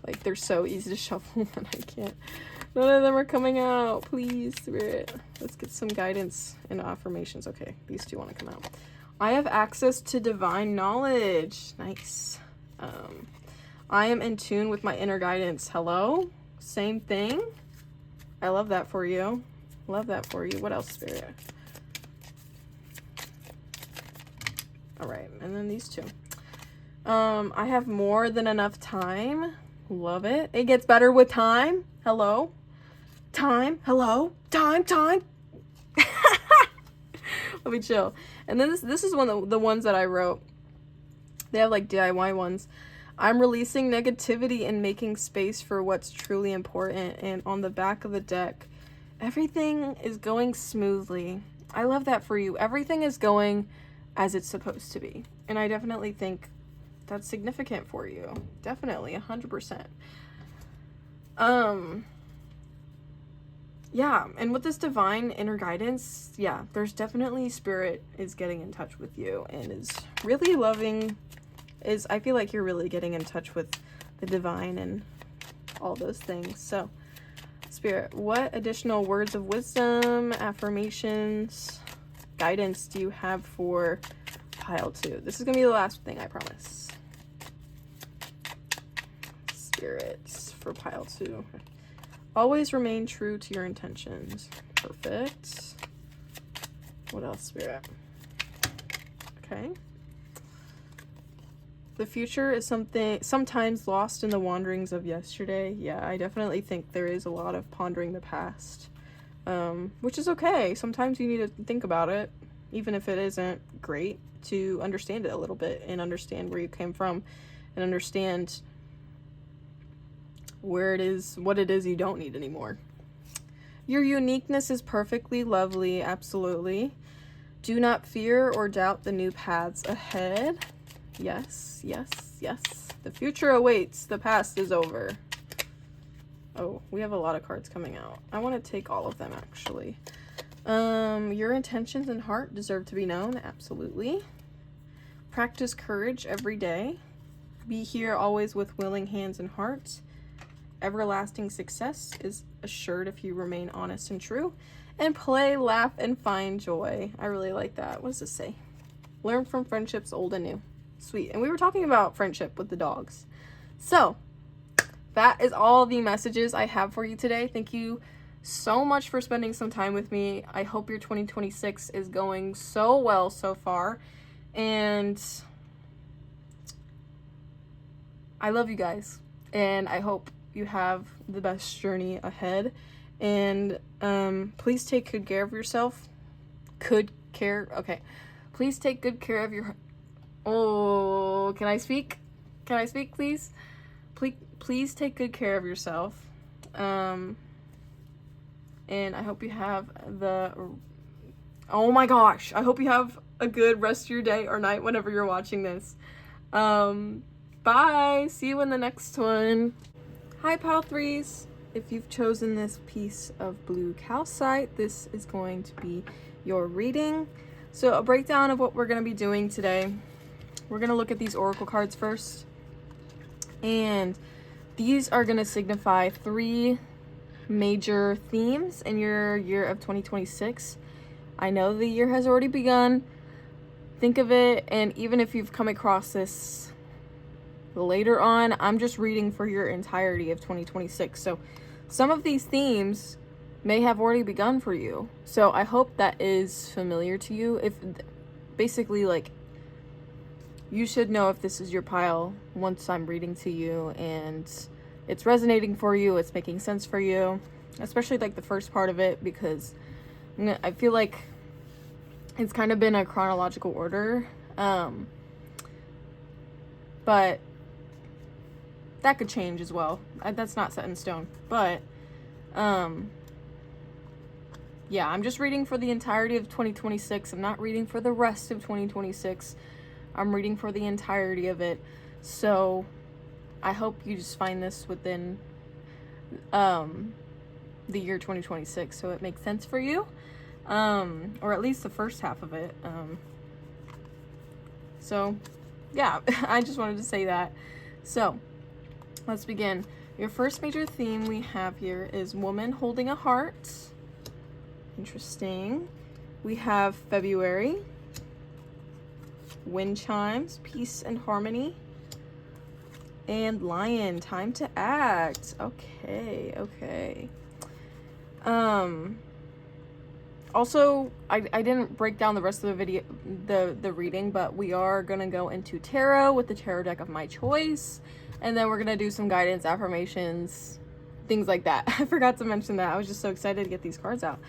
Like, they're so easy to shuffle that I can't. None of them are coming out. Please, Spirit. Let's get some guidance and affirmations. Okay, these two want to come out. I have access to divine knowledge. Nice. I am in tune with my inner guidance. Hello? Same thing. I love that for you. Love that for you. What else, Spirit? All right, and then these two. I have more than enough time. Love it. It gets better with time. Hello? Time. Hello? Time. Let me chill. And then this is one of the ones that I wrote. They have like DIY ones. I'm releasing negativity and making space for what's truly important. And on the back of the deck, everything is going smoothly. I love that for you. Everything is going as it's supposed to be. And I definitely think that's significant for you. Definitely, 100%. Yeah, and with this divine inner guidance, yeah, there's definitely Spirit is getting in touch with you and is really loving, I feel like you're really getting in touch with the divine and all those things. So, Spirit, what additional words of wisdom, affirmations, guidance do you have for pile 2? This is going to be the last thing, I promise. Spirits for pile 2. Always remain true to your intentions. Perfect. What else, Spirit? Okay. The future is sometimes lost in the wanderings of yesterday. Yeah, I definitely think there is a lot of pondering the past, which is okay. Sometimes you need to think about it, even if it isn't great, to understand it a little bit and understand where you came from and understand where it is, what it is you don't need anymore. Your uniqueness is perfectly lovely, absolutely. Do not fear or doubt the new paths ahead. Yes, yes, yes. The future awaits, the past is over. Oh, we have a lot of cards coming out. I want to take all of them, actually. Your intentions and heart deserve to be known, absolutely. Practice courage every day. Be here always with willing hands and hearts. Everlasting success is assured if you remain honest and true. And play, laugh, and find joy. I really like that. What does this say? Learn from friendships old and new. Sweet. And we were talking about friendship with the dogs. So, that is all the messages I have for you today. Thank you so much for spending some time with me. I hope your 2026 is going so well so far. And I love you guys. And I hope you have the best journey ahead. And please take good care of yourself. Please take good care of your... Oh, can I speak? Can I speak, please? Please take good care of yourself. And I hope you have the... Oh my gosh. I hope you have a good rest of your day or night whenever you're watching this. Bye. See you in the next one. Hi, Pile 3s. If you've chosen this piece of blue calcite, this is going to be your reading. So a breakdown of what we're going to be doing today. We're going to look at these oracle cards first. And these are going to signify 3 major themes in your year of 2026. I know the year has already begun. Think of it, and even if you've come across this later on, I'm just reading for your entirety of 2026. So some of these themes may have already begun for you. So I hope that is familiar to you. If basically, like, you should know if this is your pile once I'm reading to you and it's resonating for you, it's making sense for you, especially like the first part of it, because I feel like it's kind of been a chronological order. But that could change as well. That's not set in stone. But, yeah, I'm just reading for the entirety of 2026. I'm not reading for the rest of 2026. I'm reading for the entirety of it. So, I hope you just find this within, the year 2026. So it makes sense for you. Or at least the first half of it. So, yeah, I just wanted to say that. So, let's begin. Your first major theme we have here is woman holding a heart. Interesting. We have February. Wind chimes, peace and harmony. And lion, time to act. Okay, okay. Also, I didn't break down the rest of the video, the reading, but we are gonna go into tarot with the tarot deck of my choice. And then we're going to do some guidance, affirmations, things like that. I forgot to mention that. I was just so excited to get these cards out.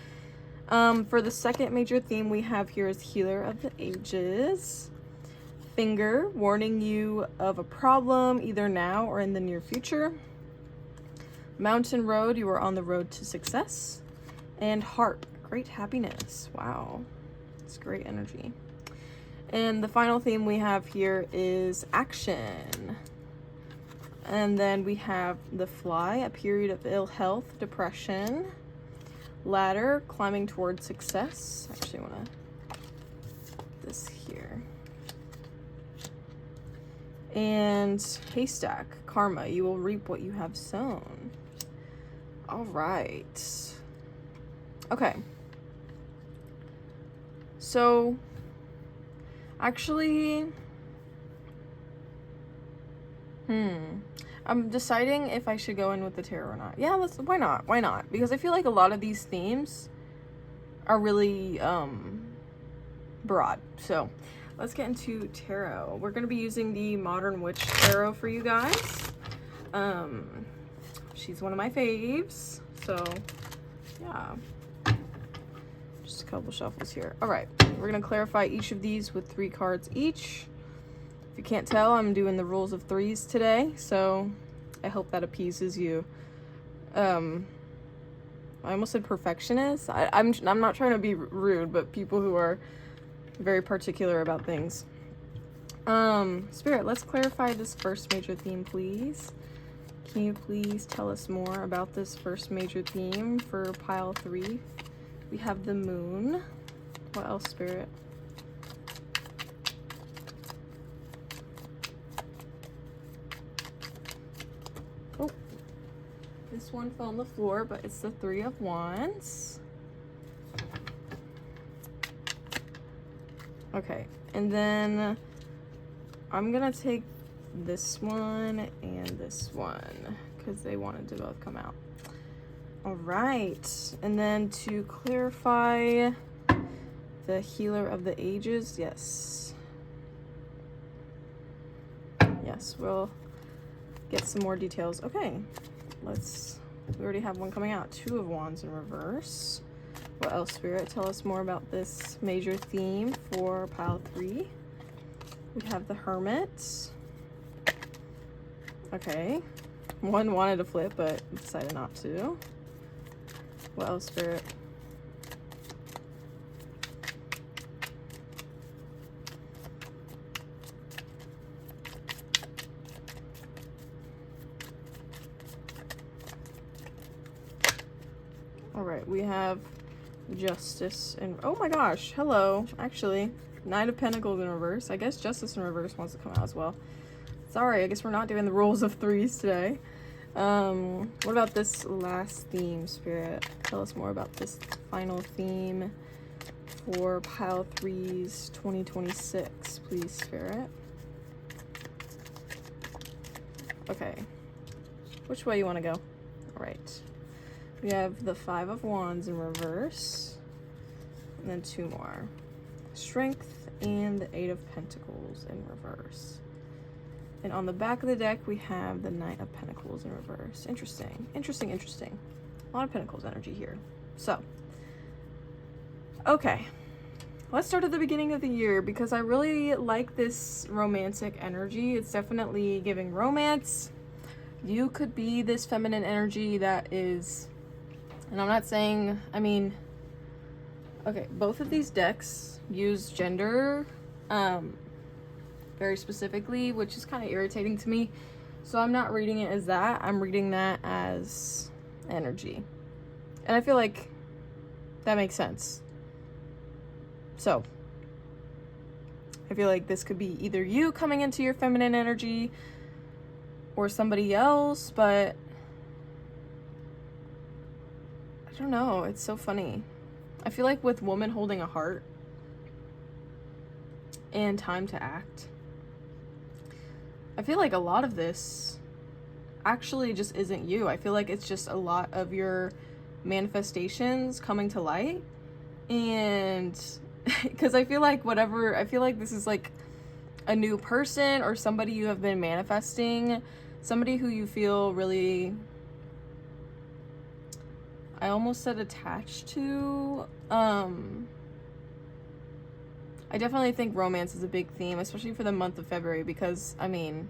For the second major theme we have here is Healer of the Ages. Finger, warning you of a problem either now or in the near future. Mountain Road, you are on the road to success. And Heart, great happiness. Wow, it's great energy. And the final theme we have here is Action. And then we have the Fly, a period of ill health, depression. Ladder, climbing towards success. Actually, I want to put this here. And Haystack, karma, you will reap what you have sown. All right. Okay. So, actually, I'm deciding if I should go in with the tarot or not. Yeah, why not? Why not? Because I feel like a lot of these themes are really broad. So, let's get into tarot. We're going to be using the Modern Witch Tarot for you guys. She's one of my faves. So, yeah. Just a couple shuffles here. All right. We're going to clarify each of these with 3 cards each. If you can't tell, I'm doing the rules of 3s today. So, I hope that appeases you. I almost said perfectionist. I'm not trying to be rude, but people who are very particular about things. Spirit, let's clarify this first major theme, please. Can you please tell us more about this first major theme for pile 3? We have the moon. What else, Spirit? Oh, this one fell on the floor, but it's the 3 of Wands. Okay, and then I'm gonna take this one and this one because they wanted to both come out. All right, and then to clarify, the healer of the ages, yes, we'll get some more details. Okay, we already have one coming out. 2 of Wands in reverse. What else, Spirit? Tell us more about this major theme for pile 3. We have the Hermit. Okay, one wanted to flip but decided not to. What else, Spirit? All right, we have Justice and oh my gosh, hello. Actually, Knight of Pentacles in reverse. I guess Justice in reverse wants to come out as well. Sorry, I guess we're not doing the rules of 3s today. What about this last theme, Spirit? Tell us more about this final theme for pile 3's 2026, please, Spirit. Okay, which way you want to go? All right, we have the 5 of Wands in reverse, and then 2 more. Strength and the 8 of Pentacles in reverse. And on the back of the deck, we have the Knight of Pentacles in reverse. Interesting. A lot of Pentacles energy here. So, okay. Let's start at the beginning of the year because I really like this romantic energy. It's definitely giving romance. You could be this feminine energy that is, and I'm not saying, I mean, okay, both of these decks use gender, very specifically, which is kind of irritating to me. So I'm not reading it as that. I'm reading that as energy. And I feel like that makes sense. So I feel like this could be either you coming into your feminine energy or somebody else, but I don't know. It's so funny. I feel like with Woman Holding a Heart and Time to Act, I feel like a lot of this actually just isn't you. I feel like it's just a lot of your manifestations coming to light. And because I feel like this is like a new person or somebody you have been manifesting, somebody who you feel really, I almost said attached to. I definitely think romance is a big theme, especially for the month of February, because, I mean,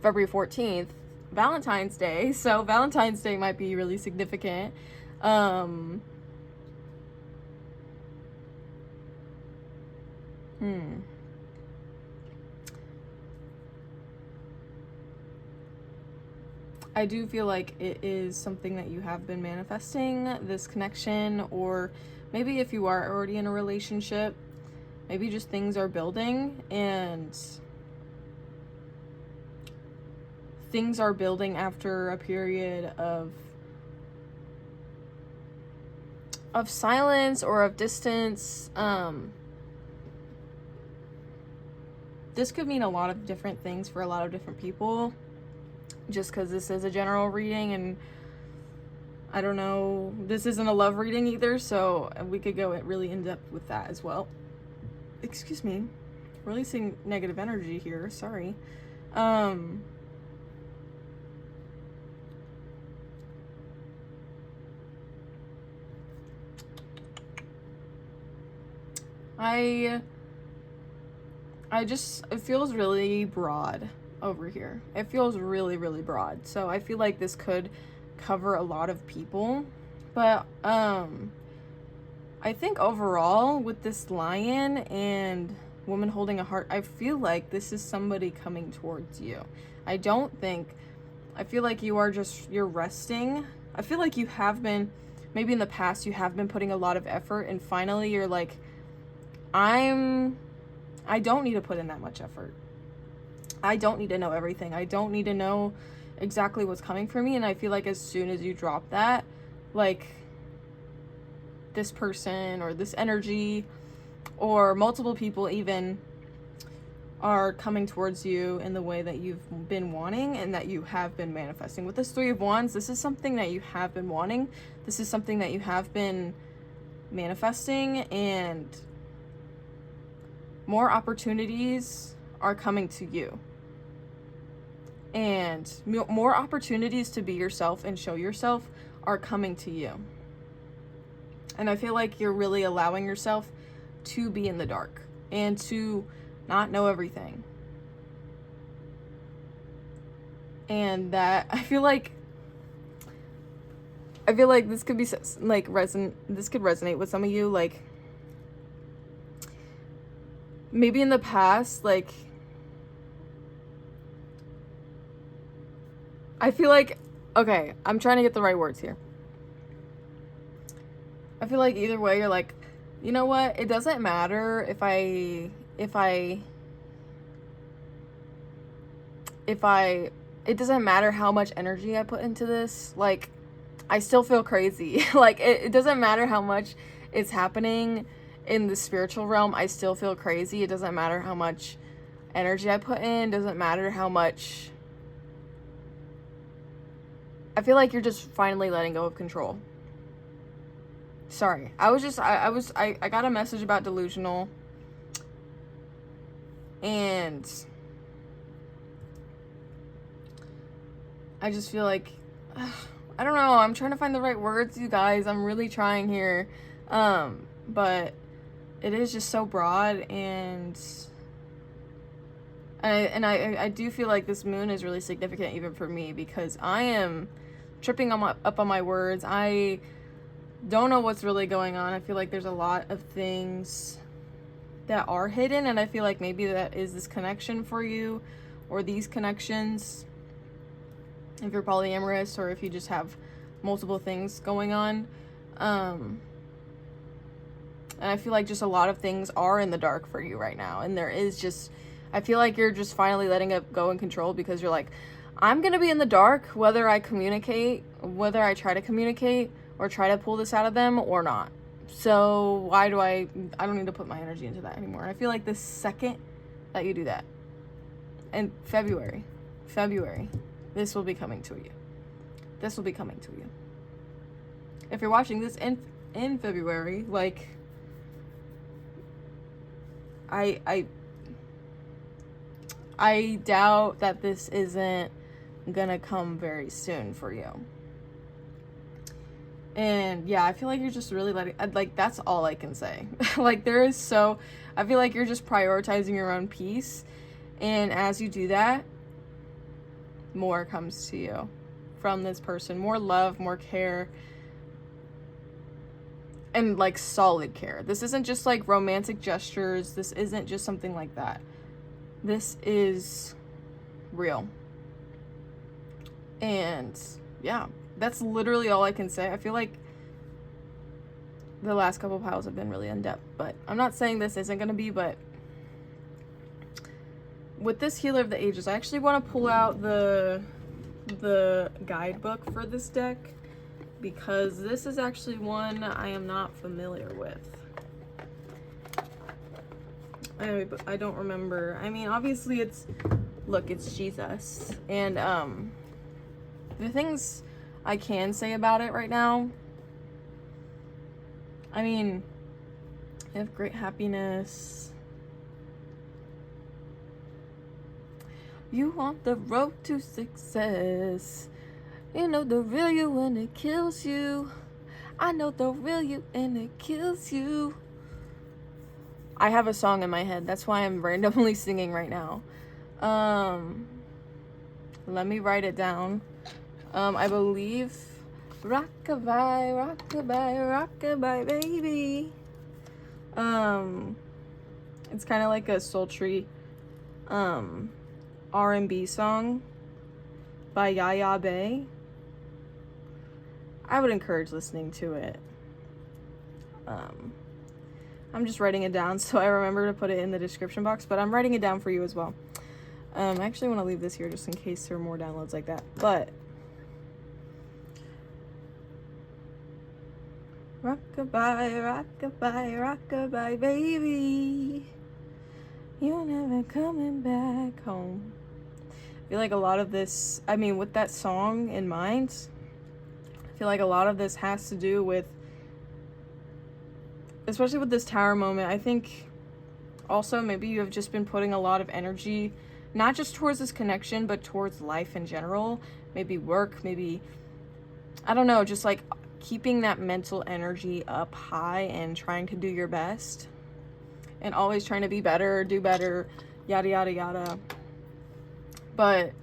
February 14th, Valentine's Day, so Valentine's Day might be really significant. I do feel like it is something that you have been manifesting, this connection, or maybe if you are already in a relationship, maybe just things are building and things are building after a period of silence or of distance. This could mean a lot of different things for a lot of different people, just because this is a general reading, and I don't know, this isn't a love reading either, so we could go really in depth with that as well. Excuse me, releasing negative energy here, sorry. It feels really broad. over here. It feels really, really broad. So I feel like this could cover a lot of people. But I think overall with this Lion and woman holding a heart, I feel like this is somebody coming towards you. I feel like you're resting. I feel like you have been, maybe in the past you have been putting a lot of effort, and finally you're like, I don't need to put in that much effort. I don't need to know everything. I don't need to know exactly what's coming for me. And I feel like as soon as you drop that, like, this person or this energy or multiple people even are coming towards you in the way that you've been wanting and that you have been manifesting. With this Three of Wands, this is something that you have been wanting. This is something that you have been manifesting, and more opportunities are coming to you. And more opportunities to be yourself and show yourself are coming to you. And I feel like you're really allowing yourself to be in the dark and to not know everything. And that I feel like this could be like this could resonate with some of you. Like, maybe in the past, like, I feel like, okay, I'm trying to get the right words here. I feel like either way, you're like, you know what? It doesn't matter if it doesn't matter how much energy I put into this. Like, I still feel crazy. Like, it doesn't matter how much is happening in the spiritual realm. I still feel crazy. It doesn't matter how much energy I put in. Doesn't matter how much. I feel like you're just finally letting go of control. Sorry. I got a message about delusional. And I just feel like, I don't know. I'm trying to find the right words, you guys. I'm really trying here. But it is just so broad, and I do feel like this moon is really significant even for me, because I am tripping up on my words. I don't know what's really going on. I feel like there's a lot of things that are hidden, and I feel like maybe that is this connection for you, or these connections, if you're polyamorous, or if you just have multiple things going on. And I feel like just a lot of things are in the dark for you right now, and there is just, I feel like you're just finally letting it go in control, because you're like, I'm gonna be in the dark whether I communicate, whether I try to communicate or try to pull this out of them or not. So why do I don't need to put my energy into that anymore. And I feel like the second that you do that, and February, this will be coming to you. This will be coming to you. If you're watching this in February, like, I doubt that this isn't gonna come very soon for you. And yeah, I feel like you're just really like, that's all I can say. Like, I feel like you're just prioritizing your own peace. And as you do that, more comes to you from this person. More love, more care. And like solid care. This isn't just like romantic gestures. This isn't just something like that. This is real. And yeah, that's literally all I can say. I feel like the last couple piles have been really in-depth, but I'm not saying this isn't going to be, but with this Healer of the Ages, I actually want to pull out the guidebook for this deck, because this is actually one I am not familiar with. I don't remember. I mean, obviously it's Jesus. And the things I can say about it right now, I mean, I have great happiness. You want the road to success. You know the real you when it kills you. I know the real you and it kills you. I have a song in my head. That's why I'm randomly singing right now. Let me write it down. I believe rockabye, rockabye, rockabye, baby. It's kind of like a sultry R&B song by Yall. I would encourage listening to it. I'm just writing it down so I remember to put it in the description box, but I'm writing it down for you as well. I actually want to leave this here just in case there are more downloads like that. But rockabye, rockabye, rockabye, baby, you're never coming back home. I feel like a lot of this, I mean, with that song in mind, I feel like a lot of this has to do with, especially with this tower moment, I think also maybe you have just been putting a lot of energy, not just towards this connection, but towards life in general. Maybe work, maybe, I don't know, just like keeping that mental energy up high and trying to do your best. And always trying to be better, do better, yada, yada, yada. But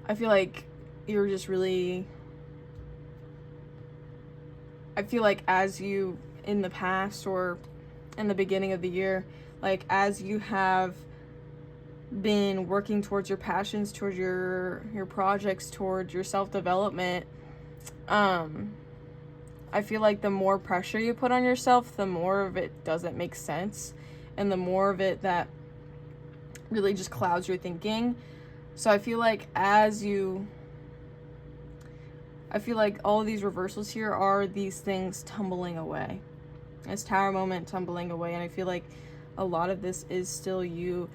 I feel like you're just really, I feel like as you, in the past or in the beginning of the year, like as you have been working towards your passions, towards your projects, towards your self-development, I feel like the more pressure you put on yourself, the more of it doesn't make sense, and the more of it that really just clouds your thinking. So I feel like I feel like all of these reversals here are these things tumbling away. This tower moment tumbling away, and I feel like a lot of this is still you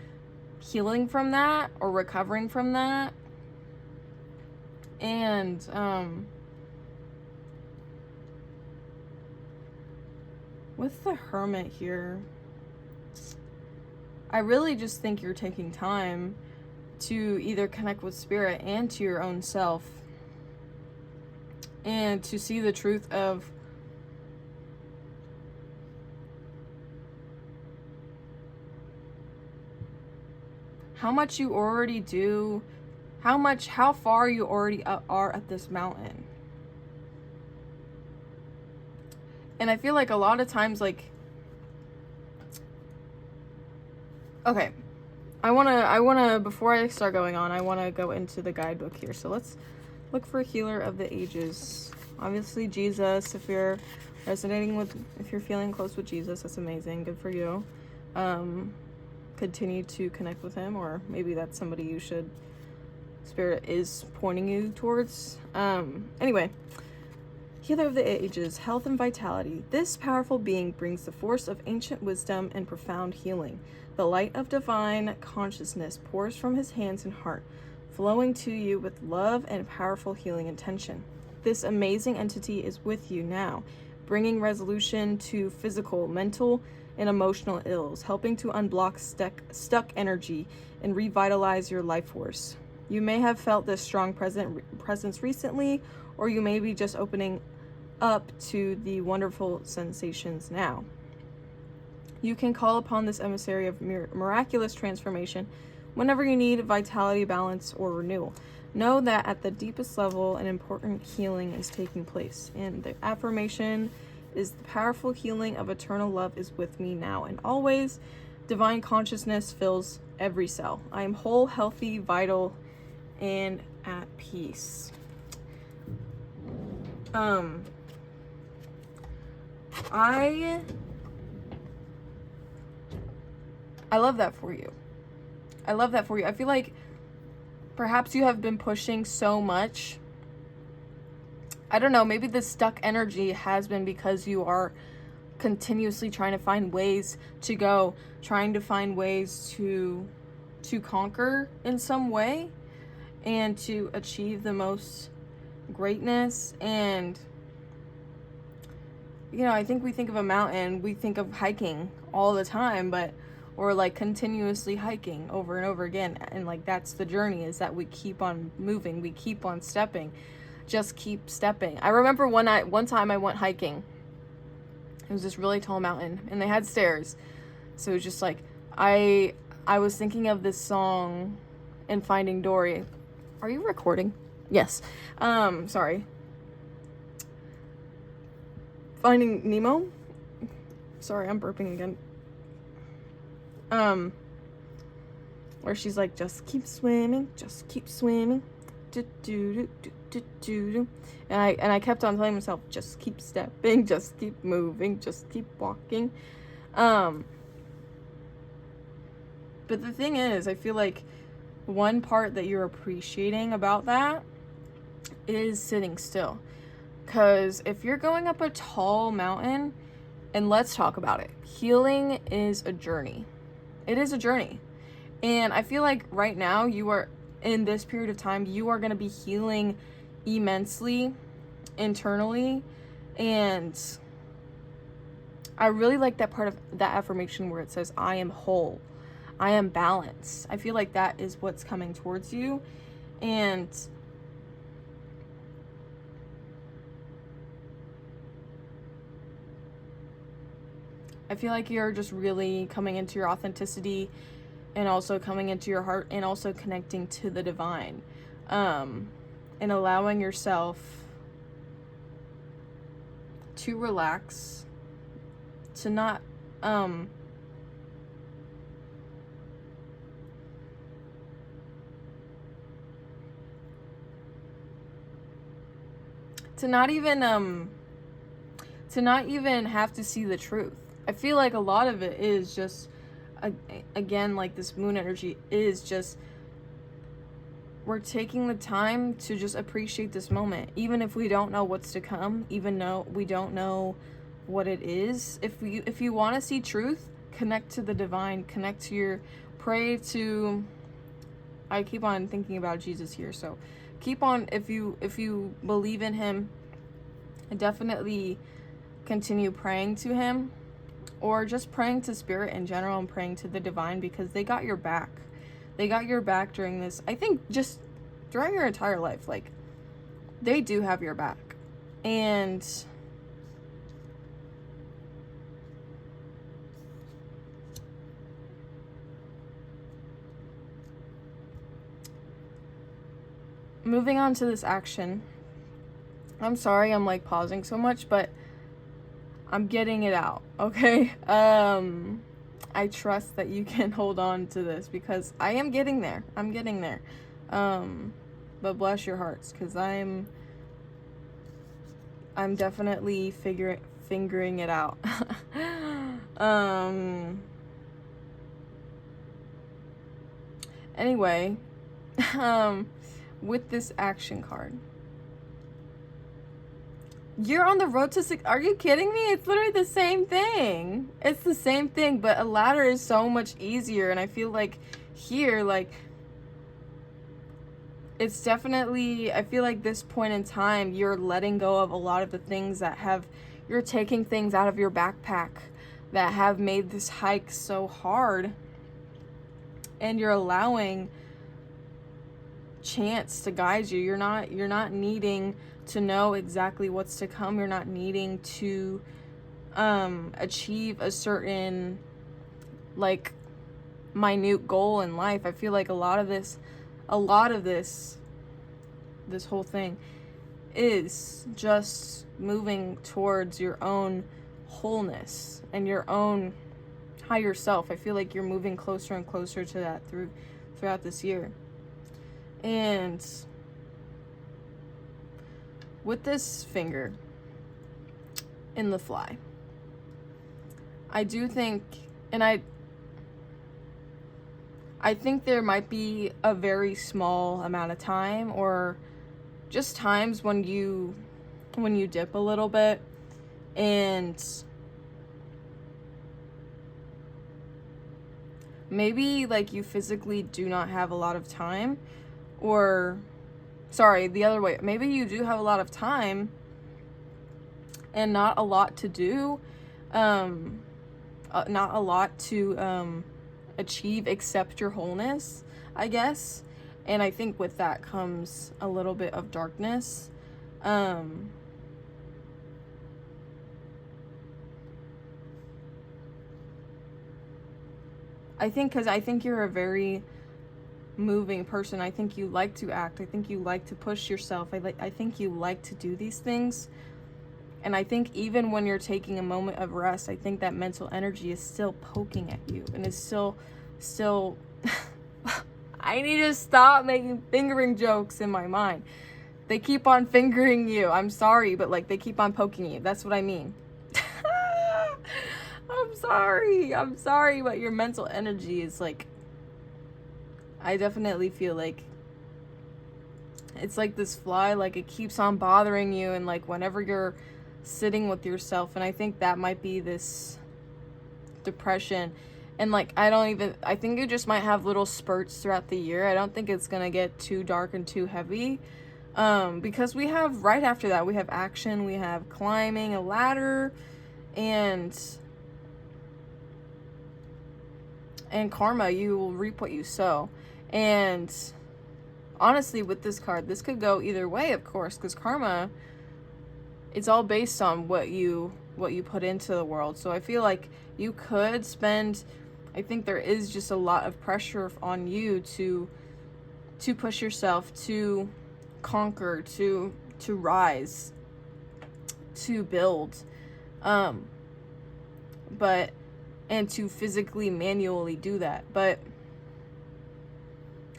healing from that or recovering from that. And with the Hermit here, I really just think you're taking time to either connect with spirit and to your own self, and to see the truth of how much you already do, how far you already are at this mountain. And I feel like a lot of times, like, okay, I wanna, before I start going on, I wanna go into the guidebook here. So let's look for Healer of the Ages. Obviously Jesus, if you're resonating with, if you're feeling close with Jesus, that's amazing, good for you. Continue to connect with him, or maybe that's somebody you should, spirit is pointing you towards. Anyway, Healer of the Ages, health and vitality. This powerful being brings the force of ancient wisdom and profound healing. The light of divine consciousness pours from his hands and heart, flowing to you with love and powerful healing intention. This amazing entity is with you now, bringing resolution to physical, mental, and emotional ills, helping to unblock stuck energy and revitalize your life force. You may have felt this strong presence recently, or you may be just opening up to the wonderful sensations now. You can call upon this emissary of miraculous transformation whenever you need vitality, balance, or renewal. Know that at the deepest level, an important healing is taking place. And the affirmation is, the powerful healing of eternal love is with me now and always. Divine consciousness fills every cell. I am whole, healthy, vital, and at peace. I love that for you. I love that for you. I feel like perhaps you have been pushing so much. I don't know, maybe the stuck energy has been because you are continuously trying to find ways to go, trying to find ways to conquer in some way and to achieve the most greatness. And you know, I think we think of a mountain, we think of hiking all the time, but or like continuously hiking over and over again, and like that's the journey, is that we keep on moving, we keep on stepping, just keep stepping. I remember one time I went hiking. It was this really tall mountain and they had stairs, so it was just like I was thinking of this song, and Finding Dory. Are you recording? Yes. Sorry. Finding Nemo. Sorry, I'm burping again. Where she's like, just keep swimming, just keep swimming. And I kept on telling myself, just keep stepping, just keep moving, just keep walking. But the thing is, I feel like one part that you're appreciating about that is sitting still. Because if you're going up a tall mountain, and let's talk about it, healing is a journey. It is a journey. And I feel like right now, you are, in this period of time, you are going to be healing immensely internally. And I really like that part of that affirmation where it says, I am whole. I am balanced. I feel like that is what's coming towards you. And I feel like you're just really coming into your authenticity and also coming into your heart and also connecting to the divine, and allowing yourself to relax, to not, to not even have to see the truth. I feel like a lot of it is just, again, like this moon energy is just, we're taking the time to just appreciate this moment, even if we don't know what's to come, even though we don't know what it is. If you want to see truth, connect to the divine, connect to pray to, I keep on thinking about Jesus here, so keep on, if you believe in him, definitely continue praying to him, or just praying to spirit in general and praying to the divine, because they got your back. They got your back during this, I think, just throughout your entire life. Like, they do have your back. And moving on to this action. I'm sorry I'm like pausing so much, but I'm getting it out, okay? I trust that you can hold on to this, because I am getting there. I'm getting there. But bless your hearts, because I'm definitely fingering it out. Anyway, with this action card, you're on the road to are you kidding me? It's literally the same thing. It's the same thing, but a ladder is so much easier. And I feel like here, like, it's definitely, I feel like this point in time, you're letting go of a lot of the things you're taking things out of your backpack that have made this hike so hard. And you're allowing chance to guide you. You're not needing to know exactly what's to come. You're not needing to achieve a certain, like, minute goal in life. I feel like a lot of this whole thing is just moving towards your own wholeness and your own higher self. I feel like you're moving closer and closer to that throughout this year. And with this finger in the fly, I do think, and I think there might be a very small amount of time, or just times when you dip a little bit, and maybe like you physically do not have a lot of time, or sorry, the other way. Maybe you do have a lot of time and not a lot to do, not a lot to achieve except your wholeness, I guess. And I think with that comes a little bit of darkness. I think you're a very moving person. I think you like to act. I think you like to push yourself. I think you like to do these things. And I think even when you're taking a moment of rest, I think that mental energy is still poking at you and is still I need to stop making fingering jokes in my mind. They keep on fingering you. I'm sorry, but like they keep on poking you. That's what I mean. I'm sorry, but your mental energy is like, I definitely feel like it's like this fly, like it keeps on bothering you, and like whenever you're sitting with yourself, and I think that might be this depression. And like I think you just might have little spurts throughout the year. I don't think it's gonna get too dark and too heavy, because we have, right after that, we have action, we have climbing a ladder, and karma. You will reap what you sow. And honestly, with this card, this could go either way, of course, because karma, it's all based on what you put into the world. So I feel like you could spend, I think there is just a lot of pressure on you to push yourself, to conquer, to rise, to build, and to physically, manually do that. But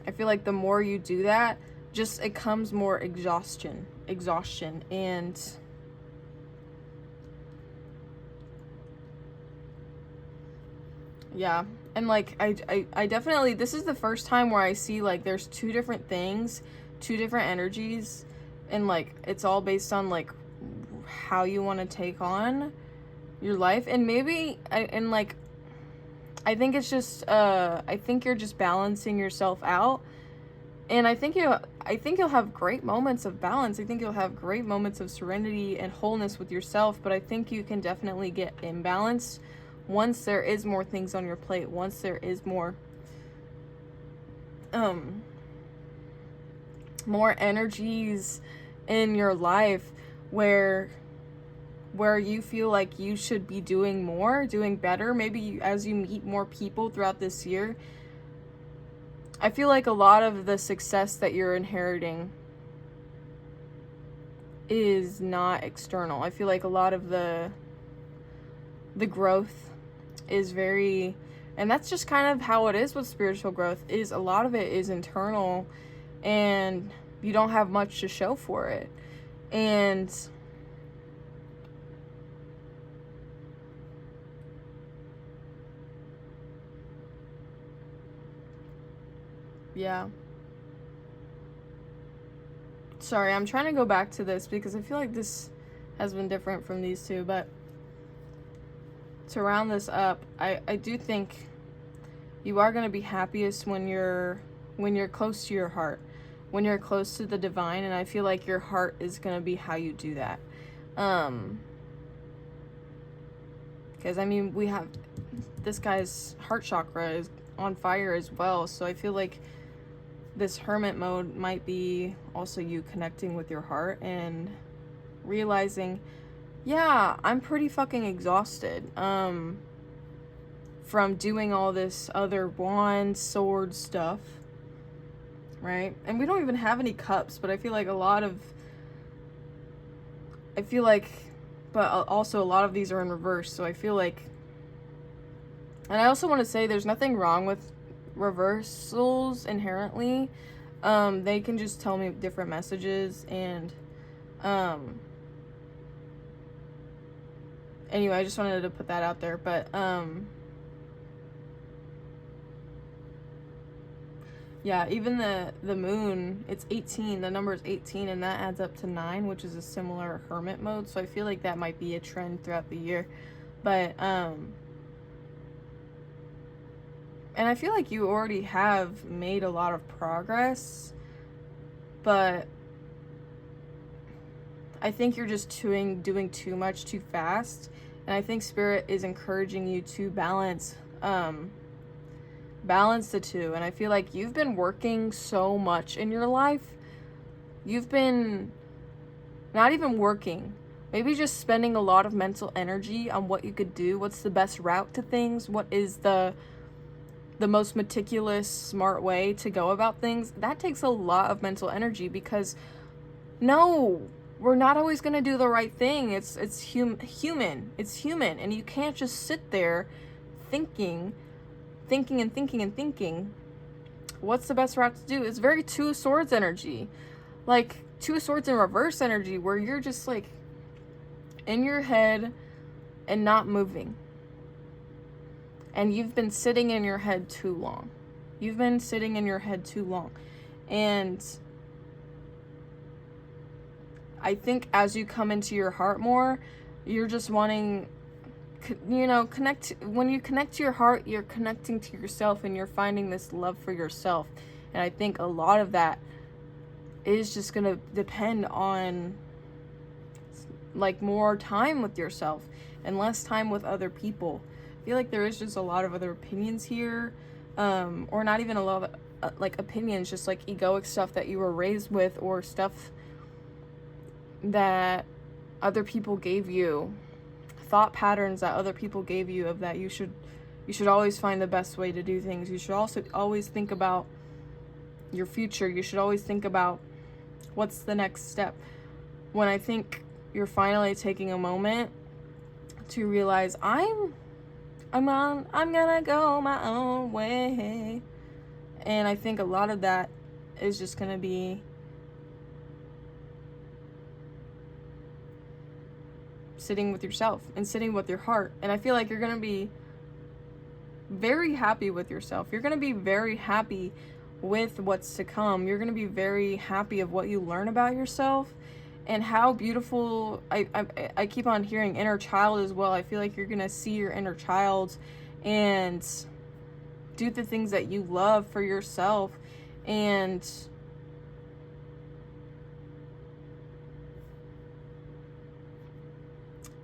I feel like the more you do that, just it comes more exhaustion, and yeah. And like I definitely, this is the first time where I see like there's two different things, two different energies, and like it's all based on like how you want to take on your life. And maybe I think it's just I think you're just balancing yourself out. And I think you'll have great moments of balance. I think you'll have great moments of serenity and wholeness with yourself, but I think you can definitely get imbalanced once there is more things on your plate, once there is more energies in your life where you feel like you should be doing more, doing better. Maybe as you meet more people throughout this year, I feel like a lot of the success that you're inheriting is not external. I feel like a lot of the growth is very, and that's just kind of how it is with spiritual growth, is a lot of it is internal, and you don't have much to show for it. And yeah. Sorry, I'm trying to go back to this because I feel like this has been different from these two, but to round this up, I do think you are going to be happiest when you're close to your heart, when you're close to the divine, and I feel like your heart is going to be how you do that. Because I mean, we have this guy's heart chakra is on fire as well, so I feel like this hermit mode might be also you connecting with your heart and realizing, yeah, I'm pretty fucking exhausted from doing all this other wand, sword stuff, right? And we don't even have any cups, but I feel like but also a lot of these are in reverse, so I feel like, and I also want to say there's nothing wrong with reversals inherently. They can just tell me different messages, and anyway, I just wanted to put that out there. But yeah, even the moon, it's 18, the number is 18, and that adds up to 9, which is a similar hermit mode, so I feel like that might be a trend throughout the year. But and I feel like you already have made a lot of progress, but I think you're just doing too much too fast. And I think Spirit is encouraging you to balance the two. And I feel like you've been working so much in your life. You've been not even working, maybe just spending a lot of mental energy on what you could do, what's the best route to things, what is the the most meticulous, smart way to go about things, that takes a lot of mental energy, because no, we're not always going to do the right thing. It's human. It's human. And you can't just sit there thinking. What's the best route to do? It's very Two of Swords energy. Like, Two of Swords in reverse energy, where you're just like in your head and not moving. And you've been sitting in your head too long. And I think as you come into your heart more, you're just wanting, connect. When you connect to your heart, you're connecting to yourself, and you're finding this love for yourself. And I think a lot of that is just going to depend on like more time with yourself and less time with other people. I feel like there is just a lot of other opinions here, or not even a lot of like opinions, just like egoic stuff that you were raised with, or stuff that other people gave you, thought patterns that other people gave you, of that you should always find the best way to do things. You should also always think about your future. You should always think about what's the next step. When I think you're finally taking a moment to realize I'm gonna go my own way. And I think a lot of that is just gonna be sitting with yourself and sitting with your heart. And I feel like you're gonna be very happy with yourself. You're gonna be very happy with what's to come. You're gonna be very happy of what you learn about yourself, and how beautiful. I keep on hearing inner child as well. I feel like you're gonna see your inner child and do the things that you love for yourself. And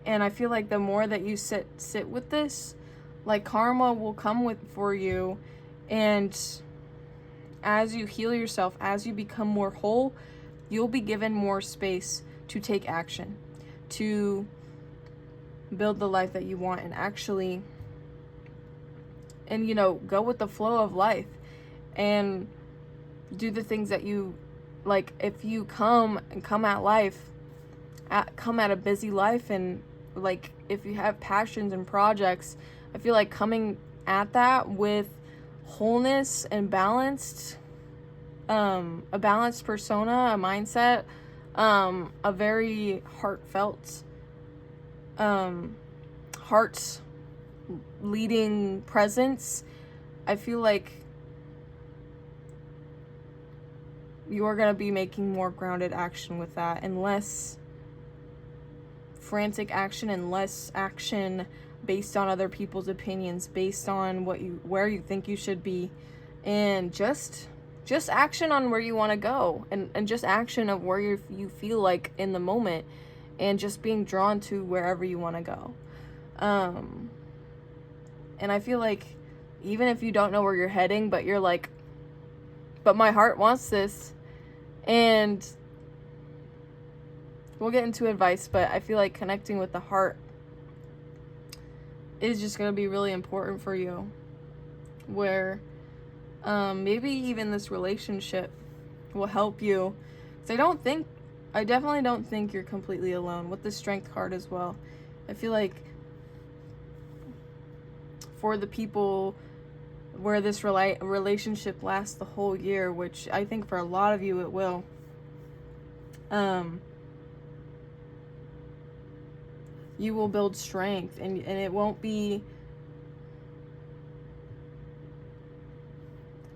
I feel like the more that you sit with this, like, karma will come for you. And as you heal yourself, as you become more whole, you'll be given more space to take action, to build the life that you want, and actually, and go with the flow of life and do the things that you like. If you come at life, come at a busy life, and like, if you have passions and projects, I feel like coming at that with wholeness and balanced, a balanced persona, a mindset, a very heartfelt, heart leading presence. I feel like you're going to be making more grounded action with that, and less frantic action, and less action based on other people's opinions, based on where you think you should be, and just action on where you want to go, and just action of where you feel like in the moment, and just being drawn to wherever you want to go. And I feel like even if you don't know where you're heading, but you're like, but my heart wants this, and we'll get into advice, but I feel like connecting with the heart is just going to be really important for you, where maybe even this relationship will help you. Because I definitely don't think you're completely alone with the Strength card as well. I feel like for the people where this relationship lasts the whole year, which I think for a lot of you it will, you will build strength, and it won't be,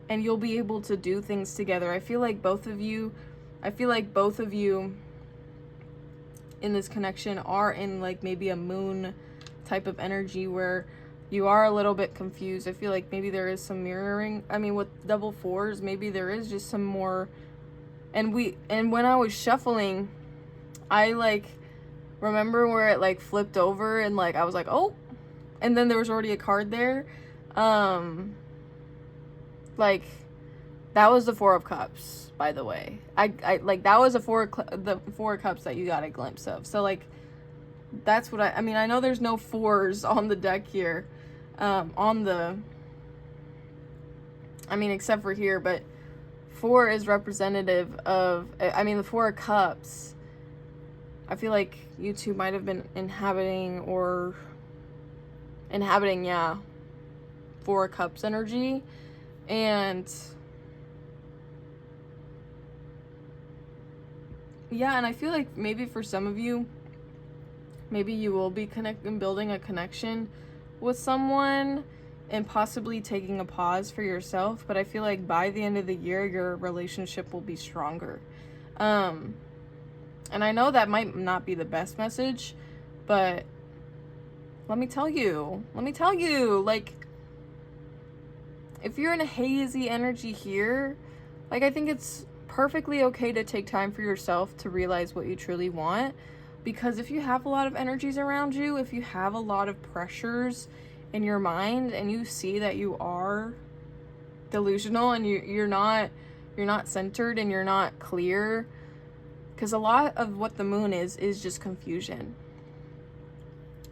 and you'll be able to do things together. I feel like both of you in this connection are in like maybe a moon type of energy, where you are a little bit confused. I feel like maybe there is some mirroring. I mean, with double fours, maybe there is just some more. And when I was shuffling, I like remember where it like flipped over, and like I was like, oh, and then there was already a card there. Like, that was the Four of Cups, by the way. I like, that was the Four of Cups that you got a glimpse of. So like, that's what I mean, I know there's no fours on the deck here, on the I mean, except for here, but 4 is representative of, I mean, the 4 of Cups. I feel like you two might have been inhabiting, yeah, 4 of Cups energy. And yeah, and I feel like maybe for some of you, maybe you will be building a connection with someone and possibly taking a pause for yourself. But I feel like by the end of the year, your relationship will be stronger. And I know that might not be the best message, but let me tell you, like, if you're in a hazy energy here, like, I think it's perfectly okay to take time for yourself to realize what you truly want. Because if you have a lot of energies around you, if you have a lot of pressures in your mind, and you see that you are delusional and you're not centered and you're not clear, because a lot of what the moon is just confusion,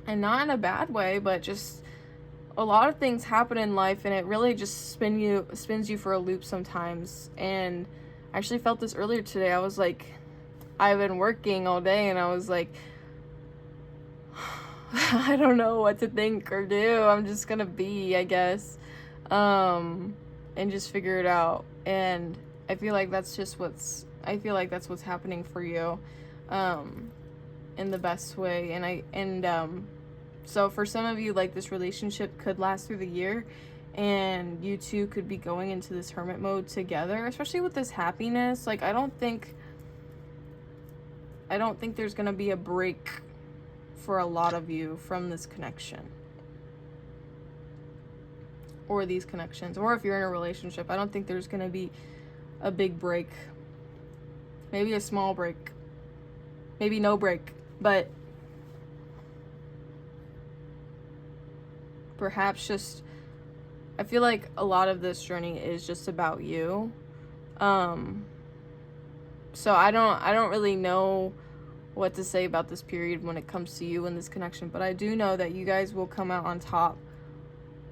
and not in a bad way, but just a lot of things happen in life and it really just spins you for a loop sometimes. And I actually felt this earlier today. I was like, I've been working all day and I was like, I don't know what to think or do. I'm just gonna be, I guess, and just figure it out. And I feel like that's what's happening for you, in the best way. So for some of you, like, this relationship could last through the year, and you two could be going into this hermit mode together, especially with this happiness. Like, I don't think there's gonna be a break for a lot of you from this connection or these connections. Or if you're in a relationship, I don't think there's gonna be a big break. Maybe a small break, maybe no break, but perhaps just, I feel like a lot of this journey is just about you. So I don't really know what to say about this period when it comes to you and this connection, but I do know that you guys will come out on top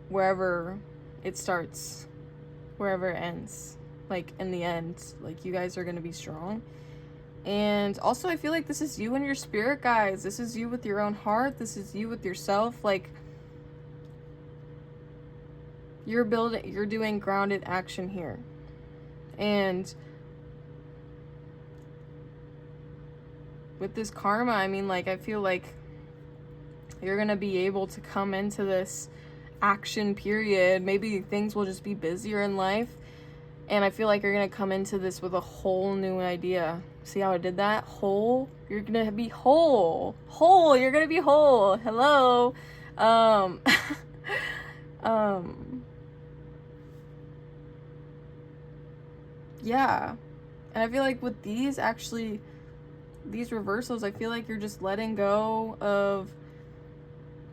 wherever it starts, wherever it ends. Like, in the end, like, you guys are going to be strong. And also, I feel like this is you and your spirit, guys. This is you with your own heart. This is you with yourself. Like, you're doing grounded action here. And with this karma, I mean, like, I feel like you're gonna be able to come into this action period. Maybe things will just be busier in life, and I feel like you're gonna come into this with a whole new idea. See how I did that? Whole. You're gonna be whole. You're gonna be whole. Hello. Yeah. And I feel like with these reversals, I feel like you're just letting go of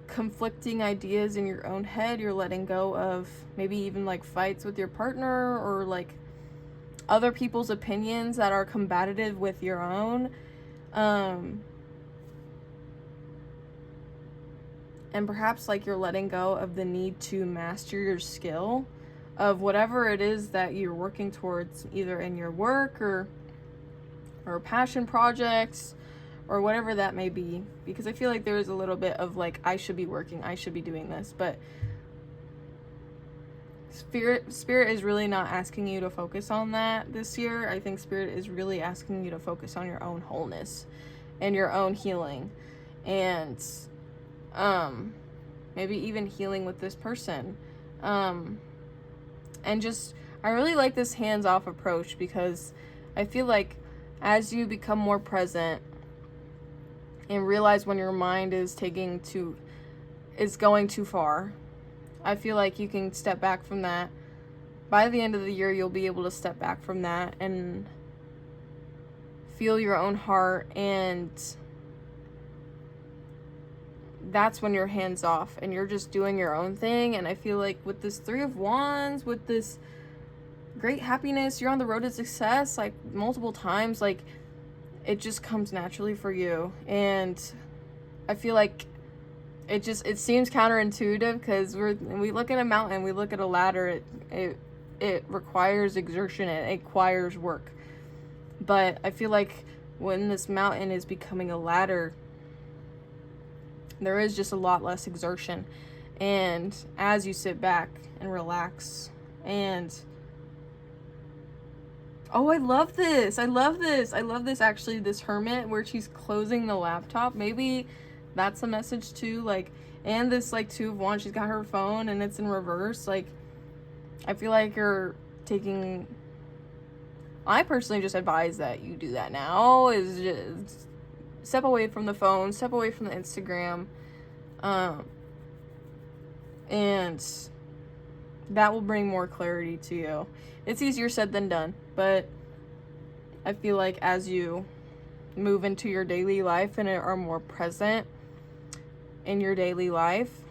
conflicting ideas in your own head. You're letting go of maybe even, like, fights with your partner, or, like, other people's opinions that are combative with your own. And perhaps, like, you're letting go of the need to master your skill of whatever it is that you're working towards, either in your work or passion projects or whatever that may be. Because I feel like there is a little bit of, like, I should be working, I should be doing this, but Spirit is really not asking you to focus on that this year. I think Spirit is really asking you to focus on your own wholeness and your own healing, and maybe even healing with this person. And just, I really like this hands-off approach, because I feel like as you become more present and realize when your mind is going too far, I feel like you can step back from that. By the end of the year, you'll be able to step back from that and feel your own heart, and that's when you're hands off and you're just doing your own thing. And I feel like with this 3 of Wands, with this great happiness, you're on the road to success, like, multiple times. Like, it just comes naturally for you. And I feel like it seems counterintuitive, because we look at a mountain, we look at a ladder, it it requires exertion and it requires work. But I feel like when this mountain is becoming a ladder, there is just a lot less exertion. And as you sit back and relax and... Oh, I love this. I love this. I love this, actually, this hermit where she's closing the laptop. Maybe that's a message too. Like, and this, like, Two of Wands, she's got her phone and it's in reverse. Like, I feel like you're taking... I personally just advise that you do that now, is just step away from the phone, step away from the Instagram, and that will bring more clarity to you. It's easier said than done, but I feel like as you move into your daily life and are more present in your daily life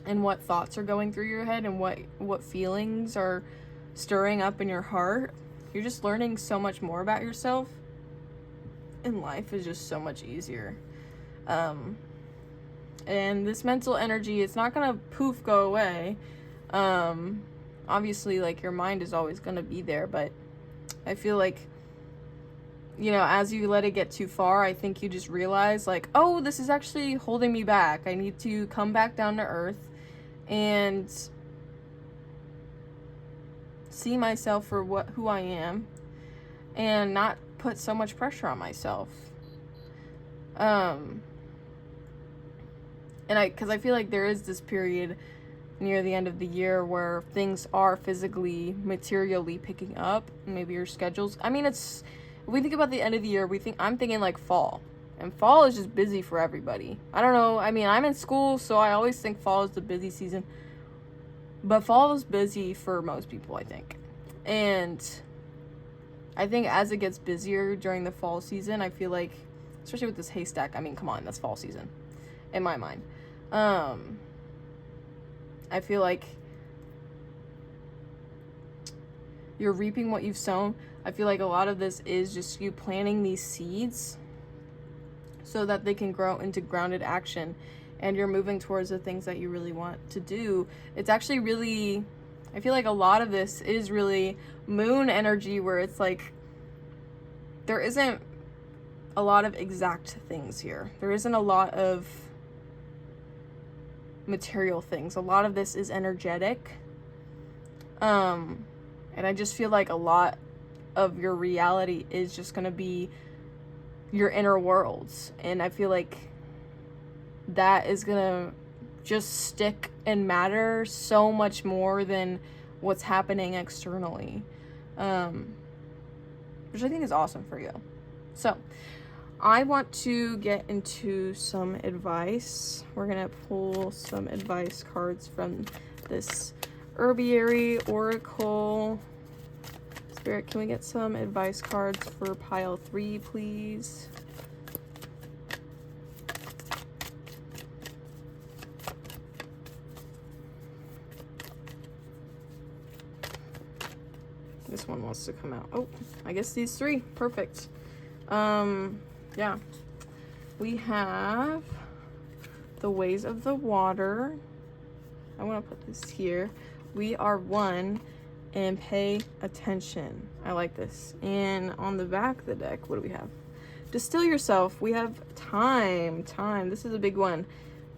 and what thoughts are going through your head and what feelings are stirring up in your heart, you're just learning so much more about yourself, and life is just so much easier. And this mental energy, it's not gonna poof go away. Obviously, like, your mind is always gonna be there, but I feel like, you know, as you let it get too far, I think you just realize, like, oh, this is actually holding me back. I need to come back down to earth and see myself for who I am and not put so much pressure on myself. And because I feel like there is this period near the end of the year where things are physically, materially picking up. Maybe your schedules. I mean, if we think about the end of the year, I'm thinking like fall. And fall is just busy for everybody. I don't know. I mean, I'm in school, so I always think fall is the busy season. But fall is busy for most people, I think. And I think as it gets busier during the fall season, I feel like, especially with this haystack, I mean, come on, that's fall season in my mind. I feel like you're reaping what you've sown. I feel like a lot of this is just you planting these seeds so that they can grow into grounded action, and you're moving towards the things that you really want to do. It's actually really, I feel like a lot of this is really moon energy, where it's like there isn't a lot of exact things here. There isn't a lot of material things. A lot of this is energetic. And I just feel like a lot of your reality is just going to be your inner worlds. And I feel like that is going to just stick and matter so much more than what's happening externally. Which I think is awesome for you. So, I want to get into some advice. We're going to pull some advice cards from this Herbiary Oracle. Spirit, can we get some advice cards for pile 3, please? This one wants to come out. Oh, I guess these 3. Perfect. Yeah. We have the ways of the water. I want to put this here. We are one and pay attention. I like this. And on the back of the deck, what do we have? Distill yourself. We have time. This is a big one.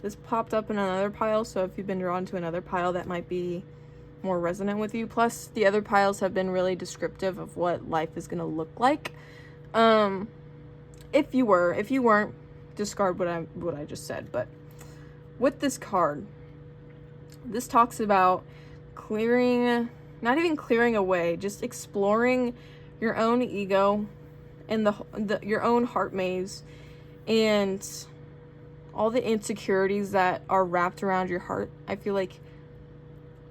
This popped up in another pile, so if you've been drawn to another pile, that might be more resonant with you. Plus, the other piles have been really descriptive of what life is going to look like. If you weren't, discard what I just said. But with this card, this talks about clearing, not even clearing away, just exploring your own ego and your own heart maze and all the insecurities that are wrapped around your heart. I feel like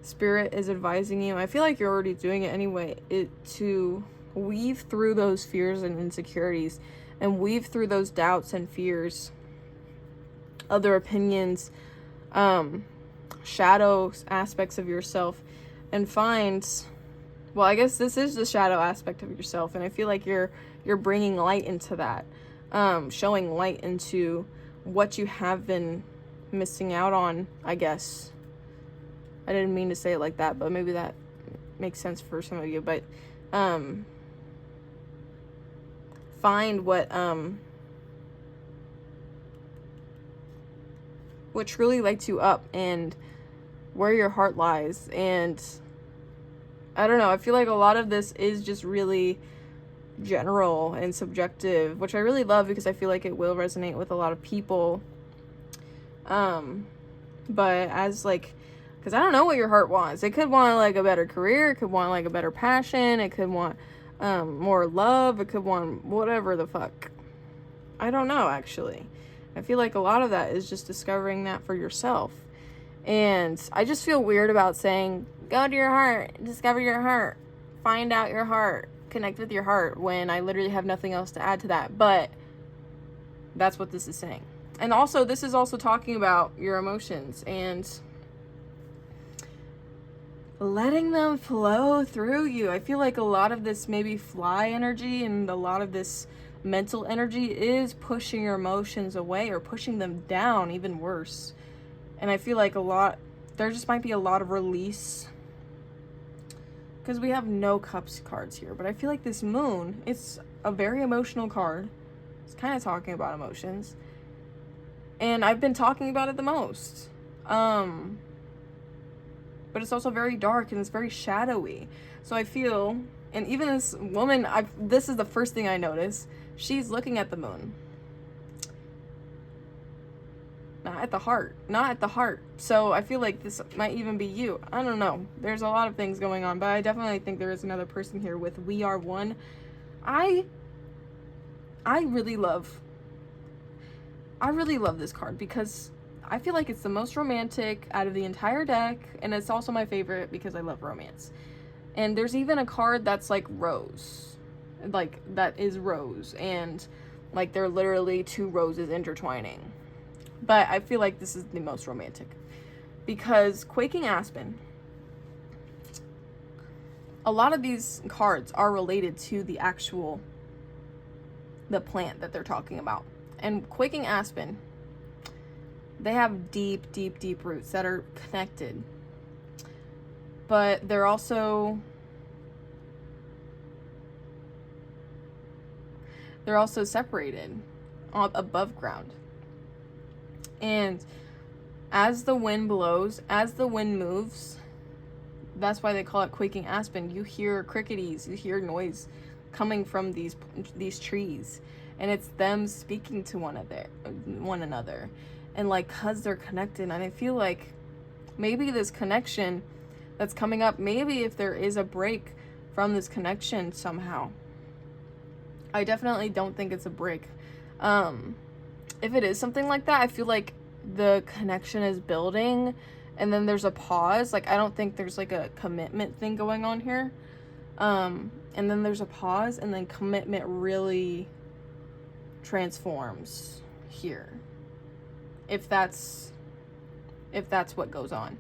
Spirit is advising you, I feel like you're already doing it anyway, to weave through those fears and insecurities and weave through those doubts and fears, other opinions, shadow aspects of yourself, and find, well, I guess this is the shadow aspect of yourself, and I feel like you're bringing light into that, showing light into what you have been missing out on, I guess. I didn't mean to say it like that, but maybe that makes sense for some of you, but find what truly lights you up and where your heart lies. And I don't know, I feel like a lot of this is just really general and subjective, which I really love because I feel like it will resonate with a lot of people. But as like, because I don't know what your heart wants. It could want like a better career, it could want like a better passion, it could want more love, it could want whatever the fuck. I don't know, actually. I feel like a lot of that is just discovering that for yourself. And I just feel weird about saying, go to your heart, discover your heart, find out your heart, connect with your heart, when I literally have nothing else to add to that. But that's what this is saying. And also, this is also talking about your emotions and letting them flow through you. I feel like a lot of this maybe fly energy and a lot of this mental energy is pushing your emotions away or pushing them down, even worse. And I feel like there just might be a lot of release, because we have no cups cards here. But I feel like this moon, it's a very emotional card. It's kind of talking about emotions. And I've been talking about it the most. But it's also very dark and it's very shadowy. So I feel, and even this woman, this is the first thing I notice. She's looking at the moon. Not at the heart. So I feel like this might even be you. I don't know. There's a lot of things going on, but I definitely think there is another person here with We Are One. I really love this card because I feel like it's the most romantic out of the entire deck, and it's also my favorite because I love romance. And there's even a card that's like rose. Like, that is rose, and like they're literally two roses intertwining. But I feel like this is the most romantic because Quaking Aspen, a lot of these cards are related to the plant that they're talking about. And Quaking Aspen, they have deep roots that are connected, but they're also separated above ground. And as the wind blows, as the wind moves, that's why they call it Quaking Aspen. You hear cricketies, you hear noise coming from these trees, and it's them speaking to one another, and like, cause they're connected. And I feel like maybe this connection that's coming up, maybe if there is a break from this connection somehow, I definitely don't think it's a break. If it is something like that, I feel like the connection is building and then there's a pause. Like, I don't think there's like a commitment thing going on here. And then there's a pause and then commitment really transforms here. If that's what goes on.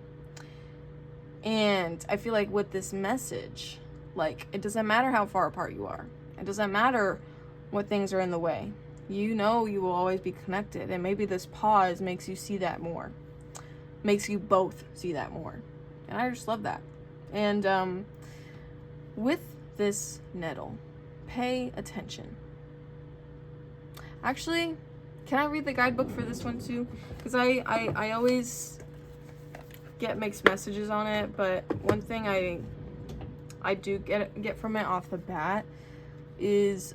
And I feel like with this message, like, it doesn't matter how far apart you are. It doesn't matter what things are in the way. You know you will always be connected. And maybe this pause makes you see that more. Makes you both see that more. And I just love that. And with this nettle, pay attention. Actually, can I read the guidebook for this one too? Because I always get mixed messages on it, but one thing I do get from it off the bat is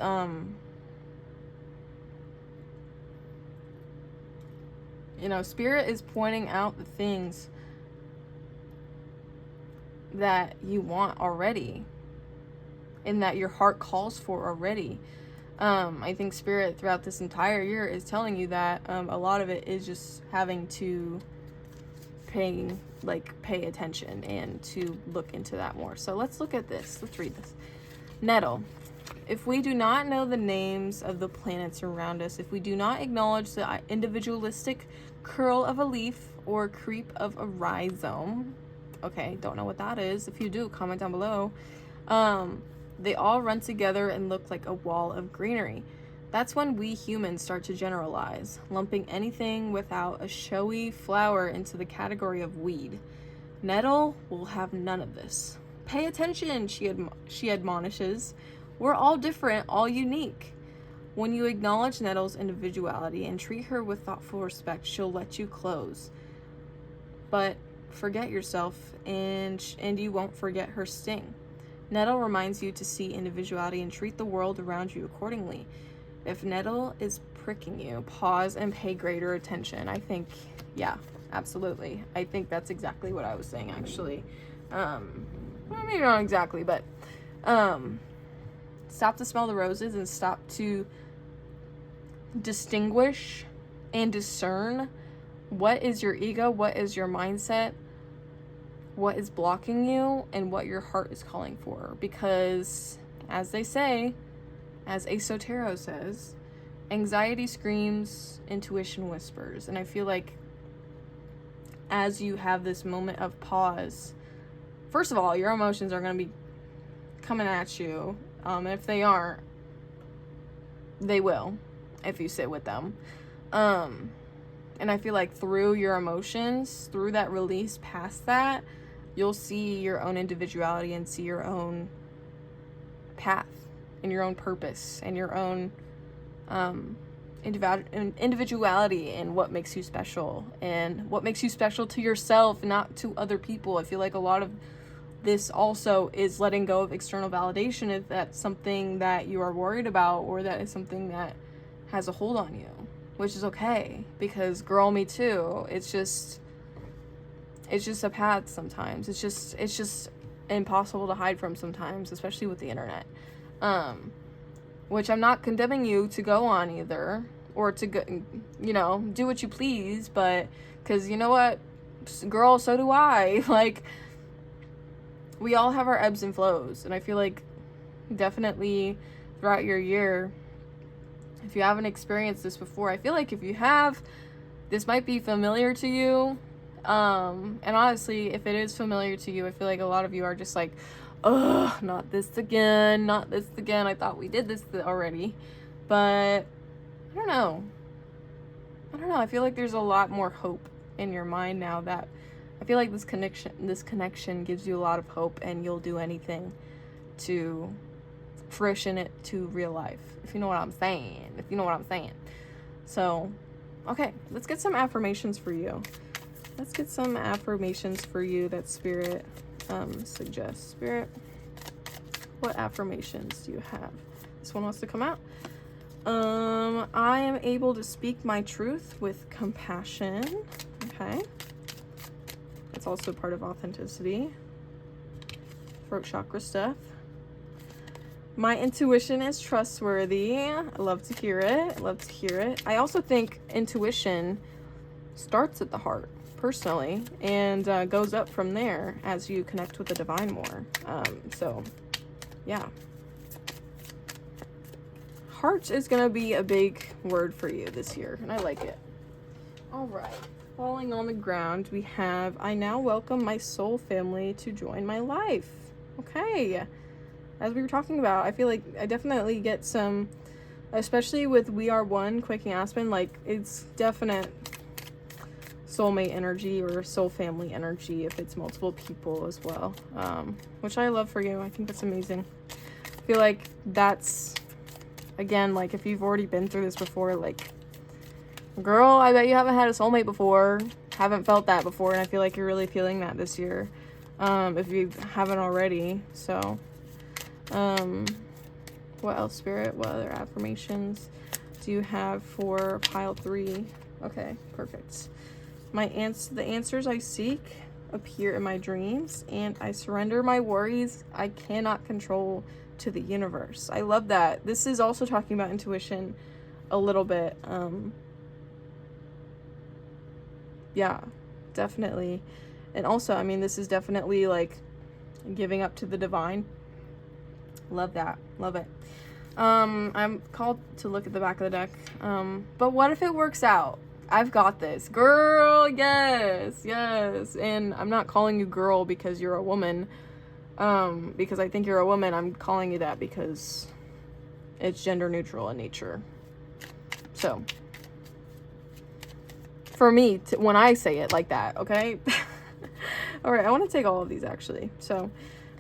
you know, Spirit is pointing out the things that you want already and that your heart calls for already. I think Spirit throughout this entire year is telling you that a lot of it is just having to pay attention and to look into that more. So let's look at this. Let's read this. Nettle. If we do not know the names of the planets around us, if we do not acknowledge the individualistic curl of a leaf or creep of a rhizome, okay, don't know what that is. If you do, comment down below. They all run together and look like a wall of greenery. That's when we humans start to generalize, lumping anything without a showy flower into the category of weed. Nettle will have none of this. Pay attention, she admonishes. We're all different, all unique. When you acknowledge Nettle's individuality and treat her with thoughtful respect, she'll let you close. But forget yourself, and you won't forget her sting. Nettle reminds you to see individuality and treat the world around you accordingly. If Nettle is pricking you, pause and pay greater attention. I think, yeah, absolutely. I think that's exactly what I was saying, actually. Well, maybe not exactly, but stop to smell the roses and stop to distinguish and discern what is your ego, what is your mindset, what is blocking you, and what your heart is calling for. Because, as they say, as Esoterro says, anxiety screams, intuition whispers. And I feel like as you have this moment of pause, first of all, your emotions are going to be coming at you. And if they aren't, they will if you sit with them. And I feel like through your emotions, through that release past that, you'll see your own individuality and see your own path and your own purpose and your own individuality and what makes you special and what makes you special to yourself, not to other people. I feel like a lot of this also is letting go of external validation if that's something that you are worried about or that is something that has a hold on you, which is okay, because girl, me too. It's just a path sometimes. It's just impossible to hide from sometimes, especially with the internet. Which I'm not condemning you to go on either, or to go, do what you please, but, because you know what, girl, so do I. Like, we all have our ebbs and flows, and I feel like definitely throughout your year, if you haven't experienced this before, I feel like if you have, this might be familiar to you. And honestly, if it is familiar to you, I feel like a lot of you are just like, ugh, not this again. I thought we did this already. But I don't know. I feel like there's a lot more hope in your mind now that I feel like this connection gives you a lot of hope, and you'll do anything to fruition it to real life, if you know what I'm saying. So, okay, let's get some affirmations for you. That Spirit suggests. Spirit, what affirmations do you have? This one wants to come out. I am able to speak my truth with compassion. Okay. That's also part of authenticity. Throat chakra stuff. My intuition is trustworthy. I love to hear it. I also think intuition starts at the heart, personally, and goes up from there as you connect with the divine more. So, yeah. Heart is going to be a big word for you this year, and I like it. All right. Falling on the ground, we have, I now welcome my soul family to join my life. Okay. As we were talking about, I feel like I definitely get some, especially with We Are One, Quaking Aspen, like, it's definite soulmate energy or soul family energy if it's multiple people as well, which I love for you. I think that's amazing. I feel like that's, again, like, if you've already been through this before, like, girl, I bet you haven't had a soulmate before, haven't felt that before, and I feel like you're really feeling that this year, if you haven't already. So, what else, Spirit? What other affirmations do you have for pile 3? Okay, perfect. The answers I seek appear in my dreams, and I surrender my worries I cannot control to the universe. I love that. This is also talking about intuition a little bit. Yeah, definitely. And also, I mean, this is definitely like giving up to the divine. Love that. Love it. I'm called to look at the back of the deck. But what if it works out? I've got this. Girl, yes. And I'm not calling you girl because you're a woman. Because I think you're a woman. I'm calling you that because it's gender neutral in nature. So, for me, when I say it like that, okay? All right, I want to take all of these, actually. So,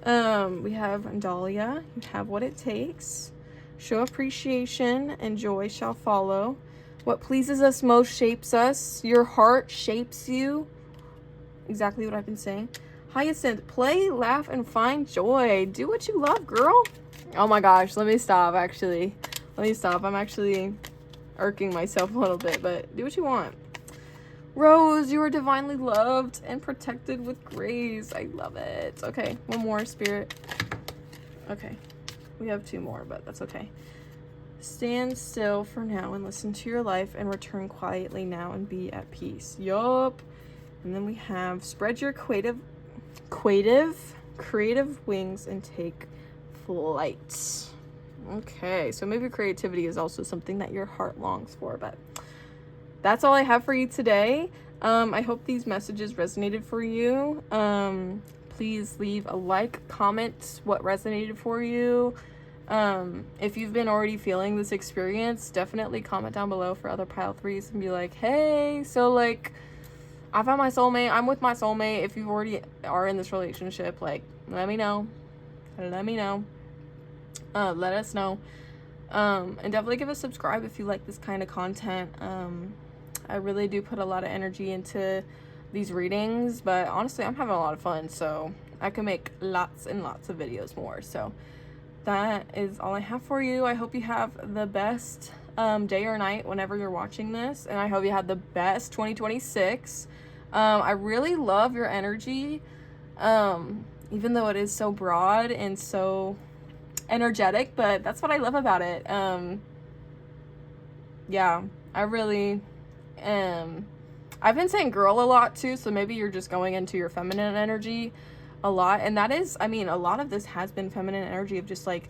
We have Dahlia. You have what it takes. Show appreciation and joy shall follow. What pleases us most shapes us. Your heart shapes you. Exactly what I've been saying. Hyacinth, play, laugh, and find joy. Do what you love, girl. Oh my gosh, let me stop, actually. Let me stop. I'm actually irking myself a little bit, but do what you want. Rose, you are divinely loved and protected with grace. I love it. Okay, one more, Spirit. Okay, we have 2 more, but that's okay. Stand still for now and listen to your life and return quietly now and be at peace. Yup. And then we have spread your creative wings and take flight. Okay, so maybe creativity is also something that your heart longs for, but that's all I have for you today. I hope these messages resonated for you. Please leave a like, comment what resonated for you. If you've been already feeling this experience, definitely comment down below for other pile 3s and be like, hey, so like, I found my soulmate, I'm with my soulmate. If you already are in this relationship, like, let me know. Let me know. Let us know. And definitely give a subscribe if you like this kind of content. I really do put a lot of energy into these readings, but honestly, I'm having a lot of fun, so I can make lots and lots of videos more. So that is all I have for you. I hope you have the best day or night whenever you're watching this, and I hope you have the best 2026. I really love your energy, even though it is so broad and so energetic, but that's what I love about it. Yeah, I really I've been saying girl a lot too, so maybe you're just going into your feminine energy a lot, and that is, I mean, a lot of this has been feminine energy of just like,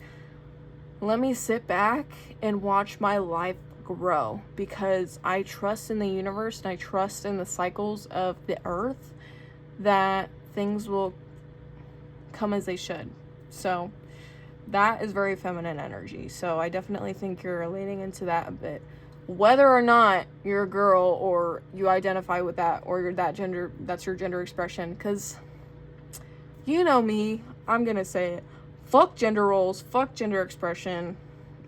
let me sit back and watch my life grow, because I trust in the universe and I trust in the cycles of the earth that things will come as they should. So that is very feminine energy, so I definitely think you're relating into that a bit, whether or not you're a girl or you identify with that or you're that gender, that's your gender expression, because you know me, I'm gonna say it, fuck gender roles, fuck gender expression,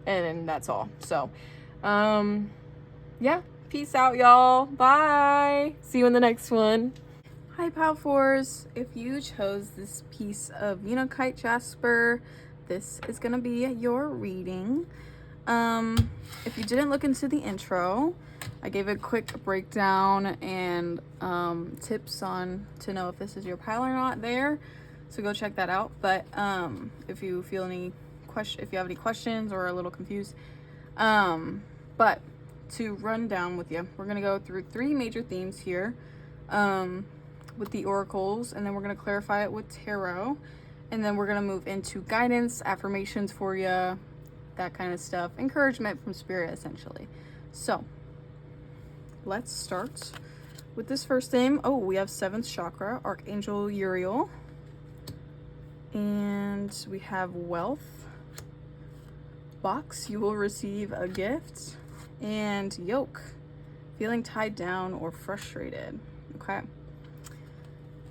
and that's all. So yeah, peace out, y'all. Bye. See you in the next one. Hi, Pal 4s. If you chose this piece of Unakite Jasper, this is gonna be your reading. If you didn't look into the intro, I gave a quick breakdown and tips on to know if this is your pile or not there, so go check that out. But if you feel any if you have any questions or are a little confused, but to run down with you, we're gonna go through 3 major themes here with the oracles, and then we're gonna clarify it with tarot, and then we're gonna move into guidance, affirmations for you, that kind of stuff, encouragement from spirit, essentially. So let's start with this first theme. Oh, we have 7th chakra, Archangel Uriel, and we have wealth. Box, you will receive a gift. And yoke, feeling tied down or frustrated. Okay.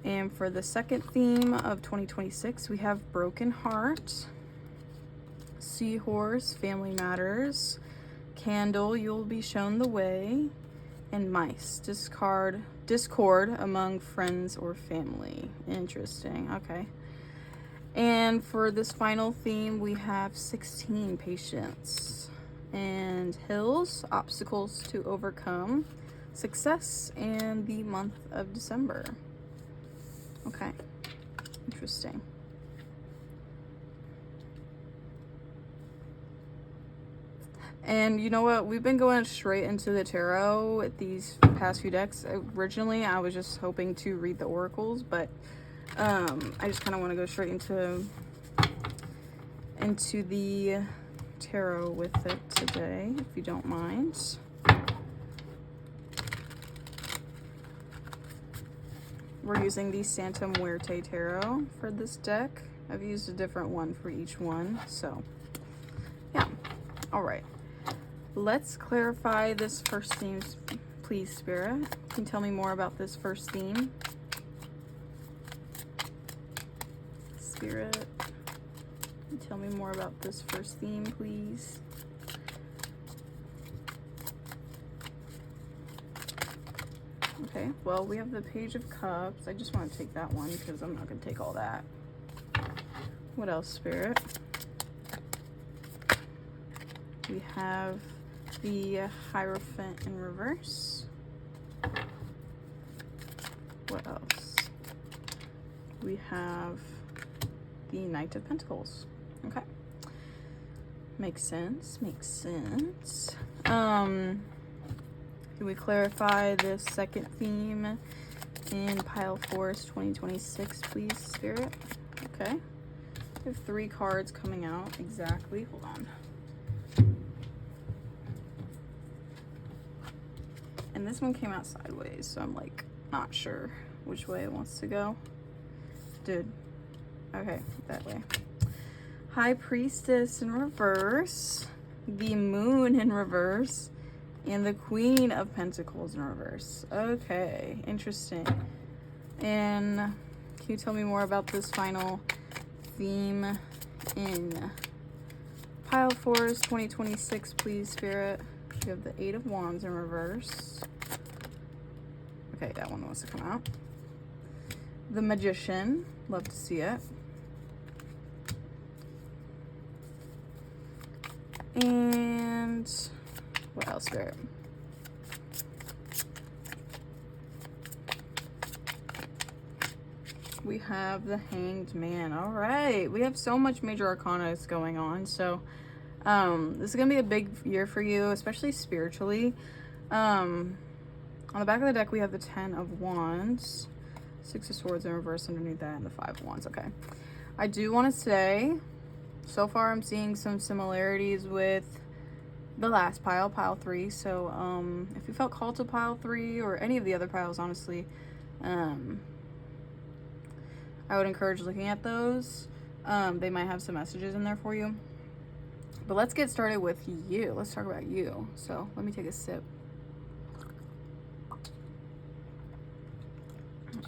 And for the second theme of 2026, we have broken heart, seahorse, family matters, candle, you'll be shown the way, and mice, discord among friends or family. Interesting. Okay. And for this final theme, we have 16, patience, and hills, obstacles to overcome, success, and the month of December. Okay, interesting. And you know what? We've been going straight into the tarot with these past few decks. Originally, I was just hoping to read the oracles, but I just kind of want to go straight into the tarot with it today, if you don't mind. We're using the Santa Muerte tarot for this deck. I've used a different one for each one, so yeah. All right, let's clarify this first theme, please, Spirit. Can you tell me more about this first theme? Spirit. Tell me more about this first theme, please. Okay, well, we have the Page of Cups. I just want to take that one because I'm not going to take all that. What else, Spirit? We have the Hierophant in reverse. What else? We have the Knight of Pentacles. Okay. Makes sense. Makes sense. Can we clarify the second theme in Pile Force 2026, please, Spirit? Okay. We have 3 cards coming out. Exactly. Hold on. And this one came out sideways, so I'm like not sure which way it wants to go. Dude. Okay, that way. High Priestess in reverse, the Moon in reverse, and the Queen of Pentacles in reverse. Okay, interesting. And can you tell me more about this final theme in Pile Force 2026, please, Spirit? We have the 8 of Wands in reverse. Okay, that one wants to come out. The Magician, love to see it. And what else, Spirit? We have the Hanged Man. All right, we have so much major arcana going on, so this is gonna be a big year for you, especially spiritually. On the back of the deck, we have the 10 of Wands, 6 of Swords in reverse underneath that, and the 5 of Wands. Okay, I do want to say, so far I'm seeing some similarities with the last pile, Pile 3. So if you felt called to Pile 3 or any of the other piles, honestly, I would encourage looking at those. They might have some messages in there for you. But let's get started with you. Let's talk about you. So let me take a sip.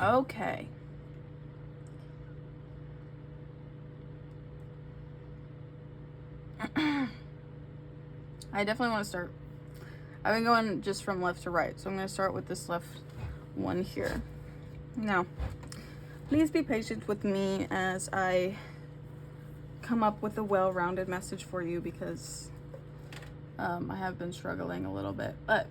Okay. I definitely want to start. I've been going just from left to right, so I'm going to start with this left one here. Now, please be patient with me as I come up with a well-rounded message for you, because I have been struggling a little bit. But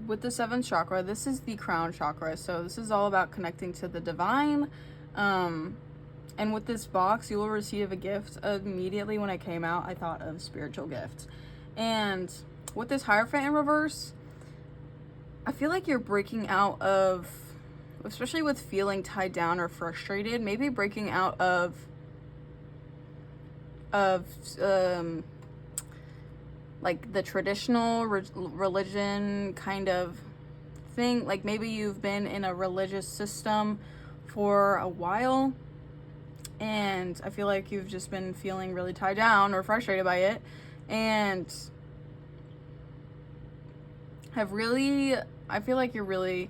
with the 7th chakra, this is the crown chakra, so this is all about connecting to the divine. And with this box, you will receive a gift. Immediately when it came out, I thought of spiritual gifts. And with this Hierophant in reverse, I feel like you're breaking out of, especially with feeling tied down or frustrated, maybe breaking out of like the traditional religion kind of thing. Like maybe you've been in a religious system for a while, and I feel like you've just been feeling really tied down or frustrated by it, and I feel like you're really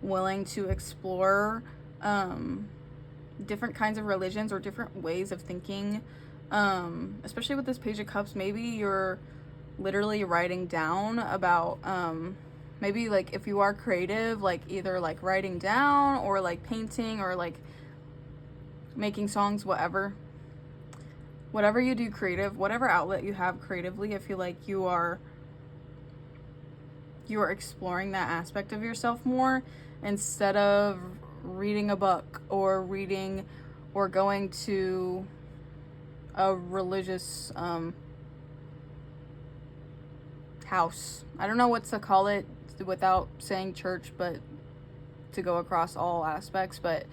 willing to explore different kinds of religions or different ways of thinking, especially with this Page of Cups. Maybe you're literally writing down about maybe like if you are creative, like either like writing down or like painting or like making songs, whatever you do creative, whatever outlet you have creatively, I feel like you are exploring that aspect of yourself more, instead of reading a book or going to a religious house. I don't know what to call it without saying church, but to go across all aspects, but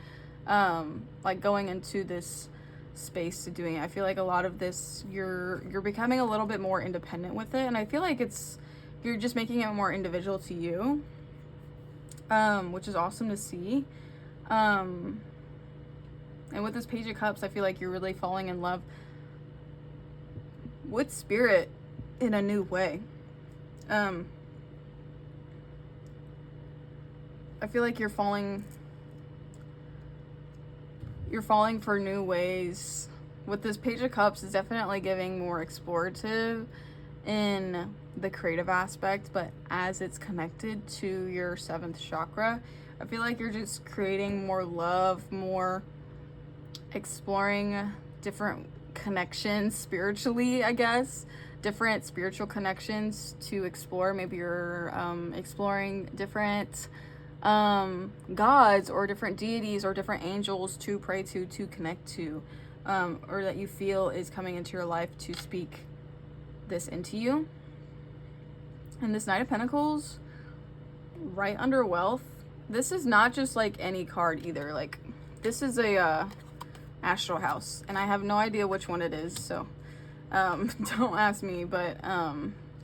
like going into this space to doing it. I feel like a lot of this, you're becoming a little bit more independent with it, and I feel like you're just making it more individual to you, which is awesome to see. And with this Page of Cups, I feel like you're really falling in love with spirit in a new way. I feel like you're falling you're falling for new ways. With this Page of Cups, it's definitely giving more explorative in the creative aspect, but as it's connected to your 7th chakra, I feel like you're just creating more love, more exploring different connections spiritually, I guess. Different spiritual connections to explore. Maybe you're exploring different gods or different deities or different angels to pray to connect to, or that you feel is coming into your life to speak this into you. And this Knight of Pentacles right under wealth, this is not just like any card either. Like, this is a astral house, and I have no idea which one it is, so don't ask me. But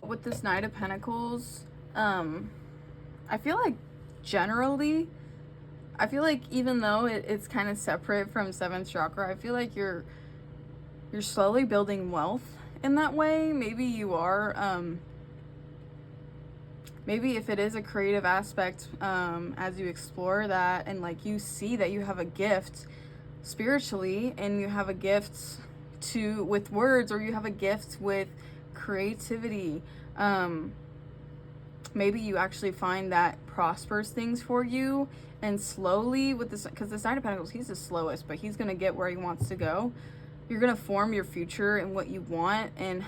with this Knight of Pentacles, I feel like generally, I feel like even though it's kind of separate from 7th chakra, I feel like you're slowly building wealth in that way. Maybe you are, maybe if it is a creative aspect, as you explore that and like you see that you have a gift spiritually, and you have a gift with words, or you have a gift with creativity, maybe you actually find that prospers things for you, and slowly with this, because the Knight of Pentacles, he's the slowest, but he's gonna get where he wants to go. You're gonna form your future and what you want and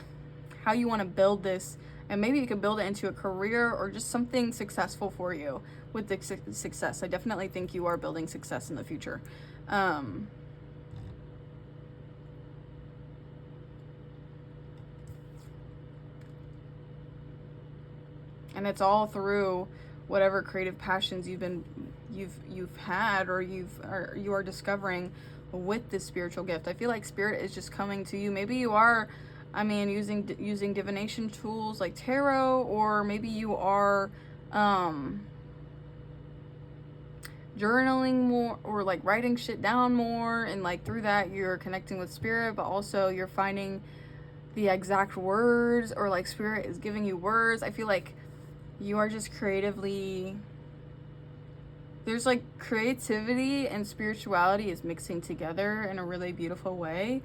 how you want to build this, and maybe you can build it into a career or just something successful for you with the success. I definitely think you are building success in the future. And it's all through whatever creative passions you've had, or you are discovering with this spiritual gift. I feel like spirit is just coming to you. Maybe you are, I mean, using divination tools like tarot, or maybe you are journaling more, or like writing shit down more, and like through that you're connecting with spirit, but also you're finding the exact words, or like spirit is giving you words. I feel like you are just creatively, there's like creativity and spirituality is mixing together in a really beautiful way,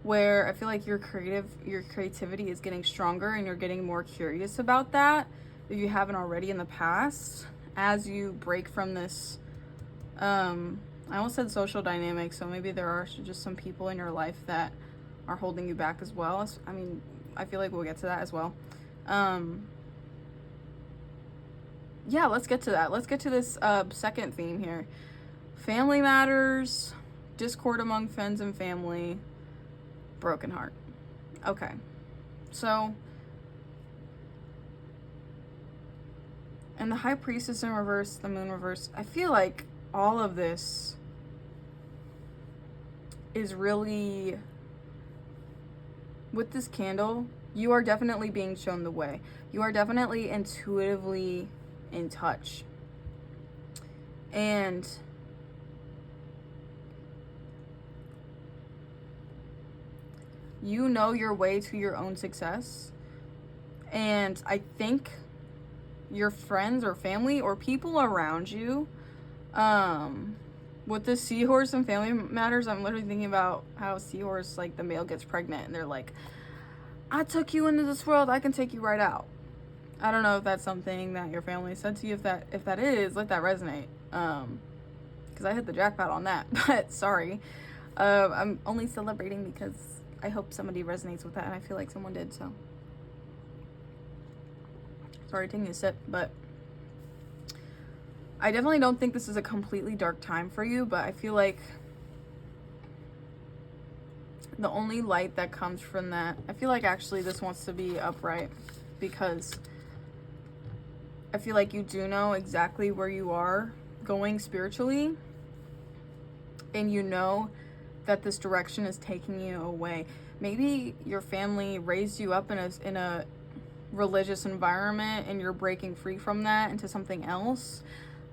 where I feel like your creativity is getting stronger, and you're getting more curious about that if you haven't already in the past, as you break from this, I almost said social dynamics, so maybe there are just some people in your life that are holding you back as well. I mean, I feel like we'll get to that as well. Yeah, let's get to that. Let's get to this second theme here. Family matters, discord among friends and family, broken heart. Okay, so, and the High Priestess in reverse, the Moon reverse, I feel like all of this is really, with this candle, you are definitely being shown the way. You are definitely intuitively in touch, and you know your way to your own success. And I think your friends or family or people around you, with the seahorse and family matters, I'm literally thinking about how seahorse, like the male gets pregnant and they're like, I took you into this world, I can take you right out. I don't know if that's something that your family said to you. If that is, let that resonate. Because I hit the jackpot on that. But sorry. I'm only celebrating because I hope somebody resonates with that, and I feel like someone did, so. Sorry, taking a sip, but I definitely don't think this is a completely dark time for you, but I feel like the only light that comes from that, I feel like actually this wants to be upright, because I feel like you do know exactly where you are going spiritually, and you know that this direction is taking you away. Maybe your family raised you up in a religious environment, and you're breaking free from that into something else.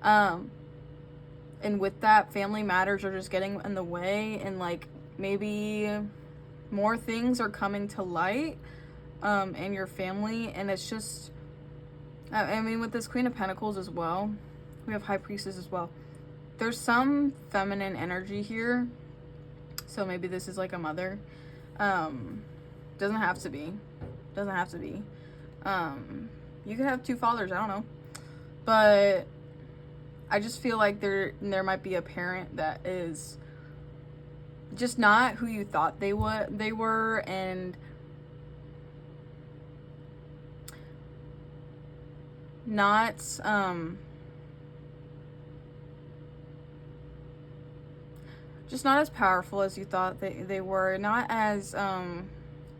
And with that, family matters are just getting in the way, and like maybe more things are coming to light in your family, and it's just, I mean, with this Queen of Pentacles as well, we have High Priestess as well. There's some feminine energy here So maybe this is like a mother. Doesn't have to be. Doesn't have to be. You could have two fathers, I don't know. But I just feel like there might be a parent that is just not who you thought they were, and not just not as powerful as you thought they were, not as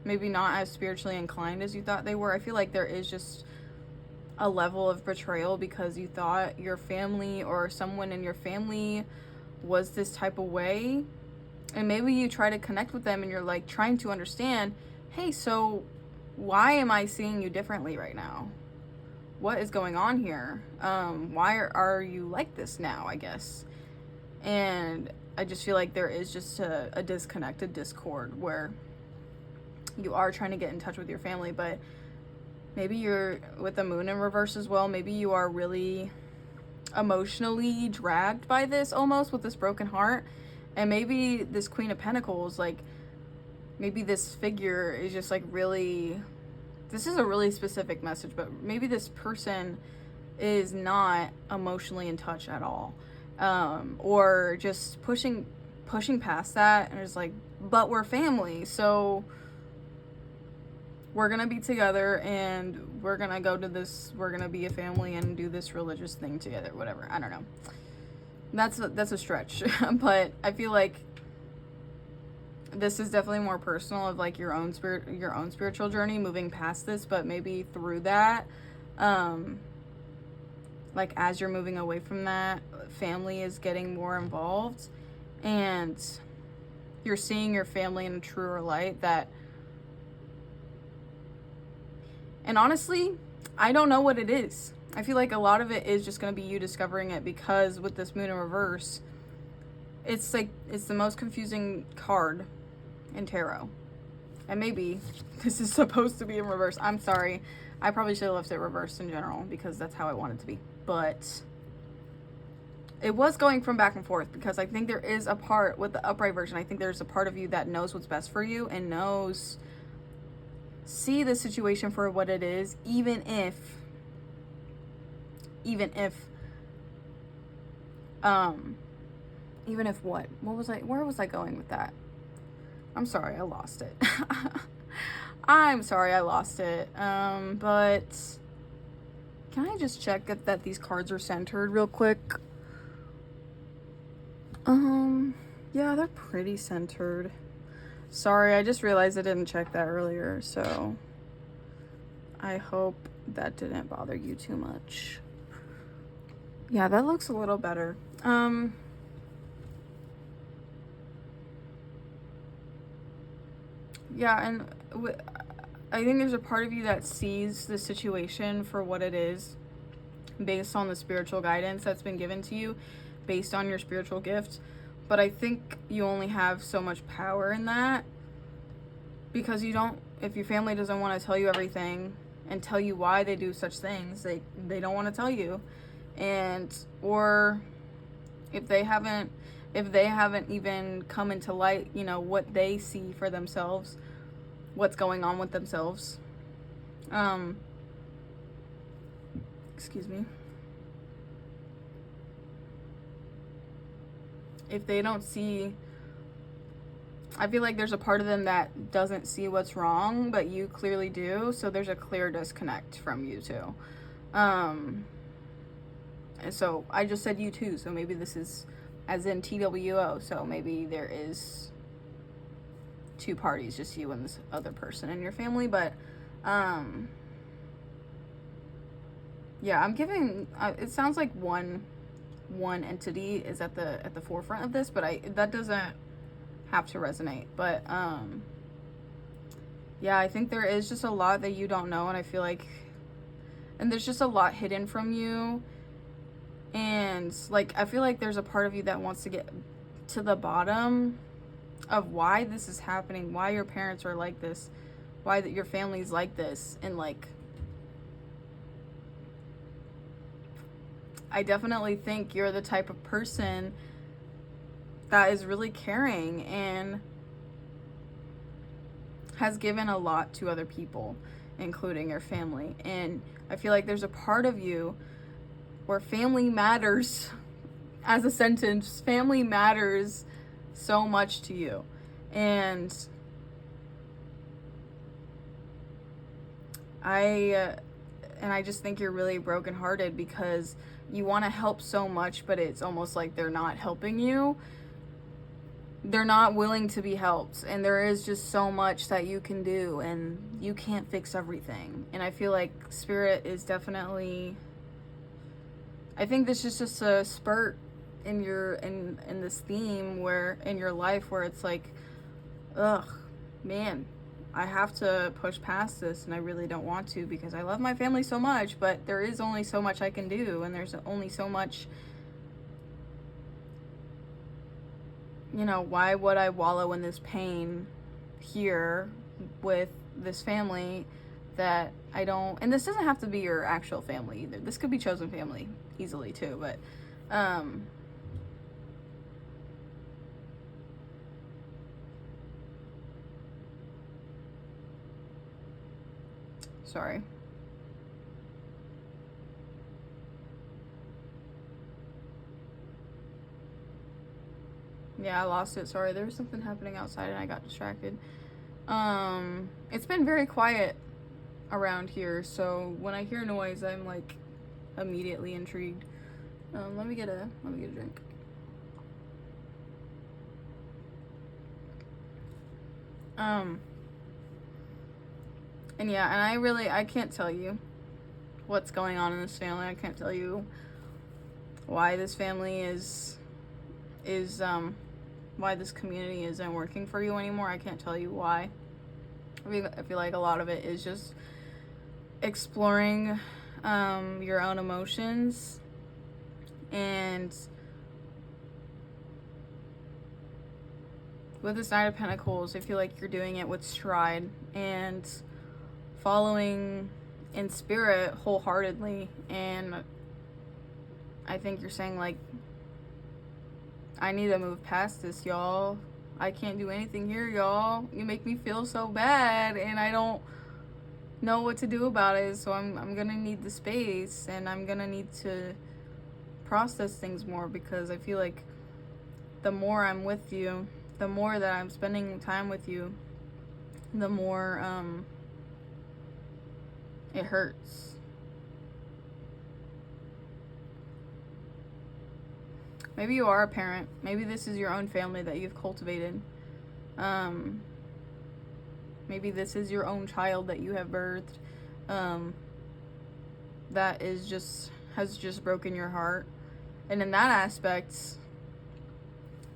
maybe not as spiritually inclined as you thought they were. I feel like there is just a level of betrayal because you thought your family or someone in your family was this type of way, and maybe you try to connect with them and you're like trying to understand, hey, so why am I seeing you differently right now? What is going on here? Why are you like this now, I guess? And I just feel like there is just a disconnect, a discord, where you are trying to get in touch with your family, but maybe you're with the moon in reverse as well. Maybe you are really emotionally dragged by this, almost with this broken heart. And maybe this Queen of Pentacles, like, maybe this figure is just like really, this is a really specific message, but maybe this person is not emotionally in touch at all. Or just pushing past that and it's like, but we're family, so we're gonna be together and we're gonna go to this, we're gonna be a family and do this religious thing together, whatever. I don't know. That's a stretch. But I feel like this is definitely more personal, of like your own spiritual journey, moving past this, but maybe through that, like as you're moving away from that, family is getting more involved and you're seeing your family in a truer light. That, and honestly, I don't know what it is. I feel like a lot of it is just going to be you discovering it, because with this moon in reverse, it's like, it's the most confusing card in tarot. And maybe this is supposed to be in reverse. I'm sorry. I probably should have left it reversed in general because that's how I want it to be. But it was going from back and forth because I think there is a part with the upright version. I think there's a part of you that knows what's best for you and see the situation for what it is, even if what? Where was I going with that? I'm sorry, I lost it. I'm sorry, I lost it. But can I just check that these cards are centered real quick? Yeah, they're pretty centered. Sorry, I just realized I didn't check that earlier, so I hope that didn't bother you too much. Yeah, that looks a little better. Yeah, and I think there's a part of you that sees the situation for what it is based on the spiritual guidance that's been given to you, based on your spiritual gift. But I think you only have so much power in that, because if your family doesn't want to tell you everything and tell you why they do such things, they don't want to tell you. And, or if they haven't even come into light, you know, what they see for themselves, what's going on with themselves. Excuse me. If they don't see, I feel like there's a part of them that doesn't see what's wrong, but you clearly do. So there's a clear disconnect from you two. And so I just said you too. So maybe this is as in TWO. So maybe there is two parties, just you and this other person in your family. But yeah, I'm giving, it sounds like one entity is at the forefront of this, but that doesn't have to resonate. But yeah, I think there is just a lot that you don't know, and I feel like, and there's just a lot hidden from you. And like, I feel like there's a part of you that wants to get to the bottom of why this is happening, why your parents are like this, why that your family's like this. And like, I definitely think you're the type of person that is really caring and has given a lot to other people, including your family. And I feel like there's a part of you where family matters. As a sentence, family matters so much to you. And I just think you're really brokenhearted because you want to help so much, but it's almost like they're not helping you. They're not willing to be helped, and there is just so much that you can do, and you can't fix everything. And I feel like Spirit is definitely, I think this is just a spurt in your in this theme where in your life where it's like, ugh, man, I have to push past this, and I really don't want to because I love my family so much, but there is only so much I can do, and there's only so much, you know, why would I wallow in this pain here with this family that I don't, and this doesn't have to be your actual family either. This could be chosen family easily too, but sorry. Yeah, I lost it. Sorry, there was something happening outside and I got distracted. It's been very quiet around here, so when I hear noise, I'm like immediately intrigued. Let me get a drink. And yeah, and I can't tell you what's going on in this family. I can't tell you why this family is why this community isn't working for you anymore. I can't tell you why. I feel like a lot of it is just exploring your own emotions, and with this Knight of Pentacles, I feel like you're doing it with stride and following in spirit wholeheartedly. And I think you're saying like, I need to move past this, y'all. I can't do anything here, y'all. You make me feel so bad, and I don't know what to do about it. So I'm gonna need the space, and I'm gonna need to process things more, because I feel like the more I'm with you, the more that I'm spending time with you, the more it hurts. Maybe you are a parent. Maybe this is your own family that you've cultivated. Maybe this is your own child that you have birthed. That has just broken your heart. And in that aspect,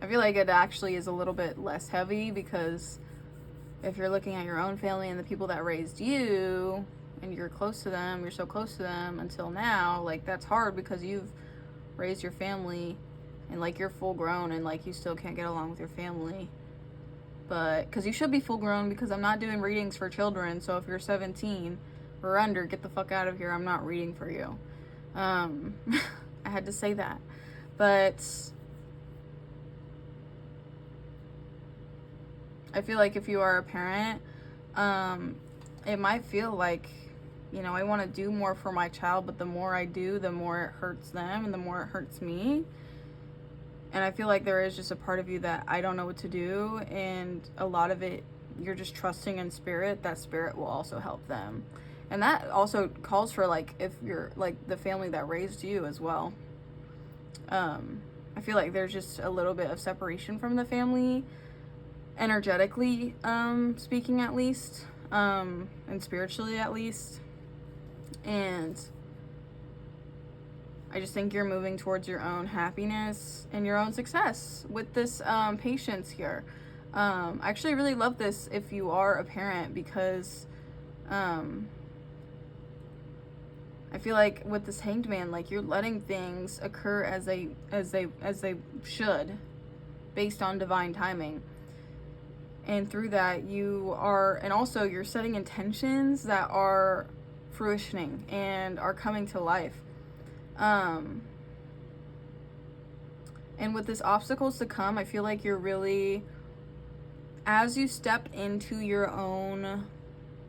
I feel like it actually is a little bit less heavy, because if you're looking at your own family and the people that raised you, and you're close to them, you're so close to them until now, like that's hard because you've raised your family and like you're full grown and like you still can't get along with your family. But because you should be full grown, because I'm not doing readings for children. So if you're 17 or under, get the fuck out of here. I'm not reading for you. I had to say that. But I feel like if you are a parent, it might feel like, you know, I want to do more for my child, but the more I do, the more it hurts them and the more it hurts me. And I feel like there is just a part of you that I don't know what to do, and a lot of it, you're just trusting in spirit, that spirit will also help them. And that also calls for, like, if you're, like, the family that raised you as well. I feel like there's just a little bit of separation from the family, energetically speaking at least, and spiritually at least. And I just think you're moving towards your own happiness and your own success with this patience here. I actually really love this if you are a parent, because I feel like with this Hanged Man, like you're letting things occur as they should, based on divine timing. And through that and also you're setting intentions that are fruitioning and are coming to life. And with this obstacles to come, I feel like you're really, as you step into your own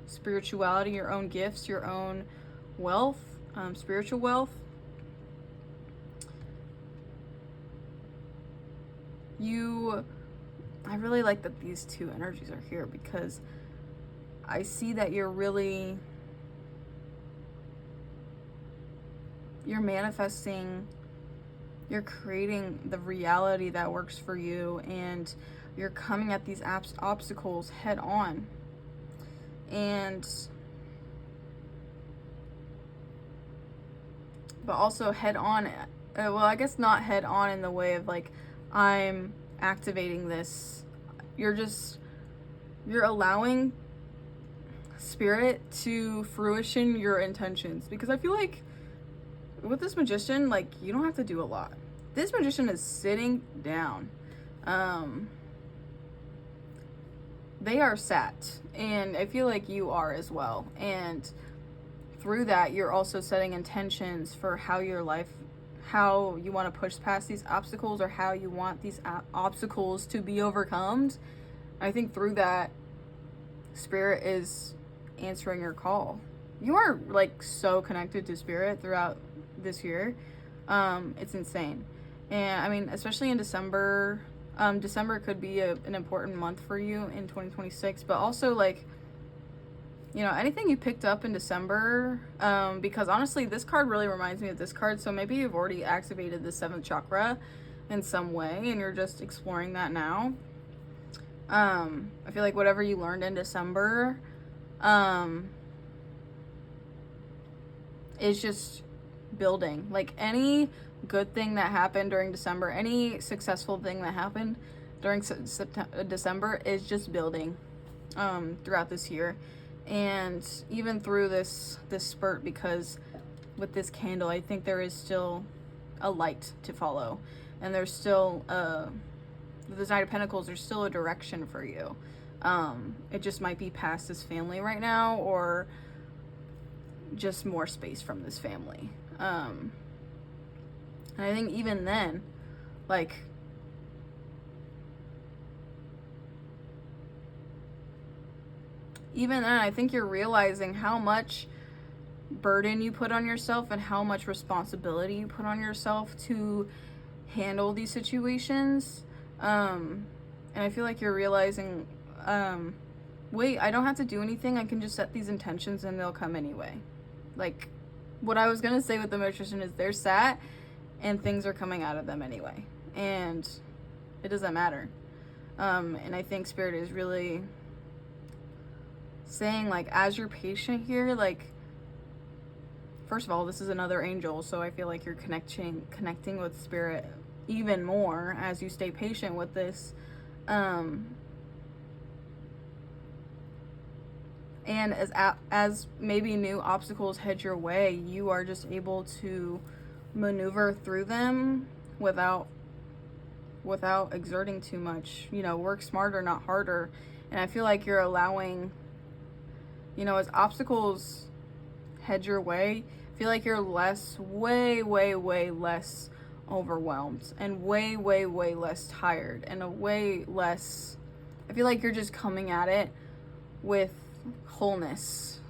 spirituality, your own gifts, your own wealth, spiritual wealth, I really like that these two energies are here, because I see that you're manifesting, you're creating the reality that works for you, and you're coming at these obstacles head on. But also head on, well, I guess not head on in the way of like, I'm activating this. You're allowing spirit to fruition your intentions, because I feel like with this magician, like, you don't have to do a lot. This magician is sitting down. They are sat, and I feel like you are as well. And through that, you're also setting intentions for how your life, how you want to push past these obstacles, or how you want these obstacles to be overcome. I think through that, spirit is answering your call. You are like so connected to spirit throughout this year. It's insane. And I mean, especially in December, December could be an important month for you in 2026, but also like, you know, anything you picked up in December, because honestly, this card really reminds me of this card. So maybe you've already activated the 7th chakra in some way, and you're just exploring that now. I feel like whatever you learned in December, is just building. Like, any good thing that happened during December, any successful thing that happened during December is just building throughout this year. And even through this spurt, because with this candle, I think there is still a light to follow, and there's still the Knight of Pentacles, there's still a direction for you. It just might be past this family right now, or just more space from this family. And I think even then, like, I think you're realizing how much burden you put on yourself and how much responsibility you put on yourself to handle these situations. And I feel like you're realizing, wait, I don't have to do anything. I can just set these intentions and they'll come anyway. Like, what I was going to say with the magician is they're sat and things are coming out of them anyway. And it doesn't matter. And I think spirit is really saying, like, as you're patient here, like, first of all, this is another angel, so I feel like you're connecting with spirit even more as you stay patient with this. And as maybe new obstacles head your way, you are just able to maneuver through them without exerting too much. You know, work smarter, not harder. And I feel like you're allowing, you know, as obstacles head your way, I feel like you're way less overwhelmed, and way less tired, and I feel like you're just coming at it with wholeness,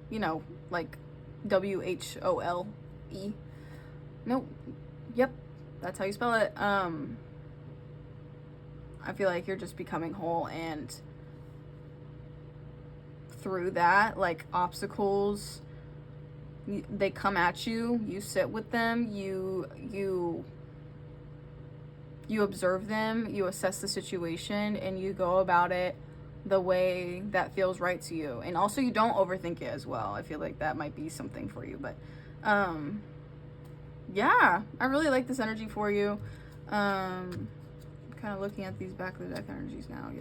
you know, like WHOLE. Nope. Yep, that's how you spell it. I feel like you're just becoming whole, and through that, like, obstacles, they come at you, you sit with them, you observe them, you assess the situation, and you go about it the way that feels right to you. And also, you don't overthink it as well. I feel like that might be something for you. But yeah, I really like this energy for you. Kind of looking at these back of the deck energies now.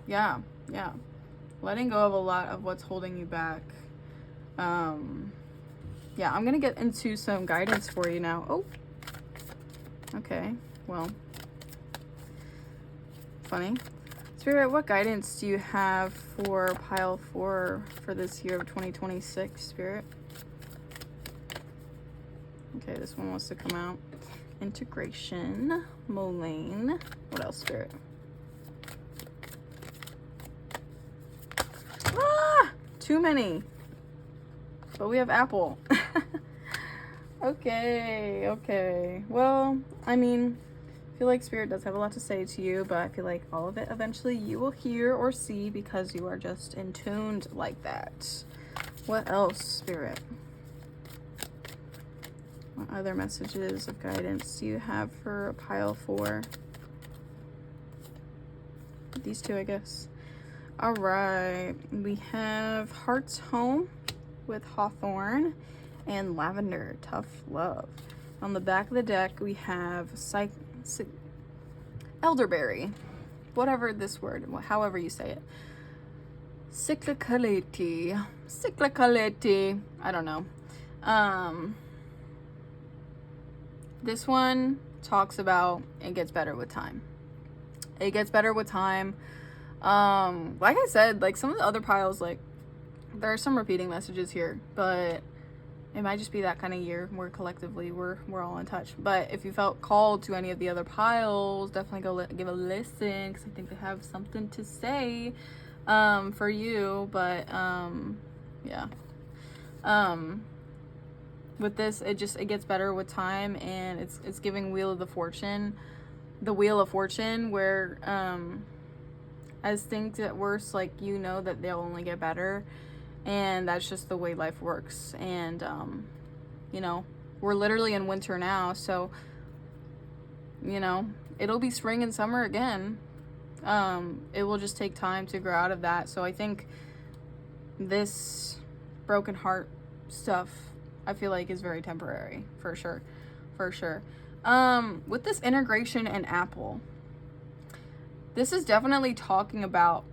Yeah, letting go of a lot of what's holding you back. Yeah, I'm gonna get into some guidance for you now. Oh, okay, well, funny. Spirit, what guidance do you have for pile 4 for this year of 2026, Spirit? Okay, this one wants to come out. Integration, mullein. What else, Spirit? Ah! Too many. But we have apple. Okay. Well, I mean, I feel like Spirit does have a lot to say to you, but I feel like all of it eventually you will hear or see because you are just in tuned like that. What else, Spirit? What other messages of guidance do you have for pile 4? These two, I guess. All right, we have Heart's Home with Hawthorn and Lavender, Tough Love. On the back of the deck, we have Elderberry, whatever this word, however you say it. Cyclicality, I don't know. This one talks about it gets better with time. It gets better with time. Like I said, like some of the other piles, like there are some repeating messages here, but it might just be that kind of year where collectively we're all in touch. But if you felt called to any of the other piles, definitely go give a listen, because I think they have something to say for you. But yeah, with this, it gets better with time, and it's giving the Wheel of Fortune, where as things get worse, like, you know that they'll only get better. And that's just the way life works. And, you know, we're literally in winter now. So, you know, it'll be spring and summer again. It will just take time to grow out of that. So I think this broken heart stuff, I feel like, is very temporary. For sure. With this integration and apple, this is definitely talking about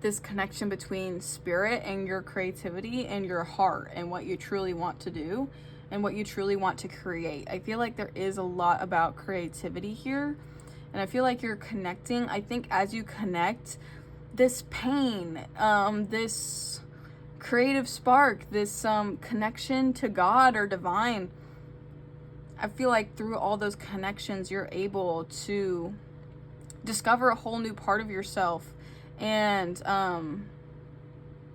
this connection between spirit and your creativity and your heart and what you truly want to do and what you truly want to create. I feel like there is a lot about creativity here, and I feel like you're connecting. I think as you connect, this pain, this creative spark, this connection to God or divine, I feel like through all those connections, you're able to discover a whole new part of yourself. And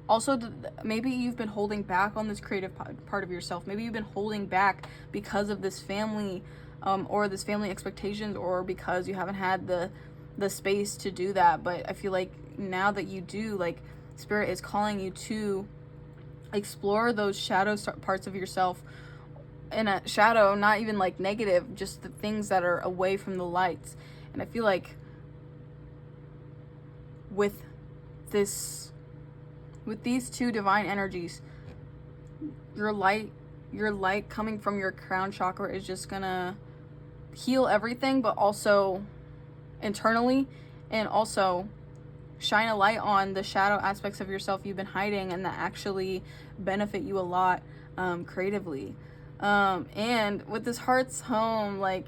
also, maybe you've been holding back on this creative part of yourself. Maybe you've been holding back because of this family or this family expectations, or because you haven't had the space to do that. But I feel like now that you do, like, Spirit is calling you to explore those shadow parts of yourself. In a shadow, not even like negative, just the things that are away from the lights. And I feel like with these two divine energies, your light coming from your crown chakra is just gonna heal everything, but also internally, and also shine a light on the shadow aspects of yourself you've been hiding, and that actually benefit you a lot creatively. And with this Heart's Home, like,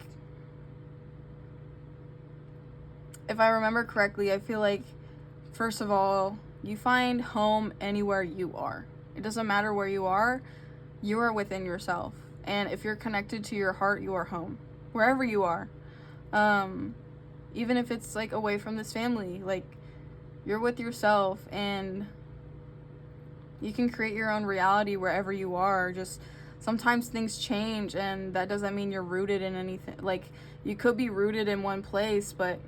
if I remember correctly, I feel like, first of all, you find home anywhere you are. It doesn't matter where you are within yourself. And if you're connected to your heart, you are home. Wherever you are. Even if it's, like, away from this family, like, you're with yourself, and you can create your own reality wherever you are. Just sometimes things change, and that doesn't mean you're rooted in anything. Like, you could be rooted in one place, but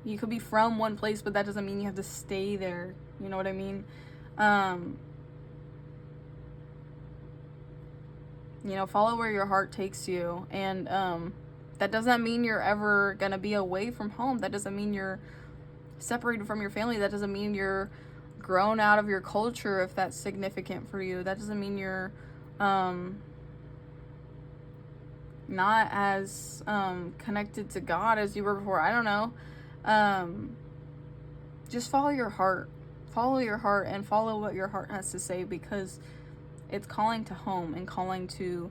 you could be from one place, but that doesn't mean you have to stay there. You know what I mean? You know, follow where your heart takes you. And that doesn't mean you're ever going to be away from home. That doesn't mean you're separated from your family. That doesn't mean you're grown out of your culture, if that's significant for you. That doesn't mean you're not as connected to God as you were before. I don't know. Just follow your heart and follow what your heart has to say, because it's calling to home and calling to,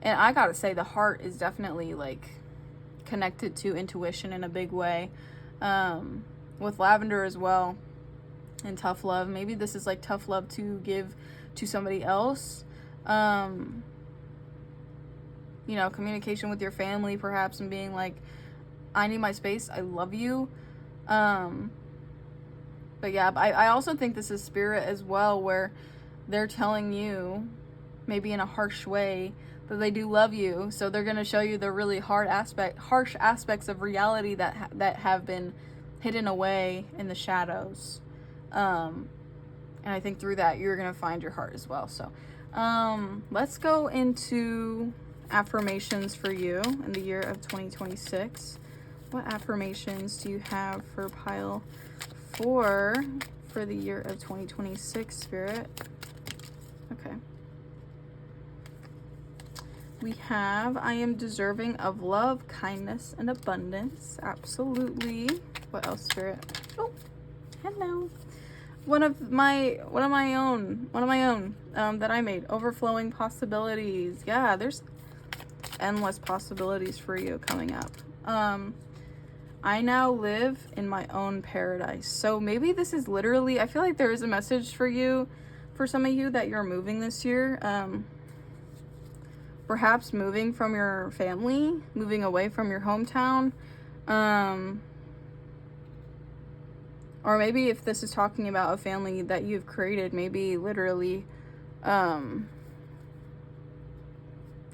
and I gotta say, the heart is definitely, like, connected to intuition in a big way. With Lavender as well, and tough love. Maybe this is like tough love to give to somebody else. You know, communication with your family perhaps, and being like, I need my space, I love you. But yeah, I also think this is spirit as well, where they're telling you, maybe in a harsh way, that they do love you. So they're going to show you the really harsh aspects of reality that have been hidden away in the shadows. And I think through that, you're going to find your heart as well. So let's go into affirmations for you in the year of 2026. What affirmations do you have for pile 4 for the year of 2026, Spirit? Okay. We have, I am deserving of love, kindness, and abundance. Absolutely. What else, Spirit? Oh, hello. One of my own that I made. Overflowing possibilities. Yeah, there's endless possibilities for you coming up. I now live in my own paradise. So maybe this is literally, I feel like there is a message for you, for some of you, that you're moving this year. Perhaps moving from your family, moving away from your hometown. Or maybe if this is talking about a family that you've created, maybe literally,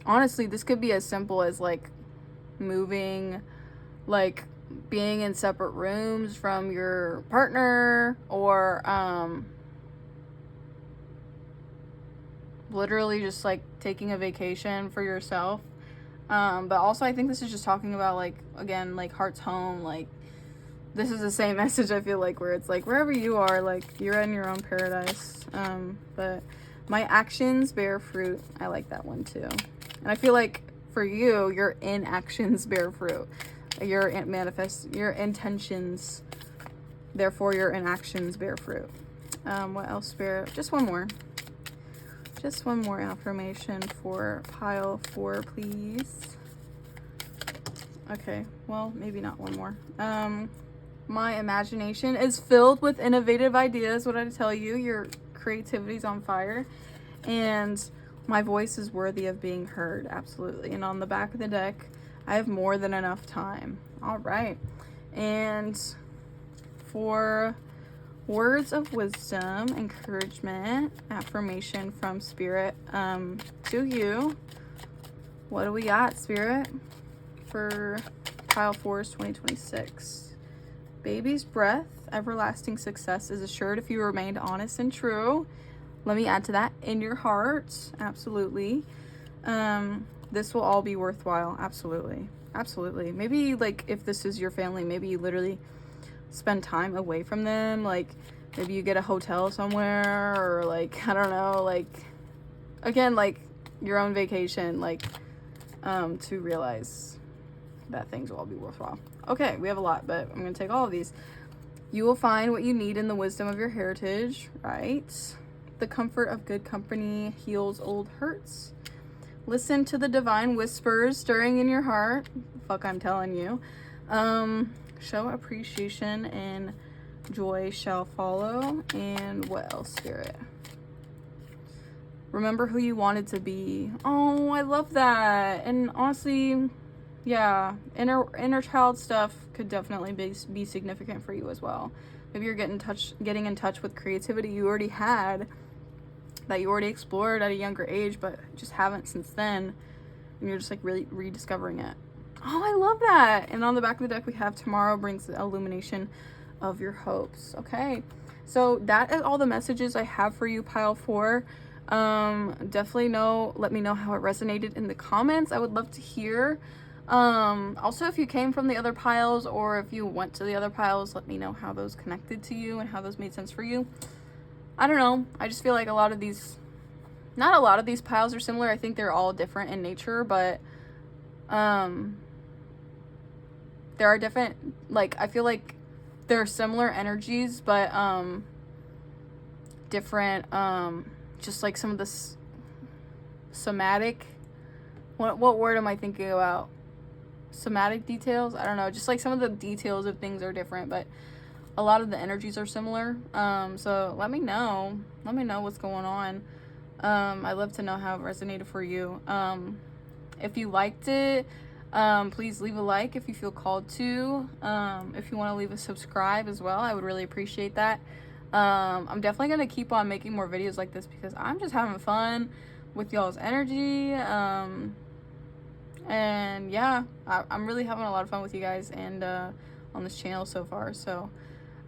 honestly, this could be as simple as like moving, like being in separate rooms from your partner, or literally just like taking a vacation for yourself. But also I think this is just talking about, like, again, like heart's home. Like, this is the same message, I feel like, where it's like wherever you are, like you're in your own paradise. But my actions bear fruit. I like that one too. And I feel like for you, your inactions bear fruit. Your intentions, therefore your inactions bear fruit. What else, Spirit? Just one more affirmation for pile 4, please. Okay, well, maybe not one more. My imagination is filled with innovative ideas. What did I tell you? Your creativity's on fire. And my voice is worthy of being heard. Absolutely. And on the back of the deck, I have more than enough time. All right. And for words of wisdom, encouragement, affirmation from Spirit to you, what do we got, Spirit, for pile 4's 2026? Baby's breath, everlasting success is assured if you remained honest and true. Let me add to that, in your heart. Absolutely. This will all be worthwhile. Absolutely. Maybe, like, if this is your family, maybe you literally spend time away from them. Like, maybe you get a hotel somewhere, or, like, I don't know, like, again, like, your own vacation, like, to realize that things will all be worthwhile. Okay, we have a lot, but I'm going to take all of these. You will find what you need in the wisdom of your heritage, right? The comfort of good company heals old hurts. Listen to the divine whispers stirring in your heart. Fuck, I'm telling you. Show appreciation and joy shall follow. And what else, Spirit? Remember who you wanted to be. Oh, I love that. And honestly, yeah, inner child stuff could definitely be significant for you as well. Maybe you're getting in touch with creativity you already had, that you already explored at a younger age, but just haven't since then, and you're just like really rediscovering it. Oh, I love that. And on the back of the deck, we have tomorrow brings the illumination of your hopes. Okay, so that is all the messages I have for you, pile 4. Definitely let me know how it resonated in the comments. I would love to hear. Also, if you came from the other piles, or if you went to the other piles, let me know how those connected to you and how those made sense for you. I don't know. I just feel like not a lot of these piles are similar. I think they're all different in nature, but there are different, like, I feel like there are similar energies, but different, just like some of the somatic, what word am I thinking about? Somatic details? I don't know. Just like some of the details of things are different, but a lot of the energies are similar. So let me know what's going on. I'd love to know how it resonated for you. If you liked it, please leave a like if you feel called to. If you want to leave a subscribe as well, I would really appreciate that. I'm definitely going to keep on making more videos like this because I'm just having fun with y'all's energy. And yeah, I'm really having a lot of fun with you guys and on this channel so far. So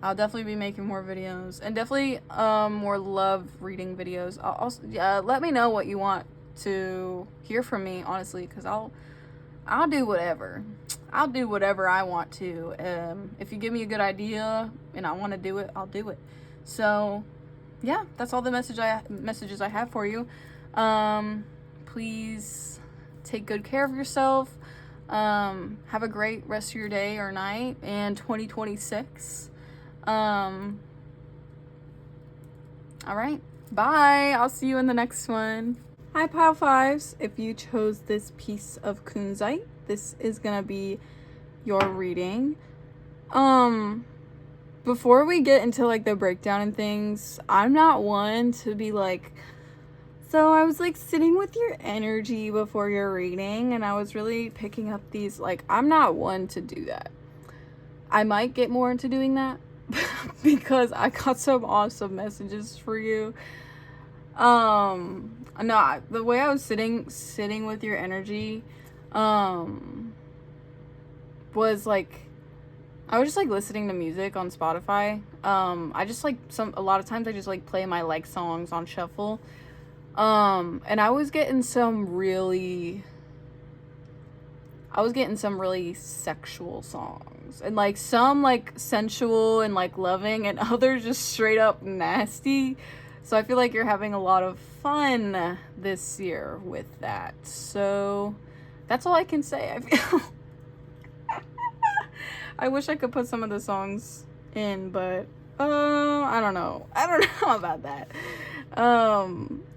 I'll definitely be making more videos, and definitely more love reading videos. I'll also let me know what you want to hear from me, honestly, because I'll do whatever. I'll do whatever I want to. If you give me a good idea and I want to do it, I'll do it. So yeah, that's all the messages I have for you. Please take good care of yourself. Have a great rest of your day or night and 2026. All right, bye. I'll see you in the next one. Hi, Pile Fives. If you chose this piece of Kunzite, this is gonna be your reading. Before we get into like the breakdown and things, I'm not one to be like, so I was like sitting with your energy before your reading and I was really picking up these, like, I'm not one to do that. I might get more into doing that because I got some awesome messages for you. No, the way I was sitting with your energy, was like, I was just like listening to music on Spotify. I just like a lot of times I just like play my like songs on shuffle. And I was getting some really sexual songs, and like some like sensual and like loving, and others just straight up nasty. So I feel like you're having a lot of fun this year with that. So that's all I can say. I feel I wish I could put some of the songs in, but I don't know about that.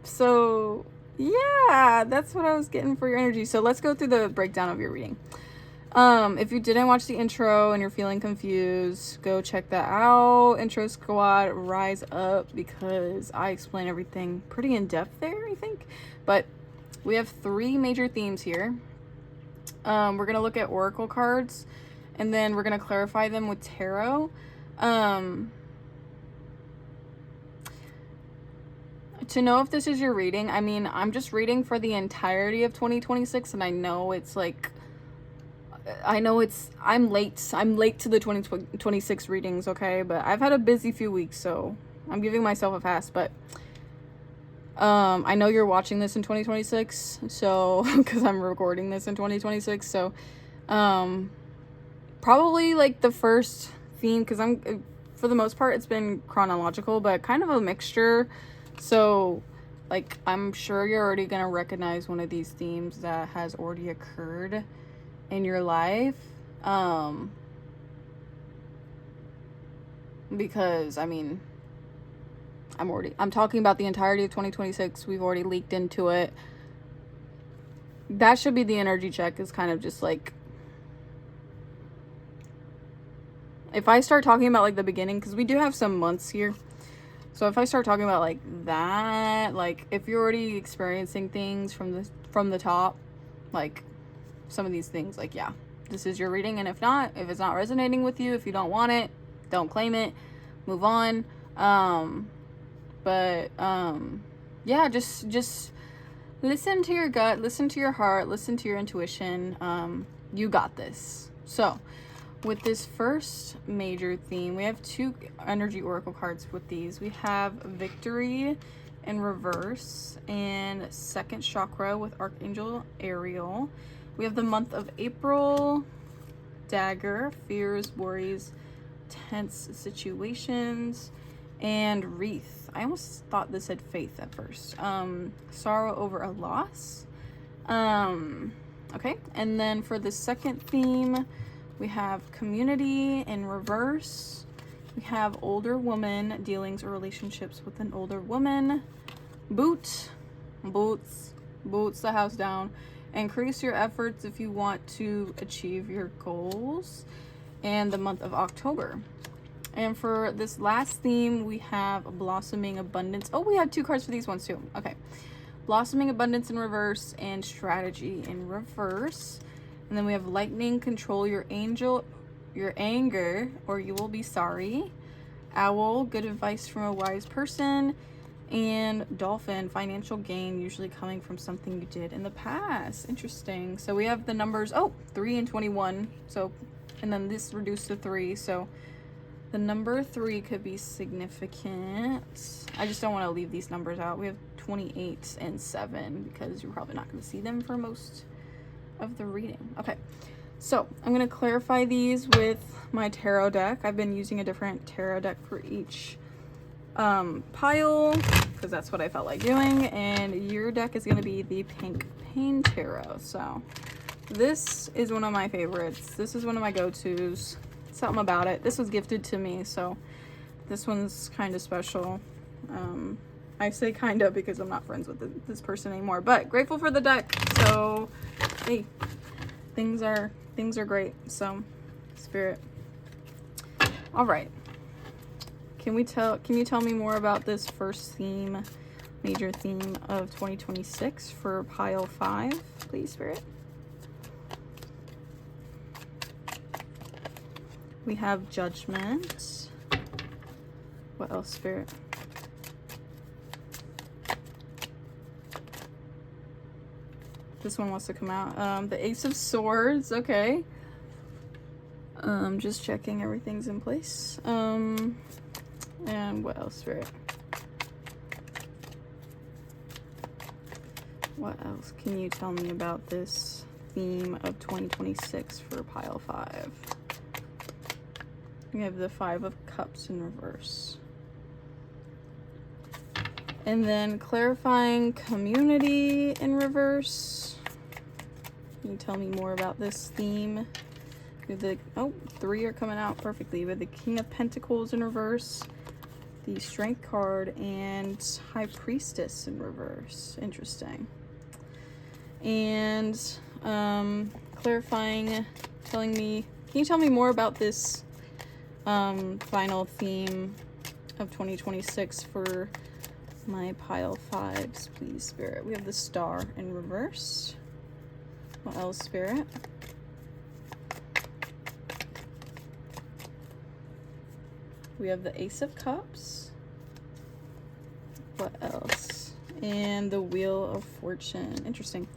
So yeah, that's what I was getting for your energy. So let's go through the breakdown of your reading. If you didn't watch the intro and you're feeling confused, go check that out. Intro squad, rise up, because I explain everything pretty in depth there, I think. But we have 3 major themes here. We're gonna look at oracle cards, and then we're gonna clarify them with tarot. To know if this is your reading, I mean, I'm just reading for the entirety of 2026, and I know it's like, I'm late to the 2026 readings, okay? But I've had a busy few weeks, so I'm giving myself a pass. But I know you're watching this in 2026, so because I'm recording this in 2026, so probably like the first theme, because for the most part it's been chronological, but kind of a mixture. So like, I'm sure you're already gonna recognize one of these themes that has already occurred in your life, because I mean, I'm talking about the entirety of 2026. We've already leaked into it. That should be the energy check, is kind of just like, if I start talking about like the beginning, because we do have some months here, so if I start talking about like that, like if you're already experiencing things from the top, like some of these things, like, yeah, this is your reading. And if it's not resonating with you, if you don't want it, don't claim it, move on. Yeah, just listen to your gut, listen to your heart, listen to your intuition. You got this. So with this first major theme, we have 2 energy oracle cards with these. We have Victory in reverse and Second Chakra with Archangel Ariel. We have the month of April, Dagger, Fears, Worries, Tense Situations, and Wreath. I almost thought this said Faith at first. Sorrow over a loss. Okay, and then for the second theme, we have Community in reverse. We have Older Woman, Dealings or Relationships with an Older Woman. Boots the house down. Increase your efforts if you want to achieve your goals. And the month of October. And for this last theme, we have Blossoming Abundance. Oh, we have 2 cards for these ones too. Okay. Blossoming Abundance in reverse and Strategy in reverse. And then we have Lightning, Control your anger, or you will be sorry. Owl, good advice from a wise person. And Dolphin, financial gain, usually coming from something you did in the past. Interesting. So we have the numbers, 3 and 21. So, and then this reduced to 3. So the number 3 could be significant. I just don't want to leave these numbers out. We have 28 and 7 because you're probably not going to see them for most of the reading. Okay, so I'm going to clarify these with my tarot deck. I've been using a different tarot deck for each pile because that's what I felt like doing, and your deck is going to be the Pink Pain Tarot. So this is one of my favorites. This is one of my go-tos. Something about it. This was gifted to me, so this one's kind of special. I say kind of because I'm not friends with this person anymore, but grateful for the deck. So hey, things are great. So Spirit. All right. Can you tell me more about this first theme, major theme of 2026 for pile 5, please, Spirit? We have Judgment. What else, Spirit? This one wants to come out. The Ace of Swords. Okay. Just checking everything's in place. And what else, Spirit? What else can you tell me about this theme of 2026 for pile 5? We have the 5 of Cups in reverse. And then clarifying community in reverse. Can you tell me more about this theme? We have the 3 are coming out perfectly. We have the King of Pentacles in reverse, the Strength card, and High Priestess in reverse. Interesting. And clarifying, can you tell me more about this final theme of 2026 for my pile 5s, please, Spirit? We have the Star in reverse. What else, Spirit? We have the Ace of Cups. What else? And the Wheel of Fortune. Interesting.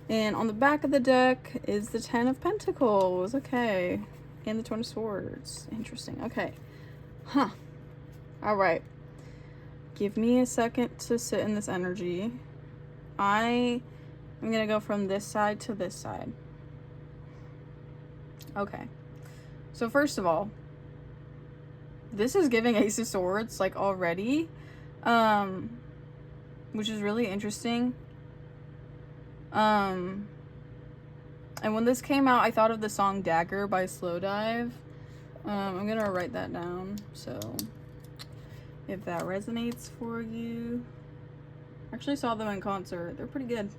And on the back of the deck is the 10 of Pentacles. Okay. And the 20 of Swords. Interesting. Okay. Huh. All right. Give me a second to sit in this energy. I'm going to go from this side to this side. Okay. So first of all, this is giving Ace of Swords, like, already. Which is really interesting. And when this came out, I thought of the song Dagger by Slowdive. I'm gonna write that down, so if that resonates for you. I actually saw them in concert. They're pretty good.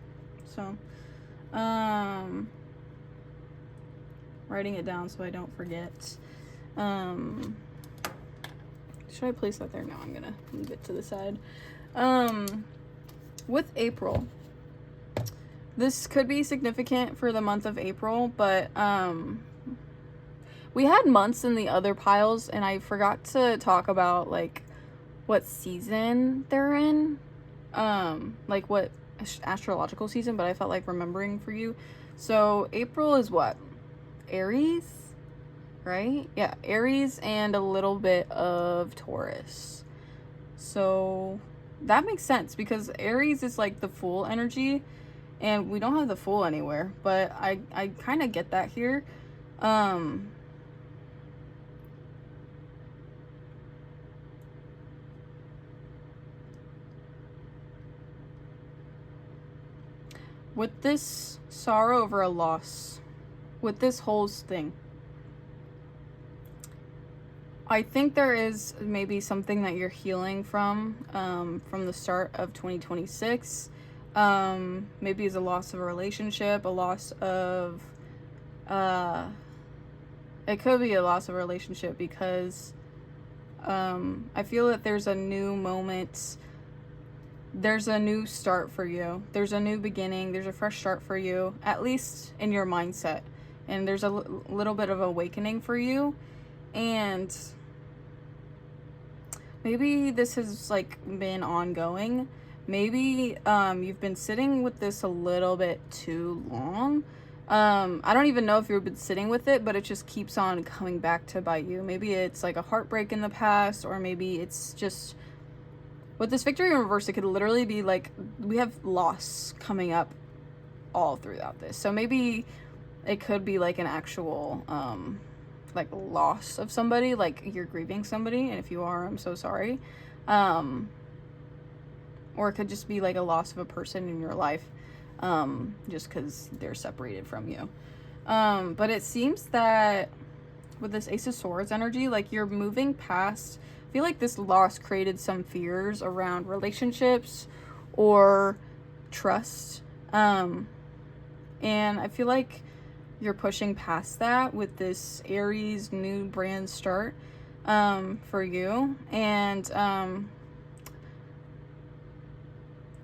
So, writing it down so I don't forget. Should I place that there? No, I'm gonna leave it to the side. With April, this could be significant for the month of April, but we had months in the other piles, and I forgot to talk about, like, what season they're in, like what astrological season, but I felt like remembering for you. So April is what? Aries, right? Yeah, Aries and a little bit of Taurus. So that makes sense because Aries is like the Fool energy, and we don't have the Fool anywhere, but I kind of get that here. With this sorrow over a loss, with this whole thing, I think there is maybe something that you're healing from the start of 2026. Maybe it's a loss of a relationship, a loss of, it could be a loss of a relationship because I feel that there's a new moment. There's a new start for you. There's a new beginning. There's a fresh start for you, at least in your mindset. And there's a little bit of awakening for you. And maybe this has like been ongoing. Maybe you've been sitting with this a little bit too long. I don't even know if you've been sitting with it, but it just keeps on coming back to bite you. Maybe it's like a heartbreak in the past, or maybe it's just, with this victory in reverse, it could literally be like, we have loss coming up all throughout this. So maybe it could be like an actual, like loss of somebody, like you're grieving somebody, and if you are, I'm so sorry. Or it could just be like a loss of a person in your life, just because they're separated from you. But it seems that with this Ace of Swords energy, like you're moving past, I feel like this loss created some fears around relationships or trust. And I feel like you're pushing past that with this Aries new brand start, for you. And,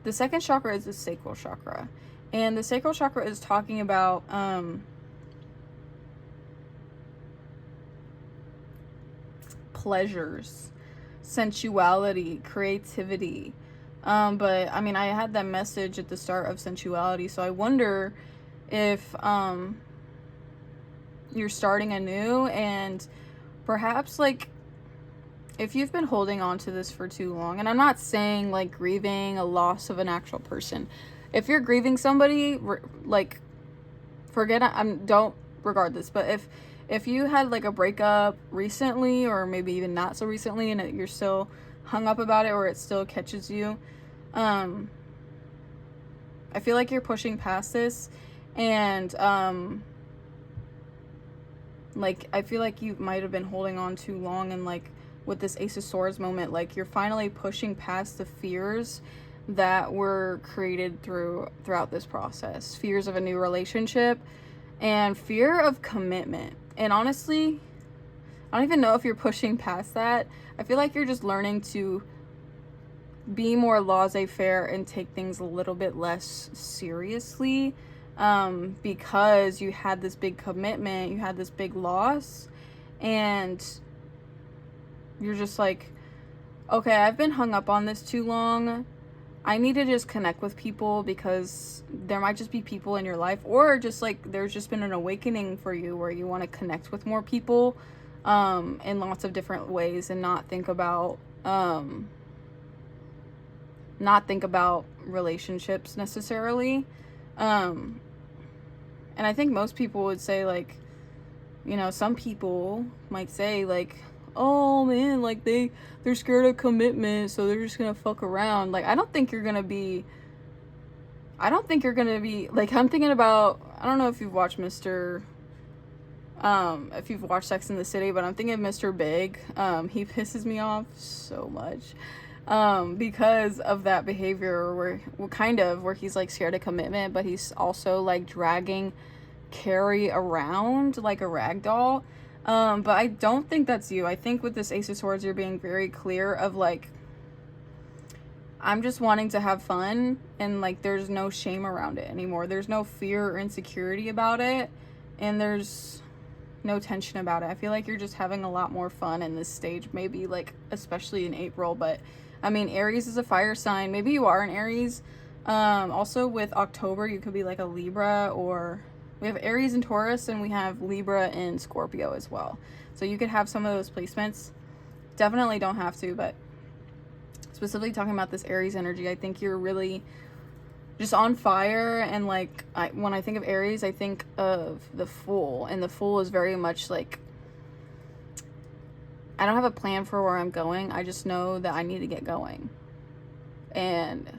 the second chakra is the sacral chakra. And the sacral chakra is talking about pleasures, sensuality, creativity. But I mean, I had that message at the start of sensuality, so I wonder if you're starting anew, and perhaps like if you've been holding on to this for too long, and I'm not saying like grieving a loss of an actual person. If you're grieving somebody, like forget it, don't regard this. But if you had like a breakup recently, or maybe even not so recently, and you're still hung up about it, or it still catches you, I feel like you're pushing past this, and like I feel like you might have been holding on too long, and like with this Ace of Swords moment, like you're finally pushing past the fears that were created throughout this process. Fears of a new relationship and fear of commitment. And honestly, I don't even know if you're pushing past that. I feel like you're just learning to be more laissez-faire and take things a little bit less seriously, because you had this big commitment, you had this big loss, and you're just like, okay, I've been hung up on this too long. I need to just connect with people, because there might just be people in your life, or just like there's just been an awakening for you where you want to connect with more people in lots of different ways, and not think about relationships necessarily. And I think most people would say, like, you know, some people might say like, oh man, like they're scared of commitment, so they're just gonna fuck around. Like, I don't think you're gonna be like, I'm thinking about, I don't know if you've watched if you've watched Sex and the City, but I'm thinking of Mr. Big. He pisses me off so much because of that behavior where he's like scared of commitment, but he's also like dragging Carrie around like a rag doll. But I don't think that's you. I think with this Ace of Swords, you're being very clear of like, I'm just wanting to have fun, and like there's no shame around it anymore. There's no fear or insecurity about it, and there's no tension about it. I feel like you're just having a lot more fun in this stage, maybe like especially in April. But I mean, Aries is a fire sign. Maybe you are an Aries. Also with October, you could be like a Libra, or we have Aries and Taurus, and we have Libra and Scorpio as well. So you could have some of those placements. Definitely don't have to, but specifically talking about this Aries energy, I think you're really just on fire. And like, when I think of Aries, I think of the Fool, and the Fool is very much like, I don't have a plan for where I'm going. I just know that I need to get going, and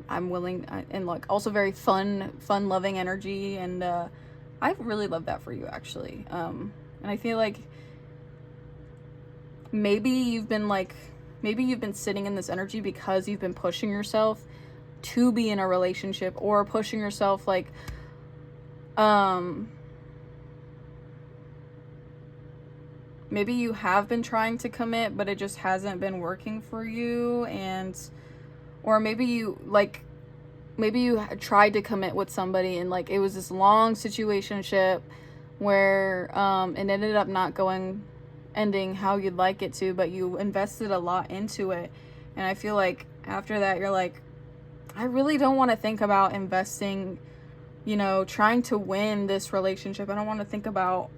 I'm willing, and like also very fun loving energy. And I really love that for you, actually. And I feel like maybe you've been sitting in this energy because you've been pushing yourself to be in a relationship, or pushing yourself like maybe you have been trying to commit, but it just hasn't been working for you. Or maybe you tried to commit with somebody and like it was this long situationship where it ended up not ending how you'd like it to, but you invested a lot into it. And I feel like after that you're like, I really don't want to think about investing, you know, trying to win this relationship. I don't want to think about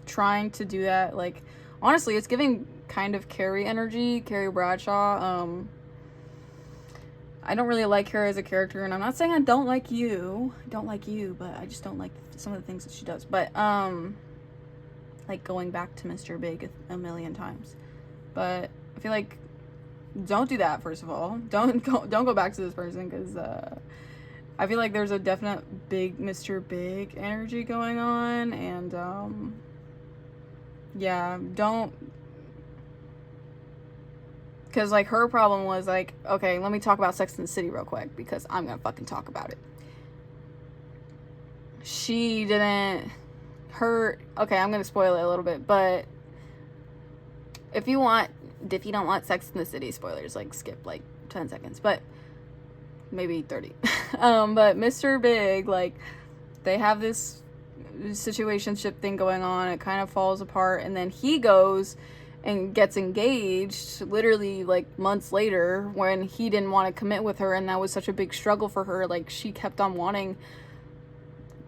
trying to do that. Like, honestly, it's giving kind of Carrie energy, Carrie Bradshaw. I don't really like her as a character, and I'm not saying I don't like you, but I just don't like some of the things that she does. But like going back to Mr. Big a million times. But I feel like don't do that. First of all, don't go back to this person, because I feel like there's a definite big Mr. Big energy going on, and yeah, don't. Because, like, her problem was, like, okay, let me talk about Sex and the City real quick, because I'm going to fucking talk about it. Okay, I'm going to spoil it a little bit, but if you don't want Sex and the City spoilers, like, skip, like, 10 seconds, but maybe 30. But Mr. Big, like, they have this situationship thing going on, it kind of falls apart, and then he goes and gets engaged literally like months later when he didn't want to commit with her, and that was such a big struggle for her. Like, she kept on wanting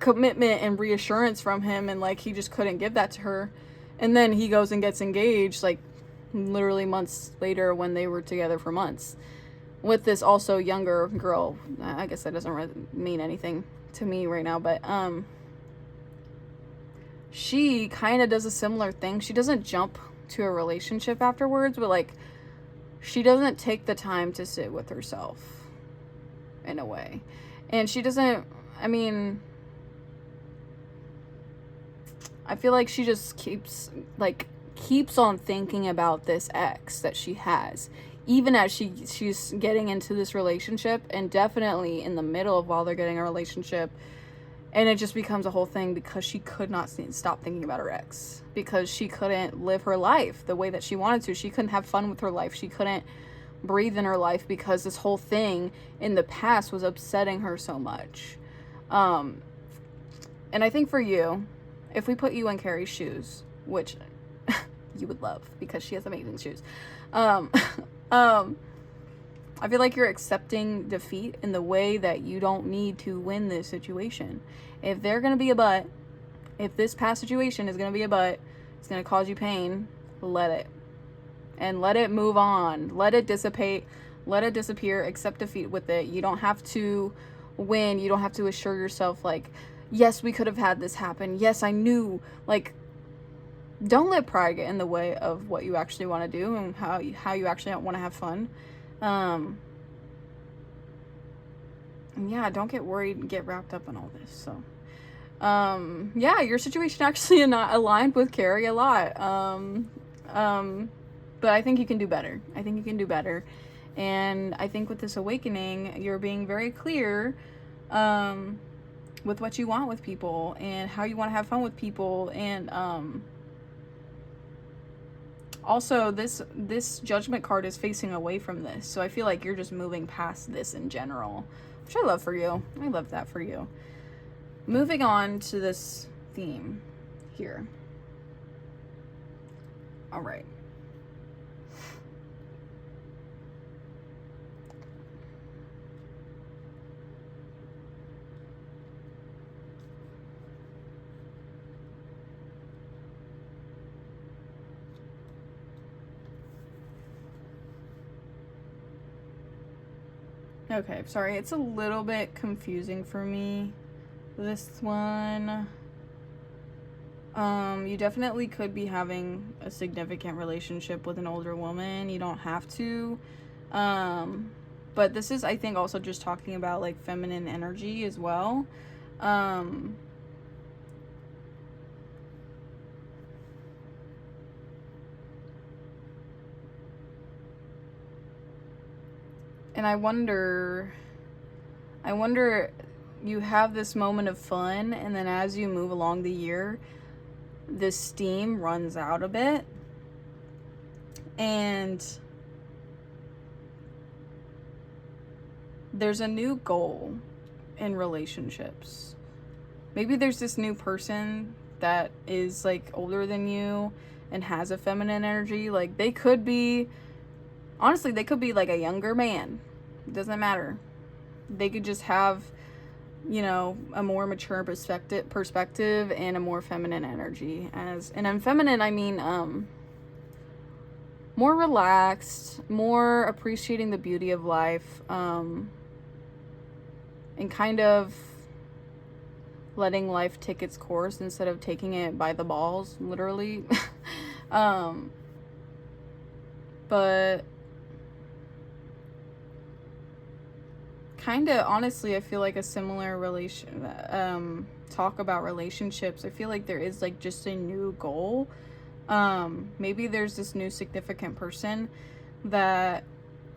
commitment and reassurance from him, and like he just couldn't give that to her. And then he goes and gets engaged like literally months later when they were together for months with this also younger girl. I guess that doesn't mean anything to me right now, but she kind of does a similar thing. She doesn't jump to a relationship afterwards, but like she doesn't take the time to sit with herself in a way, and she doesn't, I mean, I feel like she just keeps on thinking about this ex that she has, even as she's getting into this relationship, and definitely in the middle of while they're getting a relationship. And it just becomes a whole thing because she could not stop thinking about her ex. Because she couldn't live her life the way that she wanted to. She couldn't have fun with her life. She couldn't breathe in her life because this whole thing in the past was upsetting her so much. And I think for you, if we put you in Carrie's shoes, which you would love because she has amazing shoes. I feel like you're accepting defeat in the way that you don't need to win this situation. If they're going to be a butt, if this past situation is going to be a butt, it's going to cause you pain, let it. And let it move on. Let it dissipate. Let it disappear. Accept defeat with it. You don't have to win. You don't have to assure yourself like, yes, we could have had this happen. Yes, I knew. Like, don't let pride get in the way of what you actually want to do and how you actually want to have fun. And yeah, don't get worried and get wrapped up in all this. So, yeah, your situation actually not aligned with Carrie a lot. But I think you can do better. And I think with this awakening, you're being very clear, with what you want with people and how you want to have fun with people. And, also, this Judgment card is facing away from this. So I feel like you're just moving past this in general, which I love for you. I love that for you. Moving on to this theme here. All right. Okay, sorry, it's a little bit confusing for me, this one. You definitely could be having a significant relationship with an older woman. You don't have to. But this is, I think, also just talking about, like, feminine energy as well. And I wonder, you have this moment of fun, and then as you move along the year, this steam runs out a bit, and there's a new goal in relationships. Maybe there's this new person that is like older than you and has a feminine energy. Like they could be, honestly, they could be like a younger man. It doesn't matter. They could just have, you know, a more mature perspective and a more feminine energy. And I'm feminine, I mean, more relaxed, more appreciating the beauty of life, and kind of letting life take its course instead of taking it by the balls, literally. But kind of, honestly, I feel like a similar talk about relationships. I feel like there is like just a new goal. Maybe there's this new significant person that,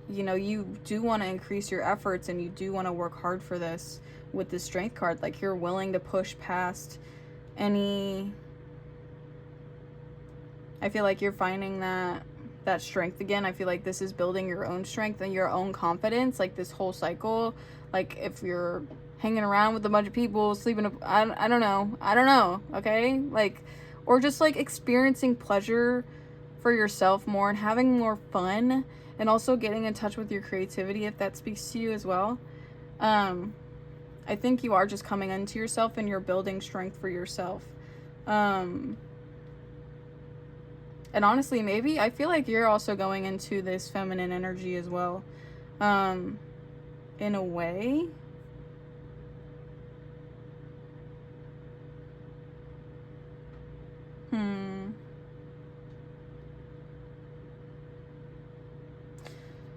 you know, you do want to increase your efforts and you do want to work hard for this with the Strength card. Like you're willing to push past any, I feel like you're finding that strength again. I feel like this is building your own strength and your own confidence, like this whole cycle. Like if you're hanging around with a bunch of people, sleeping, I don't know, okay? Like, or just like experiencing pleasure for yourself more and having more fun, and also getting in touch with your creativity if that speaks to you as well. I think you are just coming into yourself and you're building strength for yourself. And honestly, maybe I feel like you're also going into this feminine energy as well. In a way.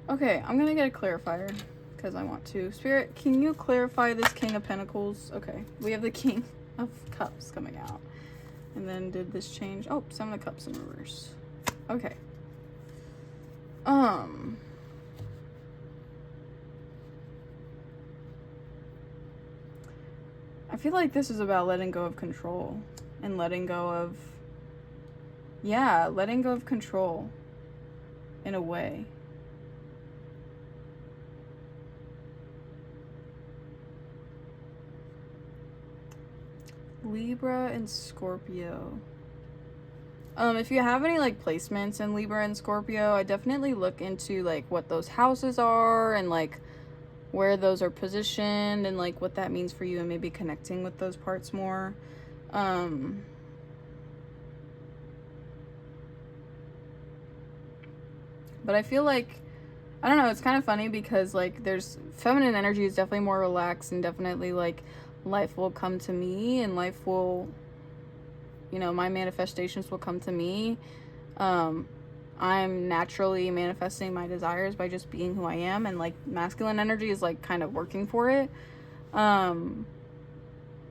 Okay, I'm gonna get a clarifier because I want to. Spirit, can you clarify this King of Pentacles? Okay, we have the King of Cups coming out. And then did this change? Oh, some of the Cups in reverse. Okay. I feel like this is about letting go of control and letting go of, yeah, letting go of control in a way. Libra and Scorpio. If you have any like placements in Libra and Scorpio, I definitely look into like what those houses are and like where those are positioned and like what that means for you, and maybe connecting with those parts more. But I feel like, I don't know, it's kind of funny because like there's feminine energy is definitely more relaxed, and definitely like life will come to me, and life will, you know, my manifestations will come to me. I'm naturally manifesting my desires by just being who I am, and like masculine energy is like kind of working for it, and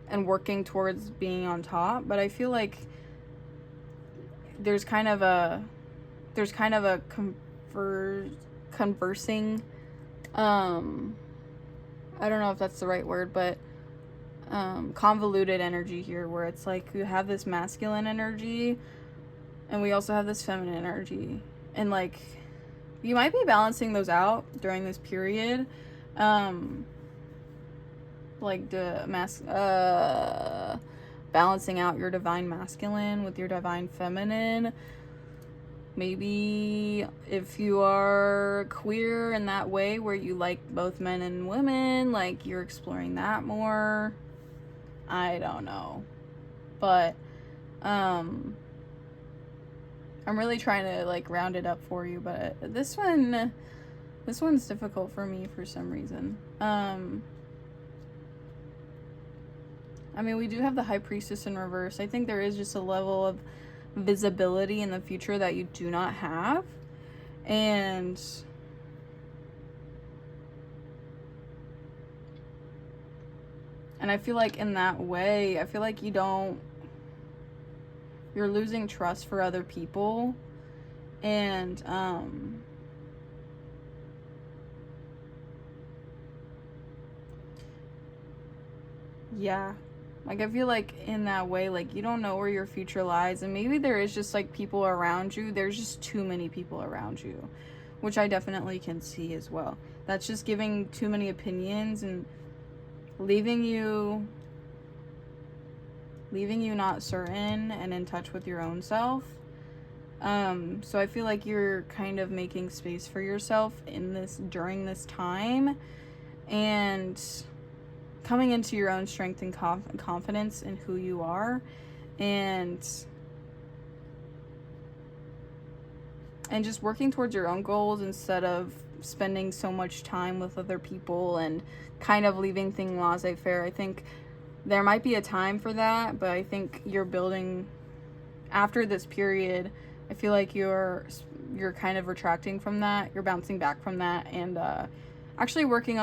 working towards being on top. But I feel like there's kind of a conversing, I don't know if that's the right word, but convoluted energy here, where it's like you have this masculine energy and we also have this feminine energy, and like you might be balancing those out during this period, like balancing out your divine masculine with your divine feminine. Maybe if you are queer in that way where you like both men and women, like you're exploring that more. I don't know. But I'm really trying to like round it up for you, but this one's difficult for me for some reason. I mean, we do have the High Priestess in reverse. I think there is just a level of visibility in the future that you do not have, and I feel like in that way, I feel like you're losing trust for other people, and Yeah. Like, I feel like in that way, like, you don't know where your future lies, and maybe there is just, like, people around you. There's just too many people around you, which I definitely can see as well. That's just giving too many opinions and leaving you not certain and in touch with your own self. So I feel like you're kind of making space for yourself during this time, and coming into your own strength and confidence in who you are, and just working towards your own goals instead of spending so much time with other people and kind of leaving things laissez-faire. I think there might be a time for that, but I think you're building after this period. I feel like you're kind of retracting from that. You're bouncing back from that, and actually working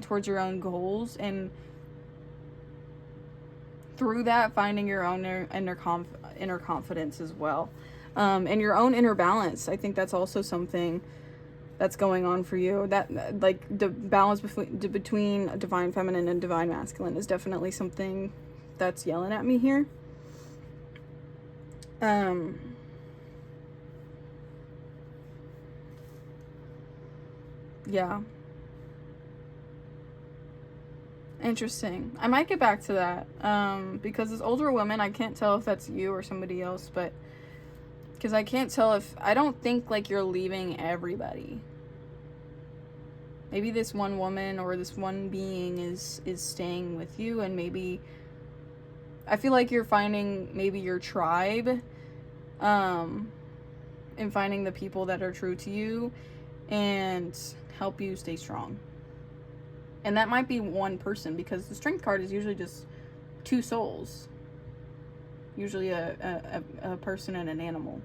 towards your own goals, and through that finding your own inner confidence as well, and your own inner balance. I think that's also something that's going on for you. That, like, the balance between divine feminine and divine masculine is definitely something that's yelling at me here. Yeah. Interesting. I might get back to that, because this older woman, I can't tell if that's you or somebody else, but because I can't tell if, I don't think, like, you're leaving everybody. Maybe this one woman or this one being is staying with you, and maybe, I feel like you're finding maybe your tribe, and finding the people that are true to you and help you stay strong. And that might be one person, because the strength card is usually just two souls. Usually a person and an animal.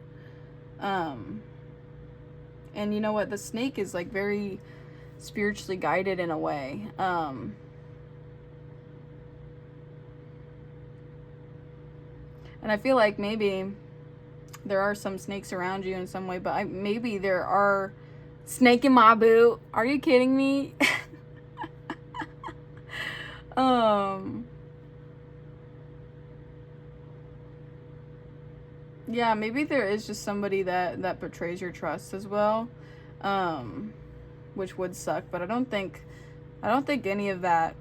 And you know what? The snake is, like, very spiritually guided in a way. And I feel like maybe there are some snakes around you in some way, but maybe there are snake in my boot. Are you kidding me? Yeah, maybe there is just somebody that betrays your trust as well, which would suck, but I don't think any of that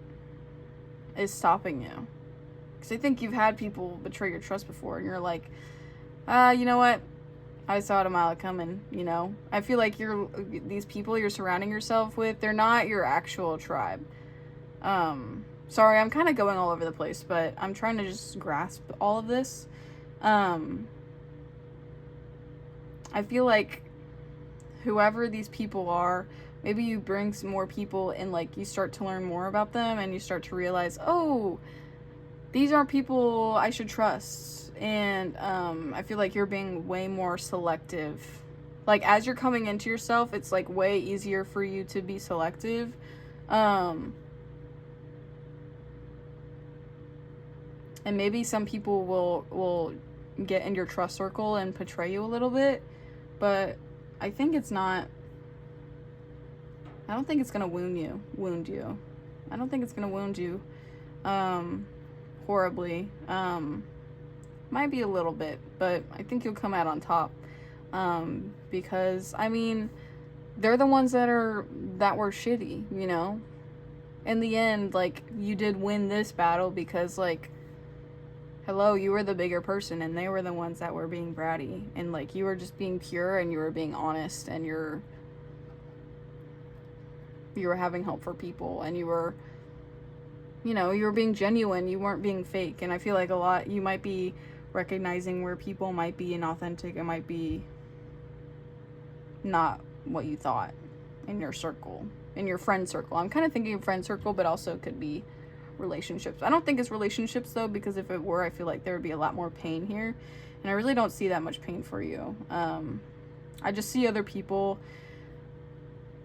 is stopping you, because I think you've had people betray your trust before, and you're like, you know what, I saw it a mile coming. You know, I feel like these people you're surrounding yourself with, they're not your actual tribe. Sorry, I'm kind of going all over the place, but I'm trying to just grasp all of this. I feel like whoever these people are, maybe you bring some more people and, like, you start to learn more about them, and you start to realize, oh, these aren't people I should trust. And I feel like you're being way more selective. Like, as you're coming into yourself, it's, like, way easier for you to be selective. And maybe some people will get in your trust circle and betray you a little bit, but I think it's not. I don't think it's gonna wound you. I don't think it's gonna wound you horribly. Might be a little bit, but I think you'll come out on top. Because, I mean, they're the ones that were shitty, you know? In the end, like, you did win this battle because, like, hello, you were the bigger person, and they were the ones that were being bratty. And, like, you were just being pure, and you were being honest, and you were having hope for people, and you were being genuine. You weren't being fake. And I feel like a lot, you might be recognizing where people might be inauthentic. It might be not what you thought in your circle, in your friend circle. I'm kind of thinking of friend circle, but also could be relationships. I don't think it's relationships, though, because if it were, I feel like there would be a lot more pain here, and I really don't see that much pain for you. I just see other people.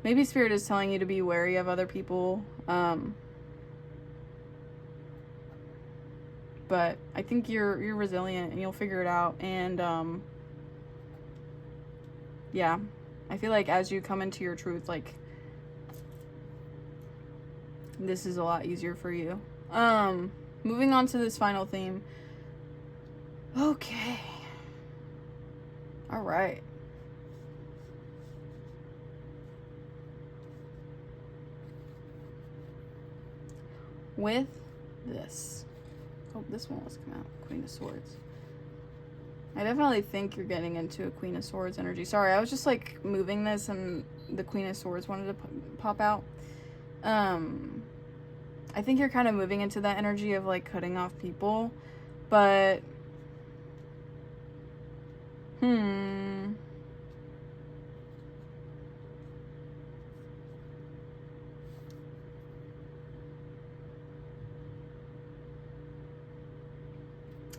Maybe Spirit is telling you to be wary of other people, but I think you're resilient, and you'll figure it out. And yeah, I feel like as you come into your truth, like, this is a lot easier for you. Moving on to this final theme. Okay. All right. With this. Oh, this one was come out. Queen of Swords. I definitely think you're getting into a Queen of Swords energy. Sorry, I was just like moving this and the Queen of Swords wanted to pop out. I think you're kind of moving into that energy of like cutting off people, but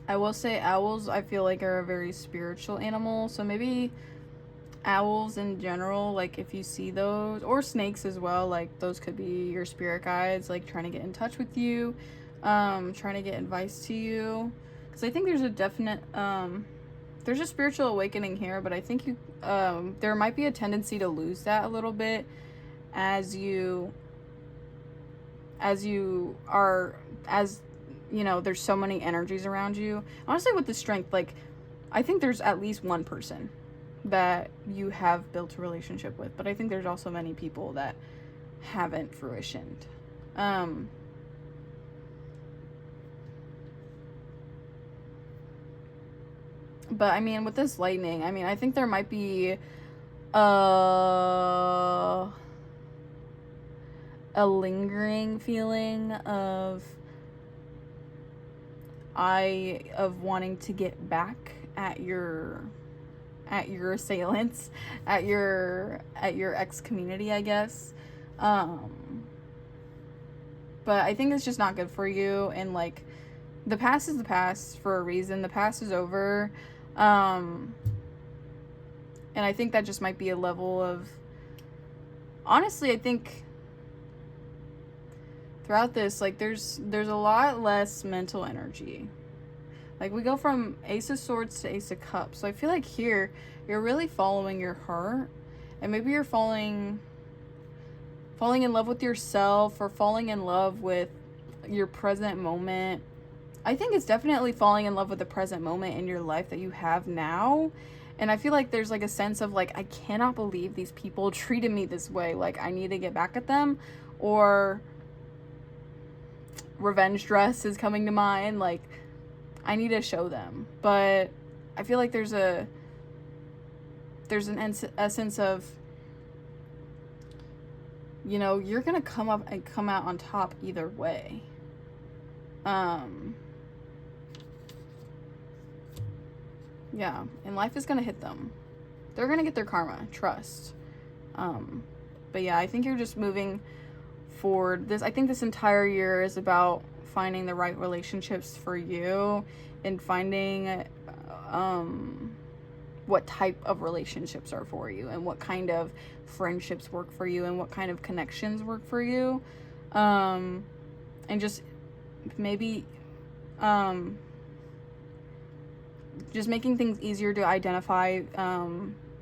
I will say owls, I feel like, are a very spiritual animal. So maybe owls in general, like if you see those, or snakes as well, like those could be your spirit guides, like trying to get in touch with you, trying to get advice to you. Because I think there's a definite, there's a spiritual awakening here, but I think you, there might be a tendency to lose that a little bit as you are, as you know, there's so many energies around you. Honestly, with the strength, like, I think there's at least one person that you have built a relationship with, but I think there's also many people that haven't fruitioned. But I mean, with this lightning, I mean, I think there might be a lingering feeling of wanting to get back at your assailants, at your ex community, I guess. But I think it's just not good for you, and like the past is the past for a reason. The past is over. And I think that just might be a level of, honestly, I think throughout this, like there's a lot less mental energy. Like we go from Ace of Swords to Ace of Cups. So I feel like here you're really following your heart, and maybe you're falling in love with yourself, or falling in love with your present moment. I think it's definitely falling in love with the present moment in your life that you have now. And I feel like there's like a sense of like, I cannot believe these people treated me this way. Like I need to get back at them, or revenge dress is coming to mind. Like I need to show them. But I feel like there's an essence of, you know, you're gonna come up and come out on top either way. Yeah, and life is gonna hit them. They're gonna get their karma, trust. But yeah, I think you're just moving forward. I think this entire year is about finding the right relationships for you, and finding what type of relationships are for you, and what kind of friendships work for you, and what kind of connections work for you. And just maybe just making things easier to identify,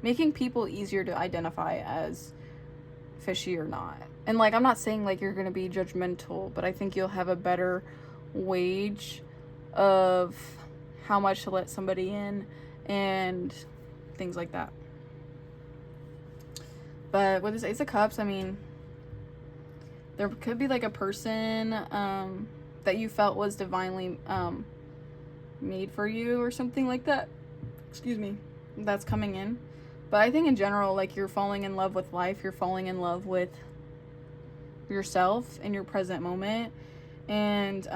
making people easier to identify as fishy or not. And like, I'm not saying like you're gonna be judgmental, but I think you'll have a better wage of how much to let somebody in and things like that. But with this Ace of Cups, I mean, there could be like a person that you felt was divinely made for you, or something like that. Excuse me. That's coming in. But I think in general, like, you're falling in love with life. You're falling in love with yourself in your present moment, and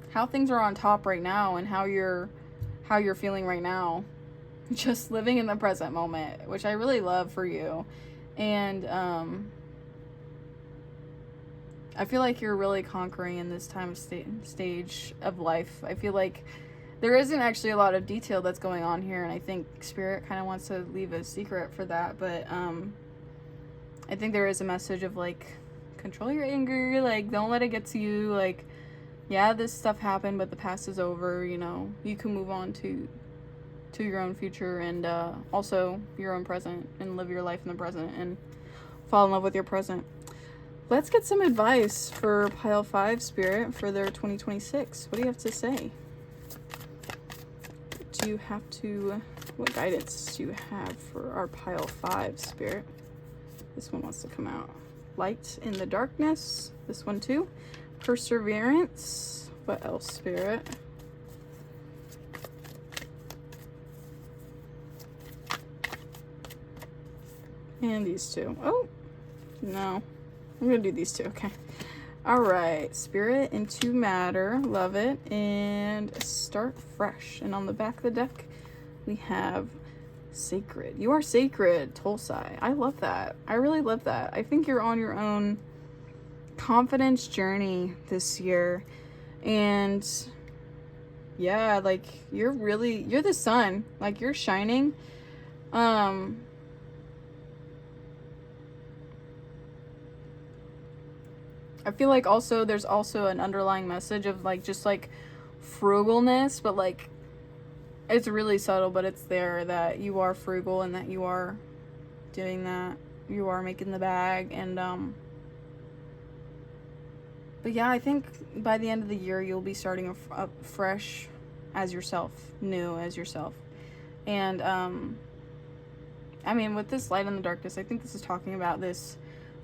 how things are on top right now, and how you're feeling right now. Just living in the present moment, which I really love for you. And I feel like you're really conquering in this time of stage of life. I feel like there isn't actually a lot of detail that's going on here, and I think Spirit kind of wants to leave a secret for that. But I think there is a message of like, control your anger, like don't let it get to you. Like, yeah, this stuff happened, but the past is over. You know, you can move on to your own future, and also your own present, and live your life in the present, and fall in love with your present. let's get some advice for pile 5 Spirit for their 2026. What do you have to say? What guidance do you have for our pile 5 Spirit? This one wants to come out. Light in the darkness. This one too. Perseverance. What else, Spirit? And these two. Oh, no. I'm going to do these two. Okay. All right. Spirit into matter. Love it. And start fresh. And on the back of the deck, we have sacred. You are sacred, Tulsi. I love that. I really love that. I think you're on your own confidence journey this year. And yeah, like you're the sun. Like you're shining. I feel like also there's also an underlying message of like just like frugalness, but like it's really subtle, but it's there that you are frugal and that you are doing that. You are making the bag. And but yeah, I think by the end of the year you'll be starting up fresh as yourself, new as yourself. And I mean, with this light in the darkness, I think this is talking about this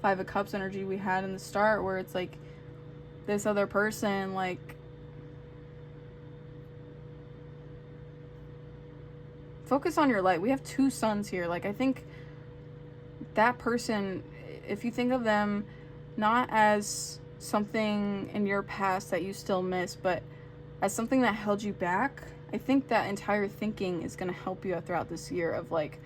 5 of Cups energy we had in the start, where it's like this other person, like focus on your light. We have 2 suns here. Like I think that person, if you think of them not as something in your past that you still miss, but as something that held you back, I think that entire thinking is going to help you throughout this year of like,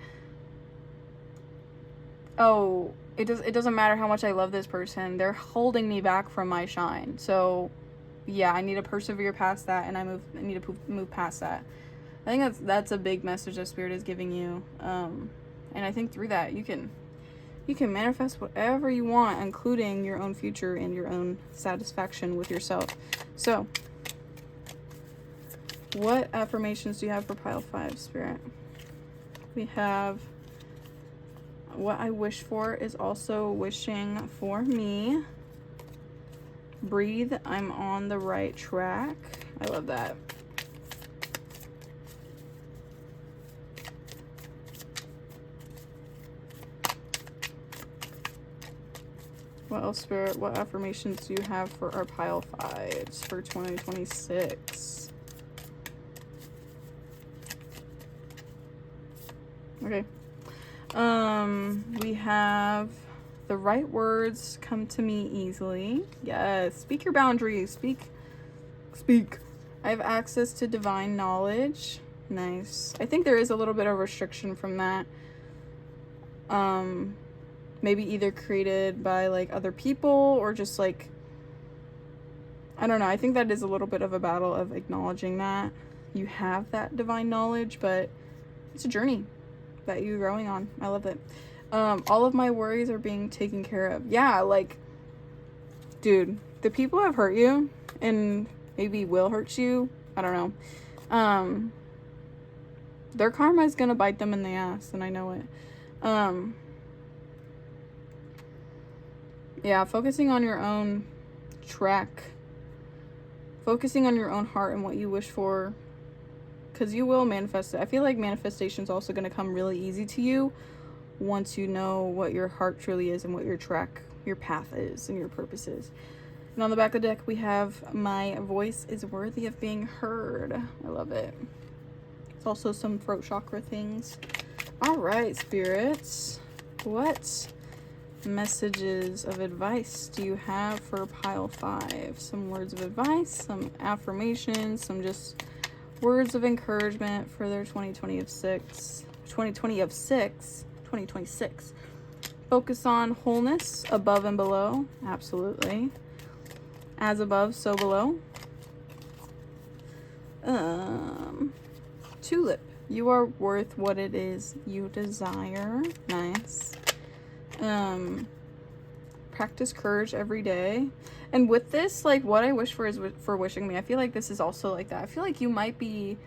oh, it doesn't matter how much I love this person, they're holding me back from my shine. So yeah, I need to persevere past that, and I need to move past that. I think that's a big message that Spirit is giving you. And I think through that you can manifest whatever you want, including your own future and your own satisfaction with yourself. So what affirmations do you have for pile 5 Spirit? We have, what I wish for is also wishing for me. Breathe, I'm on the right track. I love that. What else, Spirit? What affirmations do you have for our pile 5s for 2026? Okay. We have the right words come to me easily. Yes. Speak your boundaries. Speak. I have access to divine knowledge. Nice. I think there is a little bit of restriction from that. Maybe either created by like other people or just like, I don't know. I think that is a little bit of a battle of acknowledging that you have that divine knowledge, but it's a journey that you're growing on. I love it. All of my worries are being taken care of. Yeah, like, dude, the people who have hurt you and maybe will hurt you, I don't know. Their karma is gonna bite them in the ass, and I know it. Yeah, focusing on your own track. Focusing on your own heart and what you wish for, because you will manifest it. I feel like manifestation is also going to come really easy to you once you know what your heart truly is and what your track, your path is and your purpose is. And on the back of the deck, we have my voice is worthy of being heard. I love it. It's also some throat chakra things. All right, spirits. What messages of advice do you have for pile 5? Some words of advice, some affirmations, some just words of encouragement for their 2026. Focus on wholeness, above and below. Absolutely. As above, so below. Tulip. You are worth what it is you desire. Nice. Practice courage every day. And with this, like, what I wish for is for wishing me. I feel like this is also like that. I feel like you might be,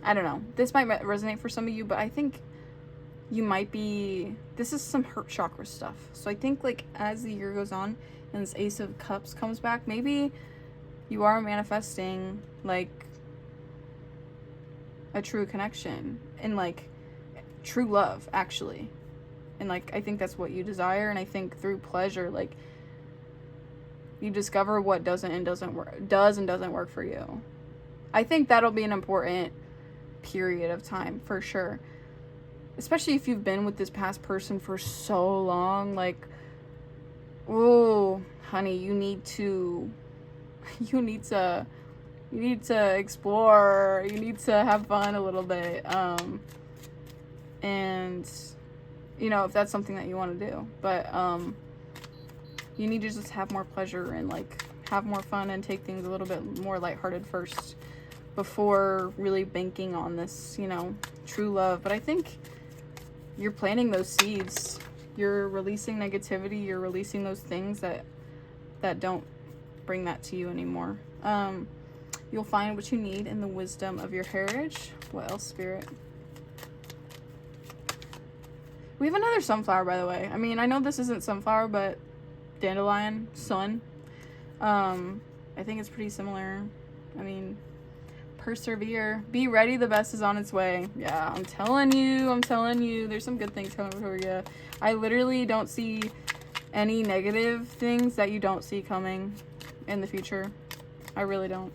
I don't know, this might resonate for some of you, but I think you might be, this is some heart chakra stuff. So I think like as the year goes on and this Ace of Cups comes back, maybe you are manifesting like a true connection and like true love, actually. And like I think that's what you desire. And I think through pleasure, like you discover what does and doesn't work for you. I think that'll be an important period of time for sure, especially if you've been with this past person for so long. Like, oh honey, you need to explore, you need to have fun a little bit, and you know, if that's something that you want to do, but you need to just have more pleasure and like have more fun and take things a little bit more lighthearted first before really banking on this, you know, true love. But I think you're planting those seeds, you're releasing negativity, you're releasing those things that don't bring that to you anymore. You'll find what you need in the wisdom of your heritage. What else, Spirit? We have another sunflower, by the way. I mean, I know this isn't sunflower, but dandelion, sun. I think it's pretty similar. I mean, persevere, be ready, the best is on its way. Yeah, I'm telling you, there's some good things coming for you. I literally don't see any negative things that you don't see coming in the future. I really don't.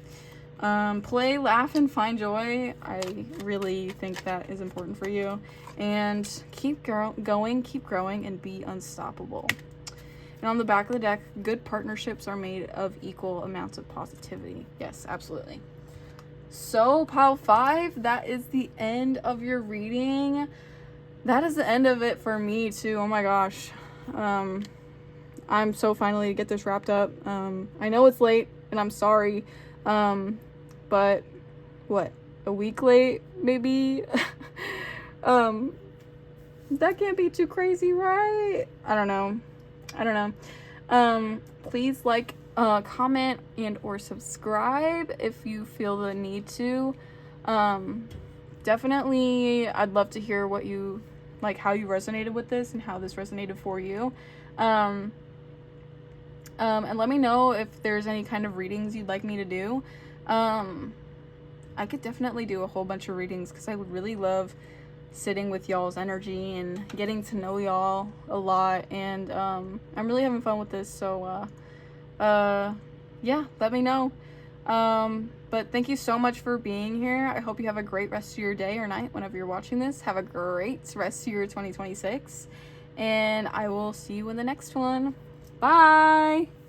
Play, laugh, and find joy. I really think that is important for you. And keep going, keep growing, and be unstoppable. And on the back of the deck, good partnerships are made of equal amounts of positivity. Yes, absolutely. So, pile 5, that is the end of your reading. That is the end of it for me, too. Oh my gosh. I'm so finally to get this wrapped up. I know it's late, and I'm sorry. But, what, a week late, maybe? That can't be too crazy, right? I don't know. Please like, comment, and or subscribe if you feel the need to. Definitely, I'd love to hear what you, like, how you resonated with this and how this resonated for you. And let me know if there's any kind of readings you'd like me to do. I could definitely do a whole bunch of readings because I would really love sitting with y'all's energy and getting to know y'all a lot. And I'm really having fun with this. So yeah, let me know. But thank you so much for being here. I hope you have a great rest of your day or night whenever you're watching this. Have a great rest of your 2026. And I will see you in the next one. Bye!